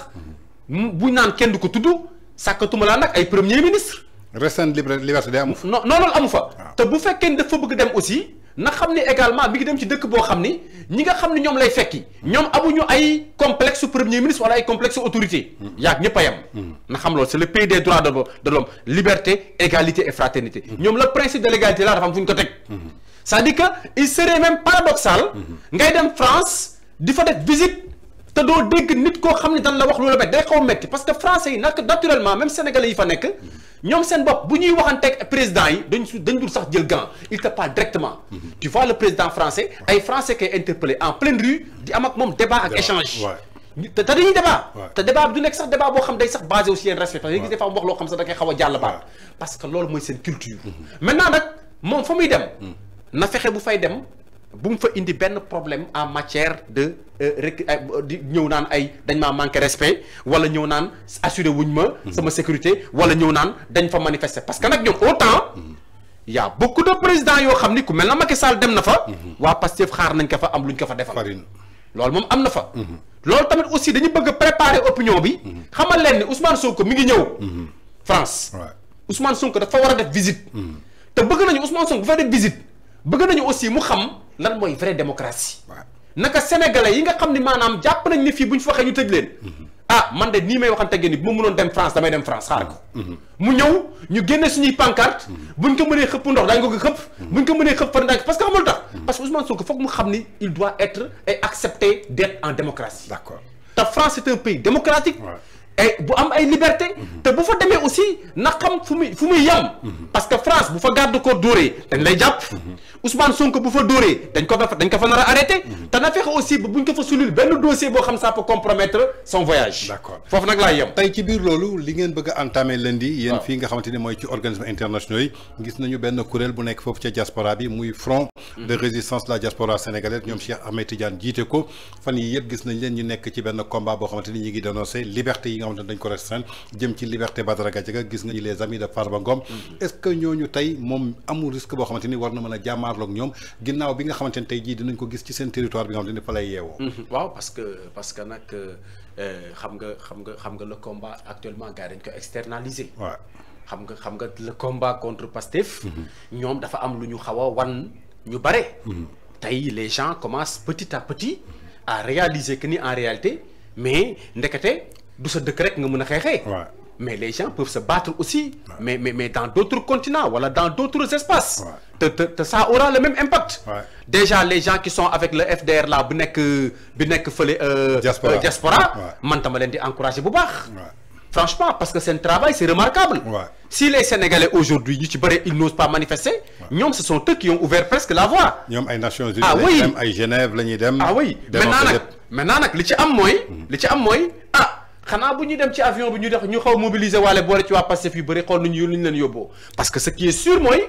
Speaker 4: bu naan kenn du ko tudd sàkkatuma laa nag ay premier ministre.
Speaker 3: restreinte liberté day amu fa.
Speaker 4: non loolu amu fa. te bu fekkee ni dafa bëgg dem aussi na xam ne également mi ngi dem ci dëkk boo xam ni ñi nga xam ne ñoom lay fekki. ñoom amuñu ay complexe premier ministre wala ay complexe autorité. yaag ñëpp a yem. na xam loolu c'est le pays des droits de l'homme liberté égalité et fraternité. ñoom le principe de l'égalité là dafa am fu ñu ko teg. c'est-à-dire que il serait même paradoxal. ngay dem France di fa def visite. te doo dégg nit koo xam ne dan la wax lu la bet day xaw a metti parce que français yi nag naturellement même sénégalais yi fa nekk ñoom seen bopp bu ñuy waxanteeg président yi dañ dul sax jël gant il te parle directement. tu vois le président français ay français koy interpellé en pleine rue di am ak moom débat ak échange. te dañuy débat. te débat bi du nekk sax débat boo xam day sax basé aussi yeen respect parce que gis des fois mu wax loo xam sax da koy xaw a jàll baat parce que loolu mooy seen culture. maintenant nag moom fa muy dem. na fexe bu fay dem. bu mu fa indi benn problème en matière de di ñëw naan ay dañ maa manqué respect wala ñëw naan assuré wuñ ma sama sécurité wala ñëw naan dañ fa manifester parce que nag ñoom autant y a beaucoup de présidents yoo xam ni ku mel na Macky Sall dem na fa waa Pastef xaar nañ ko fa am luñ ko fa defal loolu moom am na fa loolu tamit aussi dañu bëgg a préparer opinion bi xamal leen ni Ousmane Sonko mi ngi ñëw France Ousmane Sonko dafa war a def visite te bëgg nañu Ousmane Sonko bu fa def visite bëgg nañu aussi mu xam lan mooy vraie démocratie naka sénégalais yi nga xam ni maanaam jàpp nañ ne fii bu ñu fa waxee ñu tëj leen ah man de nii may waxante ni bu ma mënoon dem France damay dem France xaar ko mu ñëw ñu génne suñuy pancarte buñ ko mënee xëpp ndox daañu ko xëpp buñ ko mënee xëpp fan daañu parce que xamul tax parce que Ousmane Sonko foog mu xam ni il doit être et accepter d'être en démocratie
Speaker 3: d'accord
Speaker 4: te France c'est un pays démocratique et bu am ay liberté te bu fa demee aussi na xam fu muy yem parce que France bu fa garde corps dóoree dañ lay jàpp Ousmane Sonko bu fa dóoree dañ ko fa nar a arrêté te na fexe aussi ba buñ ko fa sulul benn dossier boo xam ça peut compromettre son voyage.
Speaker 3: d'accord
Speaker 4: foofu nag laay yem.
Speaker 3: tey ci biir loolu li ngeen bëgg a entamer lundi. yéen fii nga xamante ni mooy ci organisme internationaux yi gis nañu benn kuréel bu nekk foofu ca diaspora bi muy front de résistance de la diaspora sénégalaise ñoom Cheikh Ahmed Tidiane jiite ko fan yi yëpp gis nañ leen ñu nekk ci benn combat boo xamante ni ñi ngi dénoncé liberté yi nga xamante ni dañ ko restreindre jëm ci liberté Badara Gadiaga gis nga les amis de Farba Ngom est-ce que ñooñu tey moom amul risque boo xamante ni war na mën a jàmmaarloog ñoom ginnaaw bi nga xamante ne tey jii dinañ ko gis ci seen territoire bi nga xamante ni fa lay yeewoo.
Speaker 4: waaw parce que nag xam nga le combat actuellement gars dañ ko externaliser.
Speaker 3: waaw
Speaker 4: xam nga le combat contre Pastef. ñoom dafa am lu ñu xaw a wan ñu bare. tey les gens commencent petit à petit à réaliser que ni en réalité mais ndekete du sa dëkk rek nga mën a xeexee. mais les gens peuvent se battre aussi. mais dans d'autres continents wala dans d'autres espaces. te ça aura le même impact. déjà les gens qui sont avec le FDR là bi nekk fële. diaspora man tama leen di encourager bu baax. franchement parce que seen travail c'est remarquable. si les Sénégalais aujourd'hui ñu ci bëri ils n'osent pas manifester. ñoom ce sont eux qui ont ouvert presque la voie.
Speaker 3: ñoom ay Nations Unies la ñuy dem ay Genève la ñuy dem.
Speaker 4: maintenant nag li ci am mooy xanaa bu ñuy dem ci avion bi ñu xaw mobiliser waale boole ci waa Pastef yu bëri xool nu ñu leen yóbboo parce que ce qui est sûr mooy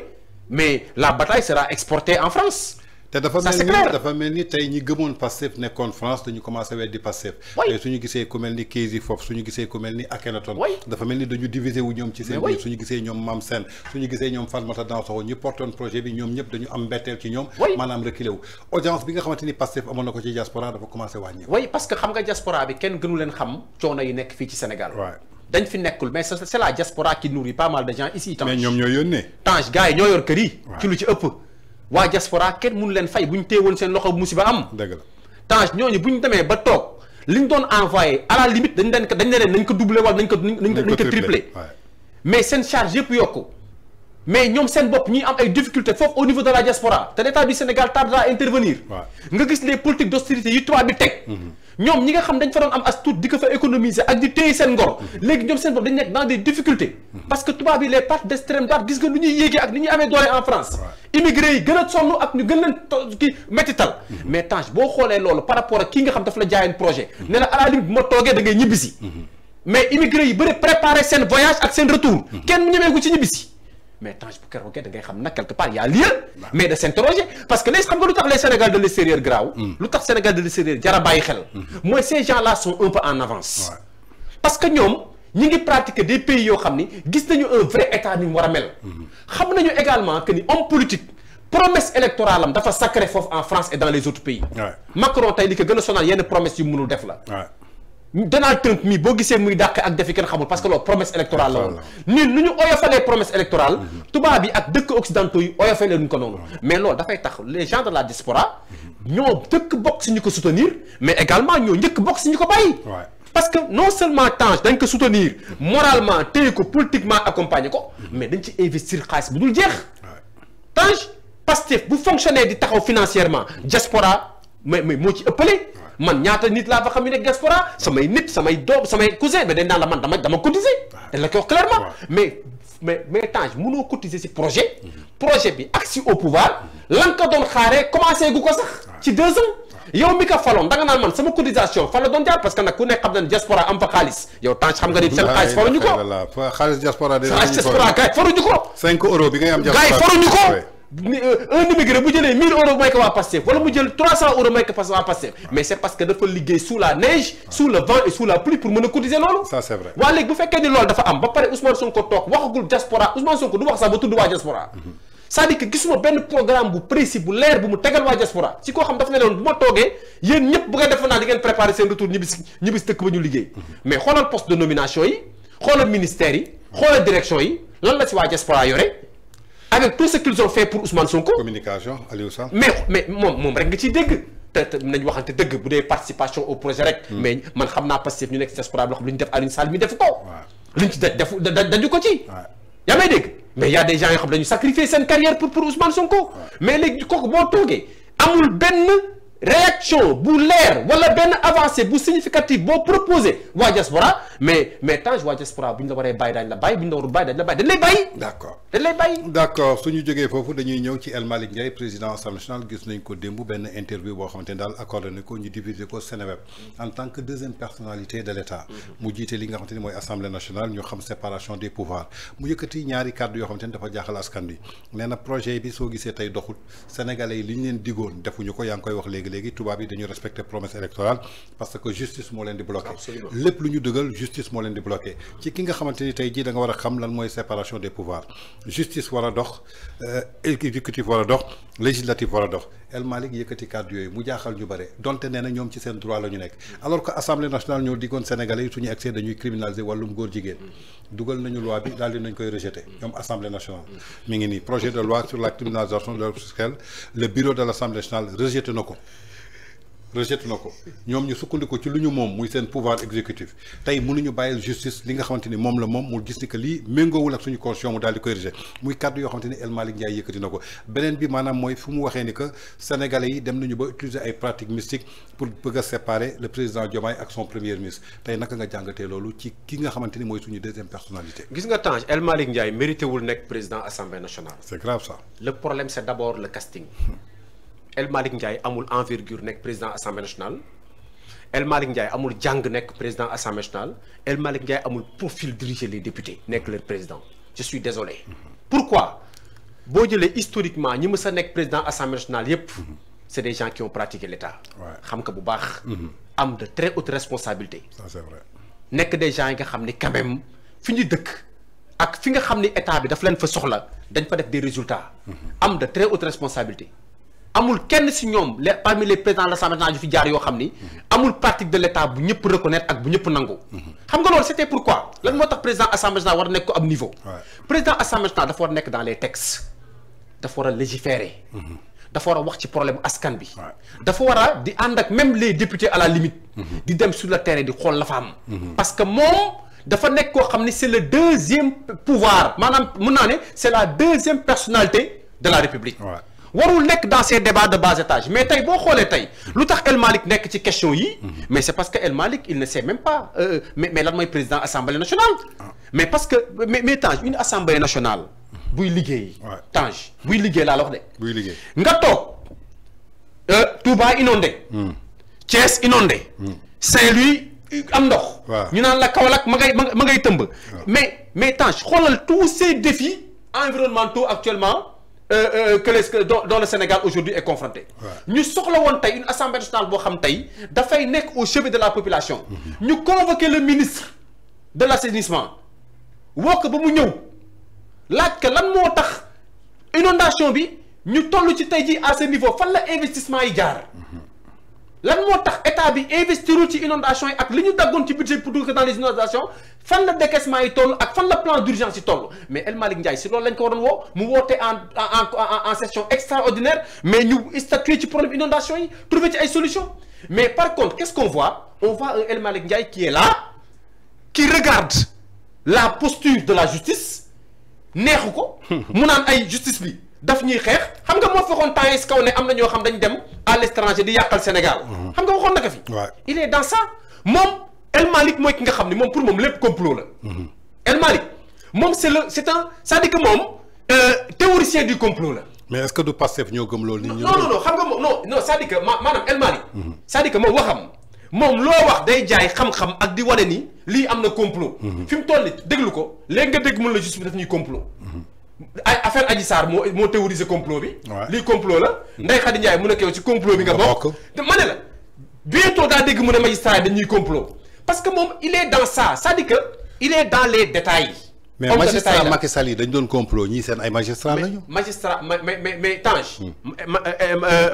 Speaker 4: mais la bataille sera exportée en France.
Speaker 3: te dafa mel ni tey ñi gëmoon Pastef nekkoon France dañu commencé weddi Pastef. tey suñu gisee ku mel ni Keysi Fof suñu gisee ku mel ni Akhenaton. dafa mel ni dañu diviser wu ñoom ci seen biir suñu gisee ñoom Mame Sène suñu gisee ñoom Fatmata Dansokho ñu portoon projet bi ñoom ñëpp dañu am mbetteel ci ñoom. maanaam reculé wu audience bi nga xamante ni Pastef amoon na ko ci diaspora dafa commencé wàññi.
Speaker 4: parce que xam nga diaspora bi kenn gënu leen xam coono yi nekk fii ci Sénégal. dañ fi nekkul mais c'est la diaspora qui nourrit pas mal de gens ici.
Speaker 3: mais ñoom ñoo yónnee.
Speaker 4: Tange gars yi ñoo yor kër yi. ci lu ci ëpp. waa diaspora kenn mënu leen fay bu ñu téewoon seen loxo musiba am.
Speaker 3: dëgg la
Speaker 4: Tange ñooñu bu ñu demee ba toog li ñu doon envoyé à la limite dañ ne leen nañ ko doubler wala nañ ko tripler. mais seen charge yëpp yokku. mais ñoom seen bopp ñi am ay difficultés foofu au niveau de la diaspora te l'État du Sénégal tardera à intervenir. nga gis les politiques d'austérité yu tubaab bi teg. ñoom ñi nga xam dañ fa doon am as tuut di ko fa économiser ak di téye seen ngor. léegi ñoom seen bopp dañ nekk dans des difficultés. parce que tubaab yi les partis d'extrême droite gis nga lu ñuy yéegee ak ni ñuy amee doole en France. immigré yi gën a sonn ak ñu gën leen kii métital. mais Tange boo xoolee loolu par rapport ak kii nga xam daf la jaayoon projet. ne la à la limite bu ma toogee da ngay ñibbisi. mais immigré yi bëri préparer seen voyage ak seen retour. kenn ñemeeku ci ñibbisi. mais Tange bu keroogee da ngay xam nag quelque part y a lieu mais de s'interroger parce que léegi xam nga lu tax les Sénégal de l'extérieur graaw lu tax Sénégal de l'extérieur jara bàyyi xel mooy ces gens là sont un peu en avance parce que ñoom ñi ngi pratiquer des pays yoo xam ni gis nañu un vrai état ni mu war a mel xam nañu également que ni homme politique promesse électorale am dafa sacré foofu en France et dans les autres pays Macron tey li ko gën a sonal yenn promesse yu mënul def la Donald Trump mii boo gisee muy dàq ak defi kenn xamul parce que loolu promesse électorale la woon ñun nu ñu oyofalee promesse électorale tubaab bi ak dëkk occidentaux yi oyofalee luñ ko noonu mais loolu dafay tax les gens de la diaspora ñoo njëkk bokk si ñu ko soutenir mais également ñoo njëkk bokk si ñu ko bàyyi parce que non seulement Tange dañ ko soutenir moralement téye ko politiquement accompagner ko mais dañ ci investir xaalis bu dul jeex Tange Pastef bu fonctionner di taxaw financièrement diaspora mais moo ci ëppale man ñaata nit laa fa xam yu nekk diaspora samay nit samay doom samay cousin mais dañ naan la man dama cotiser dañ la ko wax clairement mais Tange mënoo cotiser ci projet bi agsi au pouvoir lan ko doon xaaree commencé gu ko sax ci 2 ans yow mi ko faloon da nga naan man sama cotisation fa la doon jaar parce que nag ku nekk xam na ne diaspora am fa xaalis yow Tange xam nga ni seen xaalis faruñu ko
Speaker 3: xaalis diaspora
Speaker 4: gars yi faruñu ko
Speaker 3: 5 euros bi ngay am
Speaker 4: gars yi faruñu ko un immigré bu jëlee 1000 euros may ko waa Pastef wala mu jël 300 euros may ko waa Pastef mais c'est parce que dafa liggéey sous la neige sous le vent et sous la pluie pour mën a cotiser loolu
Speaker 3: ça c'est vrai
Speaker 4: waa léegi bu fekkee ni loolu dafa am ba pare Ousmane Sonko toog waxagul diaspora Ousmane Sonko du wax sax ba tudd waa diaspora c'est-à-dire que gisuma benn programme bu précis bu leer bu mu tegal waa diaspora si koo xam dafa ne leen bu ma toogee yéen ñëpp bu ngeen defe naa di ngeen préparer seen retour ñibis dëkk ba ñu liggéey mais xoolal poste de nomination yi xoolal ministères yi xoolal direction yi lan la si waa diaspora yore avec tout ce qu'ils ont fait pour Ousmane Sonko.
Speaker 3: communication Aliou Sall.
Speaker 4: mais moom rek nga ciy dégg te nañu waxante dëgg bu dee participation au projet rek. mais man xam naa Pastef ñu nekk ci diaspora loo xam lu ñu def Aliou Sall mi def ko. lu ñu ci daju ko ci. yaa may dégg mais y a des gens yoo xam dañu sacrifier seen carrière pour Ousmane Sonko. mais léegi kooku boo toogee amul benn réaction bu leer wala benn avancée bu significative boo proposé waa diaspora mais Tange waa diaspora bu ñu la waree bàyyi daañu la bàyyi bu ñu la warul bàyyi dañu la bàyyi dañ lay bàyyi.
Speaker 3: d'accord
Speaker 4: dañ lay bàyyi.
Speaker 3: d'accord su ñu jógee foofu dañuy ñëw ci El Malick Ndiaye président Assemblée nationale gis nañ ko démb benn interview boo xamante ne daal accordé nañ ko ñu diffusé ko Seneweb en tant que deuxième personnalité de l'État mu jiite li nga xamante ni mooy Assemblée nationale ñu xam séparation des pouvoirs mu yëkkati ñaari kàddu yoo xamante ni dafa jaaxal askan bi nee na projet bi soo gisee tey doxul sénégalais yi li ñu leen digoon defuñu ko yaa ngi koy wax léegi tubaab yi dañu respecter promesse électorale parce que justice moo leen di bloqué lépp lu ñu dëgal justice moo leen di bloqué ci ki nga xamante ni tey jii da nga war a xam lan mooy séparation des pouvoirs justice war a dox exécutif war a dox législatif war a dox El Malick yëkkati kàddu yooyu mu jaaxal ñu bare donte nee na ñoom ci seen droit la ñu nekk alors que assemblée nationale ñoo diggoon sénégalais yi suñu accès dañuy criminaliser wàllum góor jigéen dugal nañu loi bi daal di nañ koy rejeté ñoom assemblée nationale mi ngi nii projet de loi sur la criminalisation de l'ordre sexuel le bureau de l'assemblée nationale rejeté na ko ñoom ñu sukkandiku ci lu ñu moom muy seen pouvoir exécutif tey mënuñu bàyyil justice li nga xamante ni moom la moom mu gis ni que lii méngoowul ak suñu constitution mu daal di koy rejeté muy kàddu yoo xamante ni El Malick Ndiaye yëkkati na ko beneen bi maanaam mooy fu mu waxee ni que sénégalais yi dem nañu ba utiliser ay pratiques mystiques pour bëgg a séparer le président Diomaye ak son premier ministre tey naka nga jàngatee loolu ci ki nga xamante ni mooy suñu deuxième personnalité.
Speaker 4: gis nga Tange El Malick Ndiaye mérité wul nekk président assemblée nationale.
Speaker 3: c'est grave ça.
Speaker 4: le problème c'est d'abord le casting. El Malick Ndiaye amul envergure nekk président assemblée nationale. El Malick Ndiaye amul jàng nekk président assemblée nationale El Malick Ndiaye amul profil diriger les députés nekk leur président je suis désolé. pourquoi boo jëlee historiquement ñi mës a nekk président assemblée nationale yépp c'est des gens qui ont pratiqué l'État. xam nga bu baax. am de très hautes responsabilités.
Speaker 3: ça c'est vrai.
Speaker 4: nekk des gens yi nga xam ni quand même fi ñu dëkk ak fi nga xam ni état bi daf leen fa soxla dañ fa def des résultats. am de très hautes responsabilités. amul kenn si ñoom parmi les présidents de l'Assemblée nationale yu fi jaar yoo xam ni amul pratique de l'État bu ñëpp reconnaître ak bu ñëpp nangu. xam nga loolu c'était pourquoi lan moo tax président Assemblée nationale war a nekk ko am niveau. président Assemblée nationale dafa war a nekk dans les textes dafa war a légiférer. dafa war a wax ci problème askan bi. dafa war a di ànd ak même les députés à la limite. di dem sur le terrain di xool la fa am. parce que moom dafa nekk koo xam ni c'est le deuxième pouvoir maanaam mën naa ne c'est la deuxième personnalité de la République. warul nekk dans ces débats de bas étage mais tey boo xoolee tey lu tax El Malick nekk ci question yi mais c'est parce que El Malick il ne sait même pas mais lan mooy président assemblée nationale mais parce que mais Tange une assemblée nationale buy liggéey Tange buy liggéey laa la wax de
Speaker 3: buy liggéey nga
Speaker 4: toog Touba inondé Thiès inondé Saint-Louis am ndox ñu naan la Kaolack ma ngay tëmb mais Tange xoolal tous ces défis environnementaux actuellement dont le Sénégal aujourd'hui est confronté. ñu soxla woon tey une assemblée nationale boo xam tey dafay nekk au chevet de la population. ñu convoquer le ministre de l'assainissement woo ko ba mu ñëw laaj que lan moo tax inondation bi ñu toll ci tey jii à ce niveau fan la investissement yi jaar. lan moo tax état bi investirul ci inondation yi ak li ñu daggoon ci budget pour que dans les inondations fan la décaissement yi toll ak fan la plan d'urgence yi toll mais El Malick Ndiaye si loolu lañ ko waroon woo mu woote en session extraordinaire mais ñu statuer ci problème inondation yi trouver ci ay solutions mais par contre qu'est-ce qu'on voit on voit un El Malick Ndiaye qui est là qui regarde la posture de la justice neexu ko mu naan ay justice bi daf ñuy xeex xam nga moo fexoon temps yi kaw ne am na ñoo xam dañ dem à l'étranger di yàqal Sénégal xam nga waxoon na ko fi il est dans ça moom El Malick mooy ki nga xam ne moom pour moom lépp complot la El Malick moom c'est-à-dire que moom théoricien du complot la
Speaker 3: mais est-ce que du Pastef ñoo gëm loolu nit ñi
Speaker 4: non xam nga moom non c'est-à-dire que maanaam El Malick c'est-à-dire que moom waxam moom loo wax day jaay xam-xam ak di wane ni lii am na complot fi mu toll nii déglu ko léegi nga dégg mën la justice bi daf ñuy complot ay affaire Adji Sarr moo théoriser complot bi. lii complot la. Ndeye Khady Ndiaye mu nekk yow ci complot bi nga bokk. ma ne la bientôt daa dégg mu ne magistrat yi dañuy complot parce que moom il est dans ça c'est-à-dire que il est dans les détails.
Speaker 3: mais magistrat Macky Sall yi dañu doon complot ñii seen ay magistrat lañu.
Speaker 4: magistrat mais Tange.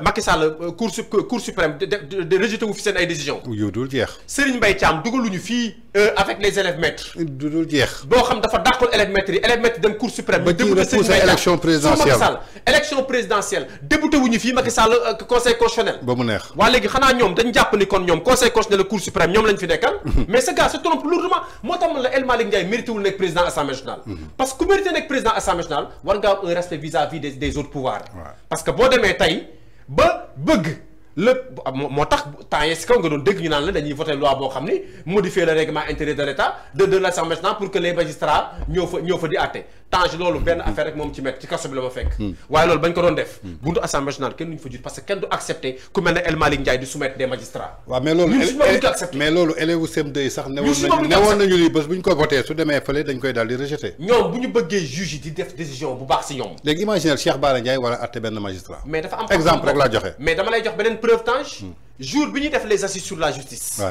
Speaker 4: Macky Sall cour suprême de rejeté wu fi seen ay décisions.
Speaker 3: yu dul jeex.
Speaker 4: Serigne Mbaye Thiam dugaluñu fii avec les élèves maîtres.
Speaker 3: du dul jeex.
Speaker 4: boo xam dafa dàqal élèves maîtres dem cour suprême.
Speaker 3: ba ci repoussé élection présidentielle
Speaker 4: élection présidentielle débuté wuñu fii Macky Sall conseil constitutionnel.
Speaker 3: ba mu neex
Speaker 4: waa léegi xanaa ñoom dañ jàpp ni kon ñoom conseil constitutionnel cour suprême ñoom lañ fi nekkal. mais ce gars se trompe lourdement moo tax man la El Malick Ndiaye mérité wul nekk président assemblée nationale. parce que ku mérité nekk président assemblée nationale war nga am un respect vis-à-vis des autres pouvoirs. parce que boo demee tey ba bëgg. moo tax temps yii si kaw nga doon dégg ñu naan la dañuy voter loi boo xam ni modifier le règlement intérieur de l'État de l'Assemblée nationale pour que les magistrats ñoo fa di àtte temps loolu benn affaire rek moom ci mettre ci kaso bi la ma fekk. waaye loolu bañ ko doon def. buntu Assemblée nationale kenn duñu fa jut parce que kenn du accepter ku mel ne El Malick Ndiaye di soumettre des magistrats.
Speaker 3: waaw mais loolu élèves CM2 yi sax newoon nañu lii bés bu ñu ko voté su demee fële dañ koy daal di rejeter.
Speaker 4: ñoom bu ñu bëggee juge yi di def décision bu baax si ñoom.
Speaker 3: léegi imaginer Cheikh Bara Ndiaye war a àtte benn magistrat.
Speaker 4: mais dafa am
Speaker 3: exemple rek laa joxe.
Speaker 4: mais dama lay jox beneen preuve Tange. jour bi ñuy def les assises sur la justice.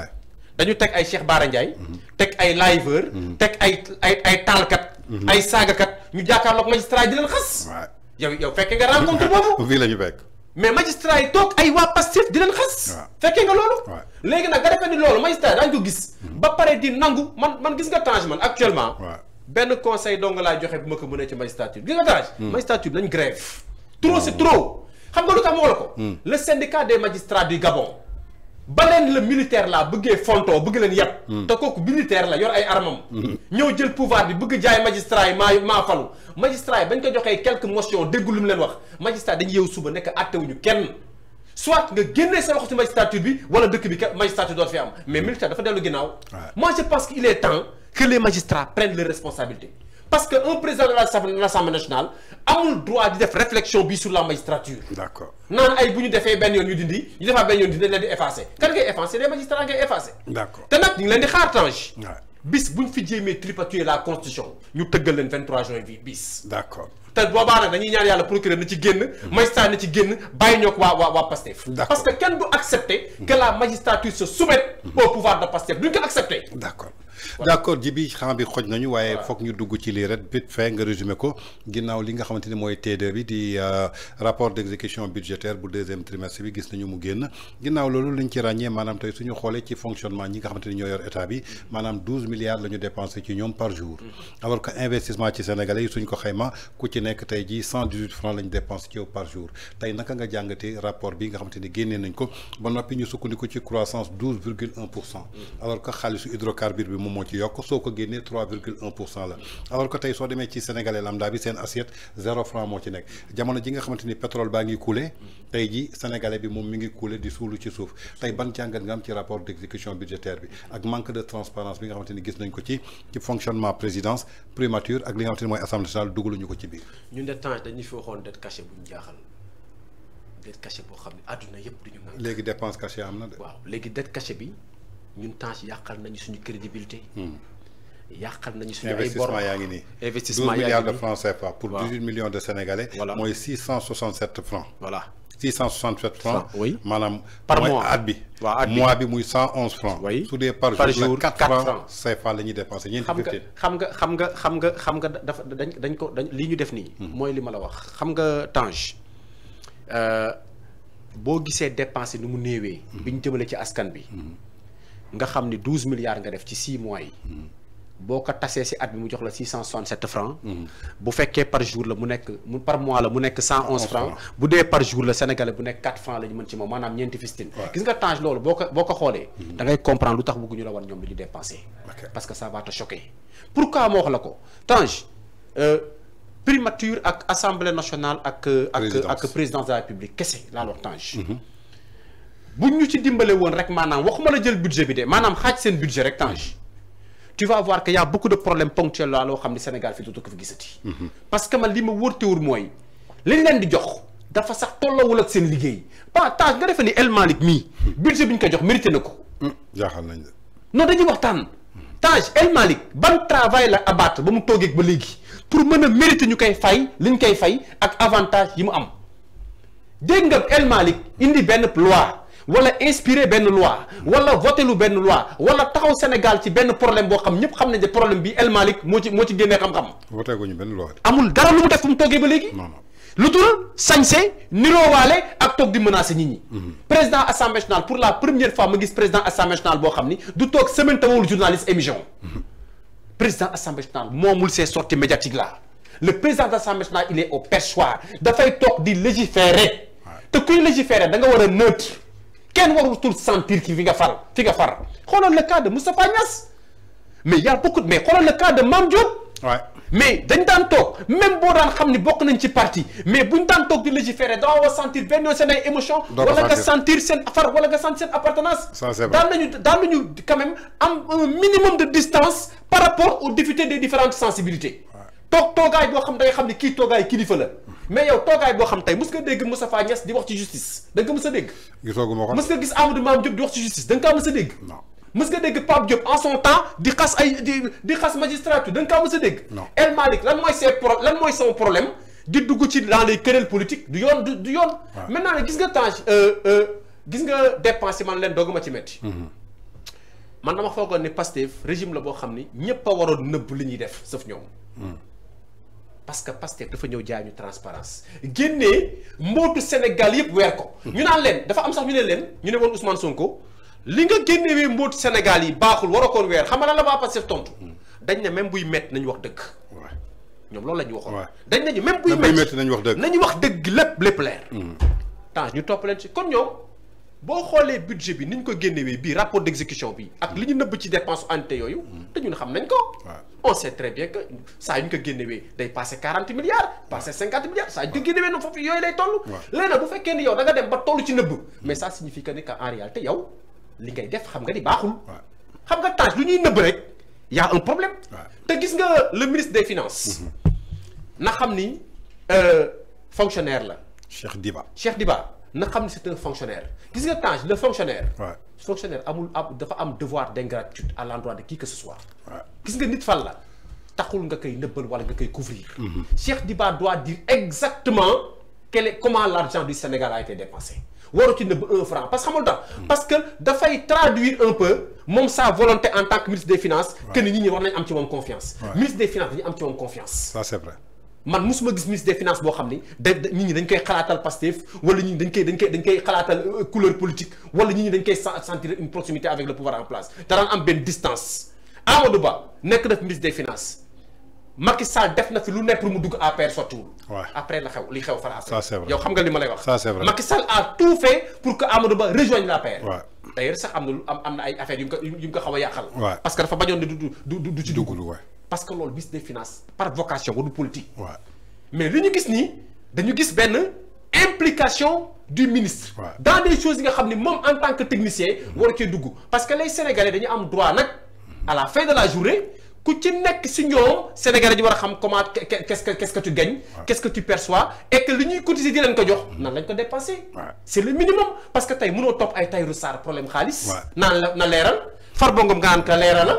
Speaker 4: dañu teg ay Cheikh Bara Ndiaye. teg ay liveur. teg ay taalkat. ay saagakat ñu jàkkaarloog magistrat yi di leen xas. yow fekkee nga rencontre boobu.
Speaker 3: fii la ñu fekk.
Speaker 4: mais magistrat yi toog ay waa Pastef di leen xas. fekkee nga loolu. léegi nag nga defee ni loolu magistrat yi daañu ko gis. ba pare di nangu man gis nga Tange man actuellement. benn conseil dong laa joxe bu ma ko mënee ci magistrature gis nga Tange. magistrature bi nañ grève. trop c'est trop. xam nga lu tax ma wala ko. le syndicat des magistrats du Gabon. ba leen le militaire la bëggee fontoo bëgg leen yàpp. te kooku militaire la yor ay armam. ñëw jël pouvoir bi bëgg jaay magistrat yi maa falu. magistrat yi bañ ko joxee quelques motions déggu lu mu leen wax magistrat dañuy yeewu suba nekk àttewuñu kenn. soit nga génnee sa loxo ci magistrature bi wala dëkk bi magistrature doot fi am mais militaire dafa dellu ginnaaw. moi je pense qu'il est temps que les magistrats prennent leurs responsabilités. parce que un président de l'Assemblée nationale amul droit di def réflexion bi sur la magistrature.
Speaker 3: d'accord
Speaker 4: naan ay bu ñu defee benn yoon ñu dindi ñu defaat benn yoon dindi leen di effacer kan ngay effacer les magistrats ngay effacer.
Speaker 3: d'accord
Speaker 4: te nag ñu ngi leen di xaar Tange. bis bu ñu fi jéemee tripaturer la constitution ñu tëggal leen 23 juin bi bis.
Speaker 3: d'accord
Speaker 4: te boobaa nag dañuy ñaan yàlla procureur na ci génn. magistrat na ci génn bàyyi ñoo ko waa Pastef. parce que kenn du accepter que la magistrature se soumette au pouvoir de Pastef duñ ko accepter.
Speaker 3: d'accord. d'accord Djibi xam bi xoj nañu waaye foog ñu dugg ci lii rek vite fait nga résumé ko ginnaaw li nga xamante ni mooy T2 bi di rapport d'exécution budgétaire bu deuxième trimestre bi gis nañu mu génn ginnaaw loolu liñ ci ràññee maanaam tey suñu xoolee ci fonctionnement ñi nga xamante ni ñoo yor état bi maanaam 12 milliards la ñu dépensé ci ñoom par jour alors que investissement ci sénégalais yi suñ ko xayma ku ci nekk tey jii 118 francs la ñu dépensé ci yow par jour tey naka nga jàngatee rapport bi nga xamante ni génnee nañ ko ba noppi ñu sukkandiku ci croissance 12,1% alors que xaalisu hydrocarbure bi moo ci yokk soo ko génnee 3,1% la alors que tey soo demee ci sénégalais lambda bi seen assiette 0 franc moo ci nekk jamono ji nga xamante ni pétrole baa ngi coulé tey ji sénégalais bi moom mi ngi coulé di suulu ci suuf tey ban jàngat nga am ci rapport d'exécution budgétaire bi ak manque de transparence bi nga xamante ni gis nañ ko ci fonctionnement présidence primature ak li nga xamante ni mooy assemblée nationale dugaluñu ko ci biir.
Speaker 4: ñun de temps dañuy fi waxoon dette cachée bu ñu jaaxal dette cachée boo xam ne àdduna yëpp duñu naan.
Speaker 3: léegi dépense cachée am na de.
Speaker 4: waaw léegi dette cachée bi. ñun temps yàqal nañu suñu crédibilité. yàqal nañu suñu ay bor
Speaker 3: investissement yaa ngi nii.
Speaker 4: investissement
Speaker 3: 12 milliards de francs CFA pour 18 millions de Sénégalais.
Speaker 4: Voilà.
Speaker 3: mooy 667 francs.
Speaker 4: voilà
Speaker 3: 667 francs.
Speaker 4: oui
Speaker 3: maanaam.
Speaker 4: par
Speaker 3: mooy
Speaker 4: mois
Speaker 3: at bi.
Speaker 4: waaw at bi
Speaker 3: mois bi muy 111 francs.
Speaker 4: oui
Speaker 3: su dee par jour la 4 francs CFA la ñuy dépensé ñeenti
Speaker 4: xam nga dafa dañ ko lii ñu def nii. mooy li ma la wax xam nga Tange boo gisee dépensé nu mu néewee. bi ñu jëmale ci askan bi. nga xam ni 12 milliards nga def ci 6 mois yi. boo ko tasee si at bi mu jox la 667 francs. bu fekkee par jour la mu nekk par mois la mu nekk 111 francs. bu dee par jour la sénégalais bu nekk 4 francs la ñu mën ci moom maanaam ñeenti fistine. gis nga Tange loolu boo ko xoolee. da ngay comprendre lu tax bëgguñu la war ñoom lu ñu dépensé. parce que ça va te choquer. pourquoi moo wax la ko Tange primature ak assemblée nationale ak présidence de la république kese laa wax Tange. buñ ñu ci dimbale woon rek maanaam waxuma la jël budget bi de maanaam xaaj seen budget rek Tange. tu vas voir que y a beaucoup de problèmes ponctuels loo xam ne Sénégal fi dootu ko fi gisati. parce que man li ma wóor teewul mooy liñ leen di jox dafa sax tolloowul ak seen liggéey pas Tange nga defee ni El Malick mii budget bi ñu ko jox mérité na ko.
Speaker 3: jaaxal nañ la.
Speaker 4: non dañuy waxtaan Tange El Malick ban travail la abattre ba mu toogee ba léegi pour mën a mérité ñu koy fay li ñu koy fay ak avantage yi mu am dégg nga El Malick indi benn loi. wala inspiré benn loi wala voté lu benn loi wala taxaw Sénégal ci benn problème boo xam ñëpp xam nañ ne problème bi El Malick moo ci génnee xam-xam.
Speaker 3: voté guñu benn loi.
Speaker 4: amul dara lu mu def fu mu toogee ba léegi.
Speaker 3: non non
Speaker 4: lu dul sañse niroowaale ak toog di menacer nit ñi. président assemblée nationale pour la première fois ma gis président assemblée nationale boo xam ni du toog semaine tawul journaliste émission. président assemblée nationale moomul ces sorties médiatiques là le président de l'assemblée nationale il est au perchoir dafay toog di légiférer. te kuy légiférer da nga war a neutre. kenn warutul sentir ki fi nga far xoolal le cas de Moustapha Niasse mais y a beaucoup mais xoolal le cas de Mame Diop. mais dañ daan toog même boo daan xam ni bokk nañ ci parti mais buñ daan toog di légiférer daaw a sentir benn yoon seen ay émotion wala nga sentir seen far wala nga sentir seen appartenance. daan nañu quand même am un minimum de distance par rapport aux députés des différentes sensibilités. toogaay boo xam da nga xam ni kii toogaay kilifa la. mais yow toogaay boo xam tey mës nga dégg Moustapha Niasse di wax ci justice da nga ko mës a dégg.
Speaker 3: gisoogu ma ko
Speaker 4: mës nga gis Amadou Mame Diop di wax ci justice da nga kaa mës a dégg.
Speaker 3: non
Speaker 4: mës nga dégg Pape Diop en son temps di xas di xas magistrature da nga kaa mës a dégg.
Speaker 3: non
Speaker 4: El Malick lan mooy son problème di dugg ci dans les querelles politiques du yoon du yoon. maintenant nag gis nga Tange gis nga dépense man leen dooguma ci metti man dama foogoon ni Pastef régime la boo xam ni ñëpp a waroon nëbb li ñuy def sauf ñoom. parce que Pastef dafa ñëw jaay ñu transparence génnee mbootu Sénégal yëpp weer ko. ñu naan leen dafa am sax ñu ne woon Ousmane Sonko li nga génnewee mbootu Sénégal yi baaxul war a koon weer xam nga lan la waa Pastef tontu. dañ ne même buy métti nañu wax dëgg. ñoom loolu la ñu waxoon. dañ nañu même buy métti
Speaker 3: nañu wax dëgg.
Speaker 4: nañu wax dëgg lépp leer. Tange ñu topp leen ci kon ñoom boo xoolee budget bi ni ñu ko génnewee bii rapport d'exécution bi ak li ñu nëbb ci dépense unité yooyu. te ñun xam nañ ko. on sait très bien que saa yu ñu ko génnewee day passé 40 milliards passé 50 milliards saa yu ñu ko génnewee noonu foofu yooyu lay toll. léegi nag bu fekkee ni yow da nga dem ba toll ci nëbb. mais ça signifie que ni en réalité yow li ngay def xam nga ni baaxul. xam nga Tange lu ñuy nëbb rek y a un problème. te gis nga le ministre des finances. na xam ni fonctionnaire la.
Speaker 3: Cheikh Diba
Speaker 4: na xam ni c'est un fonctionnaire gis nga Tange le fonctionnaire. fonctionnaire dafa am devoir d'ingratitude à l'endroit de qui que ce soit. gis nga nit fal la taxul nga koy nëbbal wala nga koy couvrir. Cheikh Diba doit dire exactement comment l'argent du Sénégal a été dépensé waru ci nëbb 1 franc parce que xamul tax parce que dafay traduire un peu moom sa volonté en tant que ministre des finances. que ni nit ñi war nañ am ci moom confiance. ministre des finances dañu am ci moom confiance.
Speaker 3: ça c'est vrai.
Speaker 4: man musuma gis ministre des finances boo xam ni nit ñi dañ koy xalaatal Pastef wala nit ñi dañ koy xalaatal couleur politique wala nit ñi dañ koy sentir une proximité avec le pouvoir en place daraan am benn distance. Amadou Ba nekk na ministre des finances Macky Sall def na fi lu nekk pour mu dugg APR sottiwul. après la li xew fara
Speaker 3: ça c'est vrai
Speaker 4: yow xam nga li ma lay wax.
Speaker 3: ça c'est vrai
Speaker 4: Macky Sall a tout fait pour que Amadou Ba rejoigne l'APR. d'ailleurs sax am na ay affaires yu mu ko xaw a yàqal. parce que dafa bañoon ne du ci dugg. parce que loolu ministre des finances par vocation wala politique. mais li ñu gis nii dañu gis benn implication du ministre. dans des choses yi nga xam ni moom en tant que technicien. war cee dugg parce que les Sénégalais dañu am droit nag à la fin de la journée ku ci nekk si ñoom Sénégalais ñu war a xam comment qu'est-ce que tu gagnes. qu'est-ce que tu perçois et que li ñuy cotiser di leen ko jox. nan lañ ko dépenser. c'est le minimum parce que tey mënoo topp ay Tahirou Sarr problème xaalis. naan la na leeral Farba Ngom nga naan ka leeral la.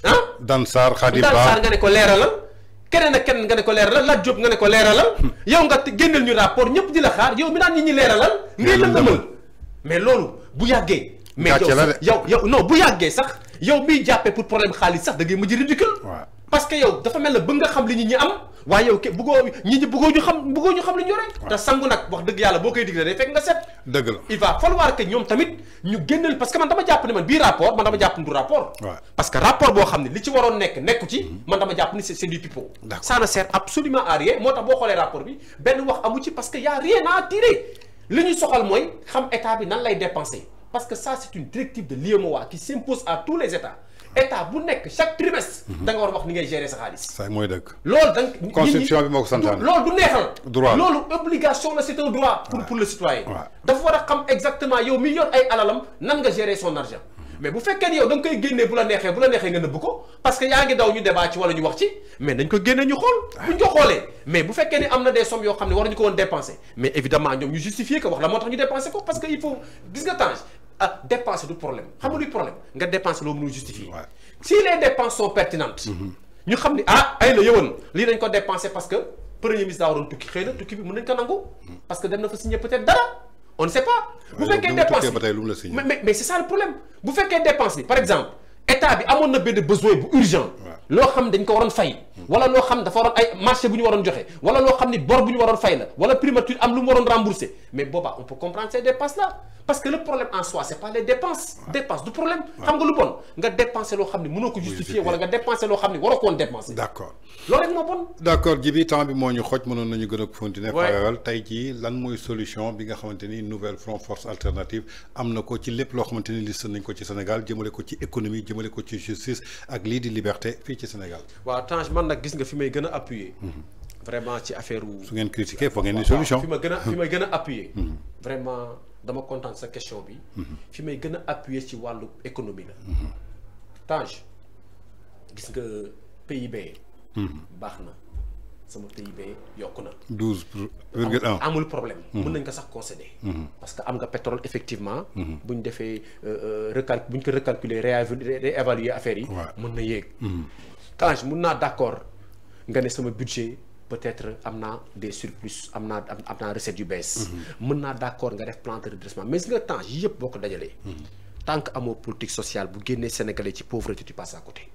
Speaker 4: ah.
Speaker 3: Dansar Khady Ba
Speaker 4: Dansar nga ne ko leeralal keneen ak keneen nga ne ko leeralal Lat Diop nga ne ko leeralal yow nga génneel ñu rapport ñëpp di la xaar yow mi naan nit ñi leeralal ngay lëndëmal mais loolu bu yàggee mais yow non bu yàggee sax yow miy jàppee pour problème xaalis sax da ngay mujj ridicule parce que yow dafa mel ne bëgg nga xam li nit ñi am waaye yow bëggoo nit ñi bëggoo ñu xam li ñu yore te sangu nag wax dëgg yàlla boo koy digle day fekk nga set
Speaker 3: dëgg la
Speaker 4: il va falloir que ñoom tamit ñu génneel parce que man dama jàpp ne man bii rapport man dama jàpp ne du rapport parce que rapport boo xam ne li ci waroon nekku ci man dama jàpp ni c'est du pipeau ça ne sert absolument à rien moo tax boo xoolee rapport bi benn wax amu ci parce que y a rien à tirer li ñu soxal mooy xam état bi nan lay dépenser parce que ça c'est une directive de l'UEMOA qui s'impose à tous les états état bu nekk chaque trimestre da nga war a wax ni ngay gérer sa xaalis.
Speaker 3: ça mooy dëgg.
Speaker 4: loolu da nga
Speaker 3: constitution bi moo ko santaane.
Speaker 4: loolu du neexal.
Speaker 3: droit
Speaker 4: loolu obligation la c'est un droit. pour le citoyen. dafa war a xam exactement yow mi yor ay alalam nan nga gérer son argent. mais bu fekkee ni yow da nga koy génnee bu la neexee nga nëbb ko parce que yaa ngi daw ñu débat ci wala ñu wax ci mais nañ ko génne ñu xool. buñ ko xoolee mais bu fekkee ni am na des sommes yoo xam ne waruñu ko woon dépenser mais évidemment ñoom ñu justifier ko wax la moo tax ñu dépenser ko parce que il faut gis nga Tange dépenser du problème xam nga luy problème nga dépenser loo mënul justifier. si les dépenses sont pertinentes. ñu xam ni ay la yëwoon lii nañ ko dépenser parce que premier ministre daa waroon tukki xëy na tukki bi mën nañ ko nangu parce que dem na fa signer peut-être dara on ne sait pas. bu fekkee dépense bi mais c'est ça le problème bu fekkee dépense bi par exemple état bi amoon na benn besoin bu urgent. loo xam dañ ko waroon fay. wala loo xam dafa waroon ay marché bu ñu waroon joxe wala loo xam ni bor bu ñu waroon fay la wala primature am lu mu waroon rembourser mais boobaa on peut comprendre ces dépenses là parce que le problème en soi c'est pas les dépenses. dépenses du problème. xam nga lu bon nga dépenser loo xam ni mënoo ko justifier wala nga dépenser loo xam ni waroo ko woon dépenser.
Speaker 3: d'accord
Speaker 4: loolu rek moo bon.
Speaker 3: d'accord Djiby temps bi moo ñu xoj mënoon nañu gën a continuer. parallèle tey jii lan mooy solution bi nga xamante ni nouvelle front force alternative am na ko ci lépp loo xamante ni liste nañ ko ci Sénégal jëmale ko ci économie jëmale ko ci justice ak lii di liberté fii ci Sénégal.
Speaker 4: waaw Tange man nag gis nga fi may gën a appuyer. vraiment ci affaire
Speaker 3: su ngeen critiquer foog ngeen ni solution.
Speaker 4: fi may gën a appuyer. vraiment dama kontaan sa question bi. fi may gën a appuyer ci wàllu économie la. Tange gis nga PIB. baax na sama PIB yokku na.
Speaker 3: 12,1
Speaker 4: amul problème. mën nañ ko sax concéder. parce que am nga pétrole effectivement. bu ñu defee bu ñu ko recalculer réévaluer affaire yi. mën na yéeg. Tange mun naa d'accord nga ne sama budget peut-être am naa des surplus am naa recette yu bees. mën naa d'accord nga def plan de redressement mais nga Tange yii yëpp boo ko dajalee. tant que amoo politique sociale bu génnee Sénégalais ci pauvreté tu passes à côté.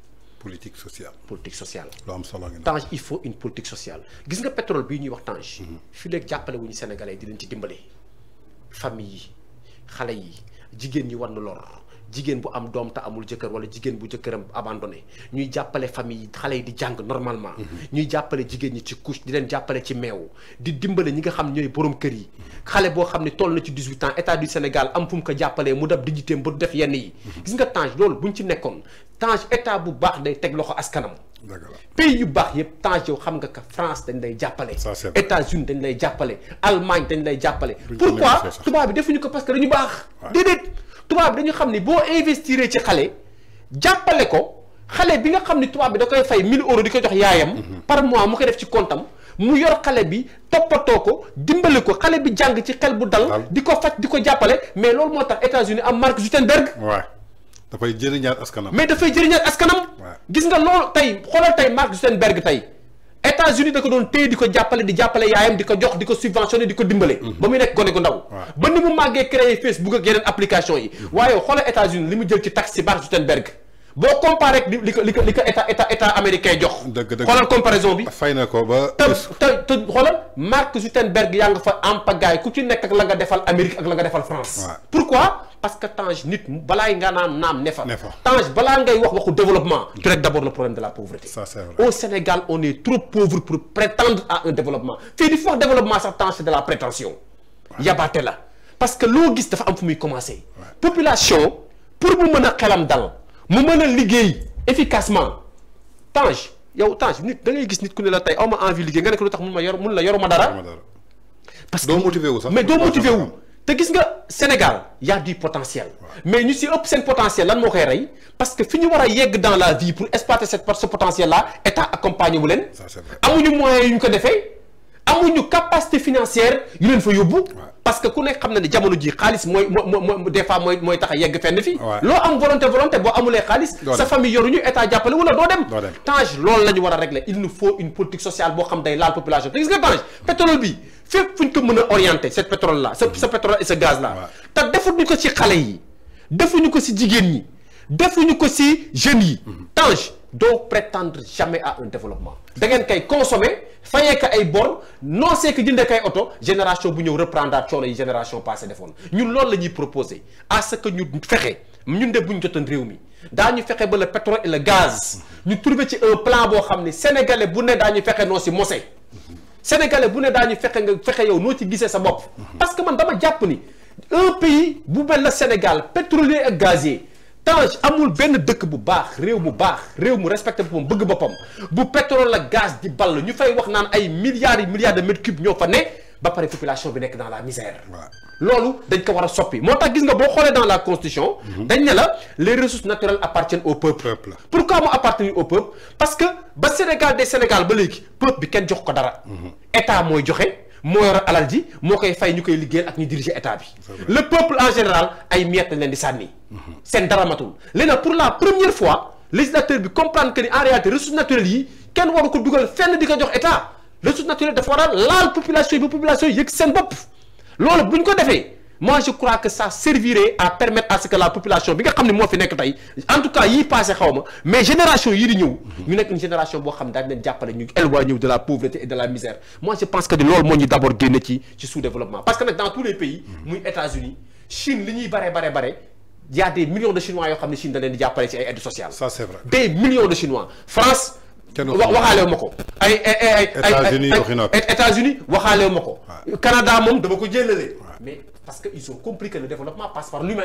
Speaker 3: politique sociale. lu am solo ngeen.
Speaker 4: Tange il faut une politique sociale gis nga pétrole bii ñuy wax Tange. fii léegi jàppale wuñu Sénégalais di leen ci dimbale. famille yi xale yi jigéen ñi war na lor. jigéen bu am doom te amul jëkkër wala jigéen bu jëkkëram abandonné ñuy jàppale famille yi xale yi di jàng normalement. ñuy jàppale jigéen ñi ci couche di leen jàppale ci meew di dimbale ñi nga xam ñooy borom kër yi xale boo xam ne toll na ci 18 ans état du Sénégal am fu mu ko jàppalee mu dab digiteem ba du def yenn yi. gis nga Tange loolu buñ ci nekkoon Tange état bu baax day teg loxo askanam. pays yu baax yëpp Tange yow xam nga que France dañ lay jàppale. États-Unis dañ lay jàppale Allemagne dañ lay jàppale. pourquoi tubaab bi defuñu ko parce que dañu baax. déedéet. tubaab bi dañu xam ni boo investir ci xale jàppale ko xale bi nga xam ni tubaab bi da koy fay 1000 euros di ko jox yaayam. par mois mu koy def ci comptam mu yor xale bi toppatoo ko dimbali ko xale bi jàng ci xel bu dal. di ko faj di ko jàppale mais loolu moo tax États-Unis am Mark Zuckerberg.
Speaker 3: waaw dafay jëriñaat askanam.
Speaker 4: mais dafay jëriñaat askanam. gis nga loolu tey xoolal tey Mark Zuckerberg tey. États-Unis da ko doon téye di ko jàppale yaayam di ko jox di ko subventionné di ko dimbale. ba muy nekk gone gu ndaw. ba ni mu màggee créé Facebook ak yeneen application yi. waaye xoolal États-Unis li mu jël ci taxe ci Mark Zuckerberg boo comparé ak li ko état américain jox.
Speaker 3: dëgg
Speaker 4: xoolal comparaison bi.
Speaker 3: fay na ko ba.
Speaker 4: te xoolal Mark Zuckerberg yaa nga fa am pagaay ku ci nekk ak la nga defal Amérique ak la nga defal France. pourquoi parce que Tange nit balaay nga naam ne fa. Tange balaa ngay waxu développement. tu règles d'abord le problème de la pauvreté.
Speaker 3: ça c'est vrai.
Speaker 4: Au Sénégal on est trop pauvre pour prétendre à un développement fii di fi wax développement sax Tange c'est de la prétention. yabaate la parce que loo gis dafa am fu muy commencer. population pour mu mën a xelam dal mu mën a liggéey efficacement Tange yow Tange nit da ngay gis nit ku ne la tey aw ma envie liggéey nga ne ko lu tax mun la yoruma dara. parce que
Speaker 3: doo motivé wu sax
Speaker 4: mais doo motivé wu. te gis nga Sénégal y a du potentiel. mais ñu si ëpp seen potentiel lan moo koy rey parce que fi ñu war a yegg dans la vie pour exploiter ce potentiel là état accompagné wu leen. amuñu moyens yu ñu ko defee amuñu capacité financière yu leen fa yóbbu. parce que ku nekk xam na ne jamono ji xaalis mooy des fois mooy tax a yegg fenn fi loo am volonté boo amulee xaalis sa famille yoruñu état jàppale wala doo dem Tange loolu la ñu war a régler il nous faut une politique sociale boo xam day laal population te gis nga Tange pétrole bi fépp fu ñu ko mën a orienter ce pétrole là ce pétrole et ce gaz là te defuñu ko ci xale yi defuñu ko ci jigéen ñi defuñu ko ci jeunes yi Tange doo prétendre jamais à un développement da ngeen koy consommer fayee ko ay bor non c'est que jëndee kay oto génération bu ñëw reprendre coono yi génération passée defoon ñun loolu la ñuy proposer à ce que ñu fexe ñun de bu ñu jotoon réew mi daañu fexe ba le pétrole et le gaz ñu trouver ci un plan boo xam ne sénégalais bu ne daañu fexe noo si mose sénégalais bu ne daañu fexe nga fexe yow noo ci gisee sa bopp parce que man dama jàpp ni un pays bu mel na Sénégal pétrolier ak gazier Tange amul benn dëkk bu baax réew mu respecté boppam bëgg boppam bu pétrole la gaz di ball ñu fay wax naan ay milliards et milliards de mètres cubes ñoo fa ne ba pare population bi nekk dans la misère. loolu dañ ko war a soppi moo tax gis nga boo xoolee dans la constitution. dañ ne la les ressources naturelles appartiennent au peuple. pourquoi mu appartenir au peuple parce que ba Sénégal ba léegi peuple bi kenn jox ko dara. état mooy joxe. moo yor alal ji moo koy fay ñu koy liggéeyal ak ñu diriger état bi le peuple en général ay miettes lañ leen di sànni seen dara matul léegi nag pour la première fois législateur bi comprendre que ni en réalité ressources naturelles yi kenn waru ko dugal fenn di ko jox état ressources naturelles dafa war a laal population yi ba population yi yëg seen bopp loolu bu ñu ko defee moi je crois que ça servirait à permettre à ce que la population bi nga xam ne moo fi nekk tey en tout cas yii passé xaw ma mais génération yii di ñëw ñu nekk une génération boo xam daañu leen jàppale ñu éloigné de la pauvreté et de la misère moi je pense que loolu moo ñu d'abord génne ci sous-développement parce que nag dans tous les pays muy États-Unis Chine li ñuy bare y a des millions de Chinois yoo xam ne Chine da leen di jàppale ci ay aides sociales.
Speaker 3: Ça c'est vrai.
Speaker 4: Des millions de Chinois France. waxaalewu ma ko ay États-Unis waxaalewu ma ko. Canada moom dama ko jëlale. mais parce que ils ont compris que le développement passe par l'humain.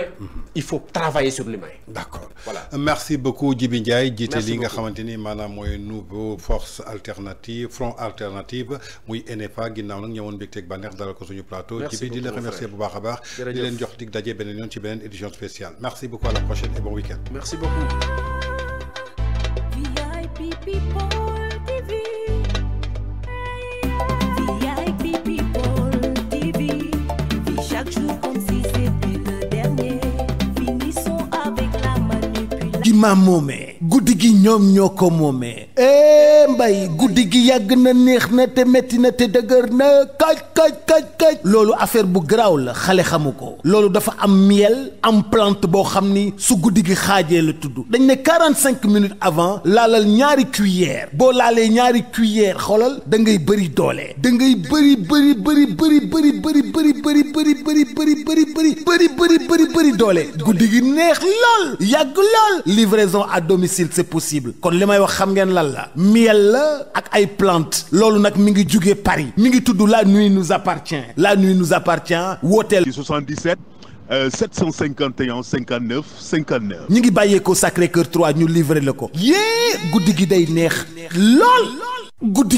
Speaker 4: Il faut travailler sur l'humain. D'accord. Voilà.
Speaker 3: Merci beaucoup Djibi Ndiaye jiite li nga xamante ni maanaam mooy nouveau force alternative front alternative muy ENEFA ginnaaw nag ñëwoon mbégteeg bànneex dalal ko suñu plateau. Djibi di la remercier bu baax a baax. di leen jox dig daje beneen yoon ci beneen édition spéciale. Merci beaucoup à la prochaine et bon week-end.
Speaker 4: Merci beaucoup.
Speaker 5: VIP People TV. VIP People TV. Chaque jour comme si c'était le dernier. Finissons avec la manipulation.
Speaker 1: gi ma moomee guddi gi ñoom ñoo ko moomee mbay guddi gi yàgg na neex na te metti na te dëgër na kaj loolu affaire bu garaaw la xale xamu ko loolu dafa am miel am plante boo xam ni su guddi gi xaajee la tudd dañ ne 45 minutes avant laalal ñaari cuillère boo laalee ñaari cuillère xoolal da ngay bëri doole da ngay bëri doole guddi gi neex lool yàgg lool livraison à domicile c'est possible kon li may wax xam ngeen lan la miel la ak ay plante loolu nag mi ngi jugee Paris mi ngi tudd la nuit nous appartient wooteel
Speaker 2: 77 751 59 59.
Speaker 1: ñi ngi bàyyeekoo Sacré-Cœur 3 ñu livré la ko yée guddi gi day neex lool guddi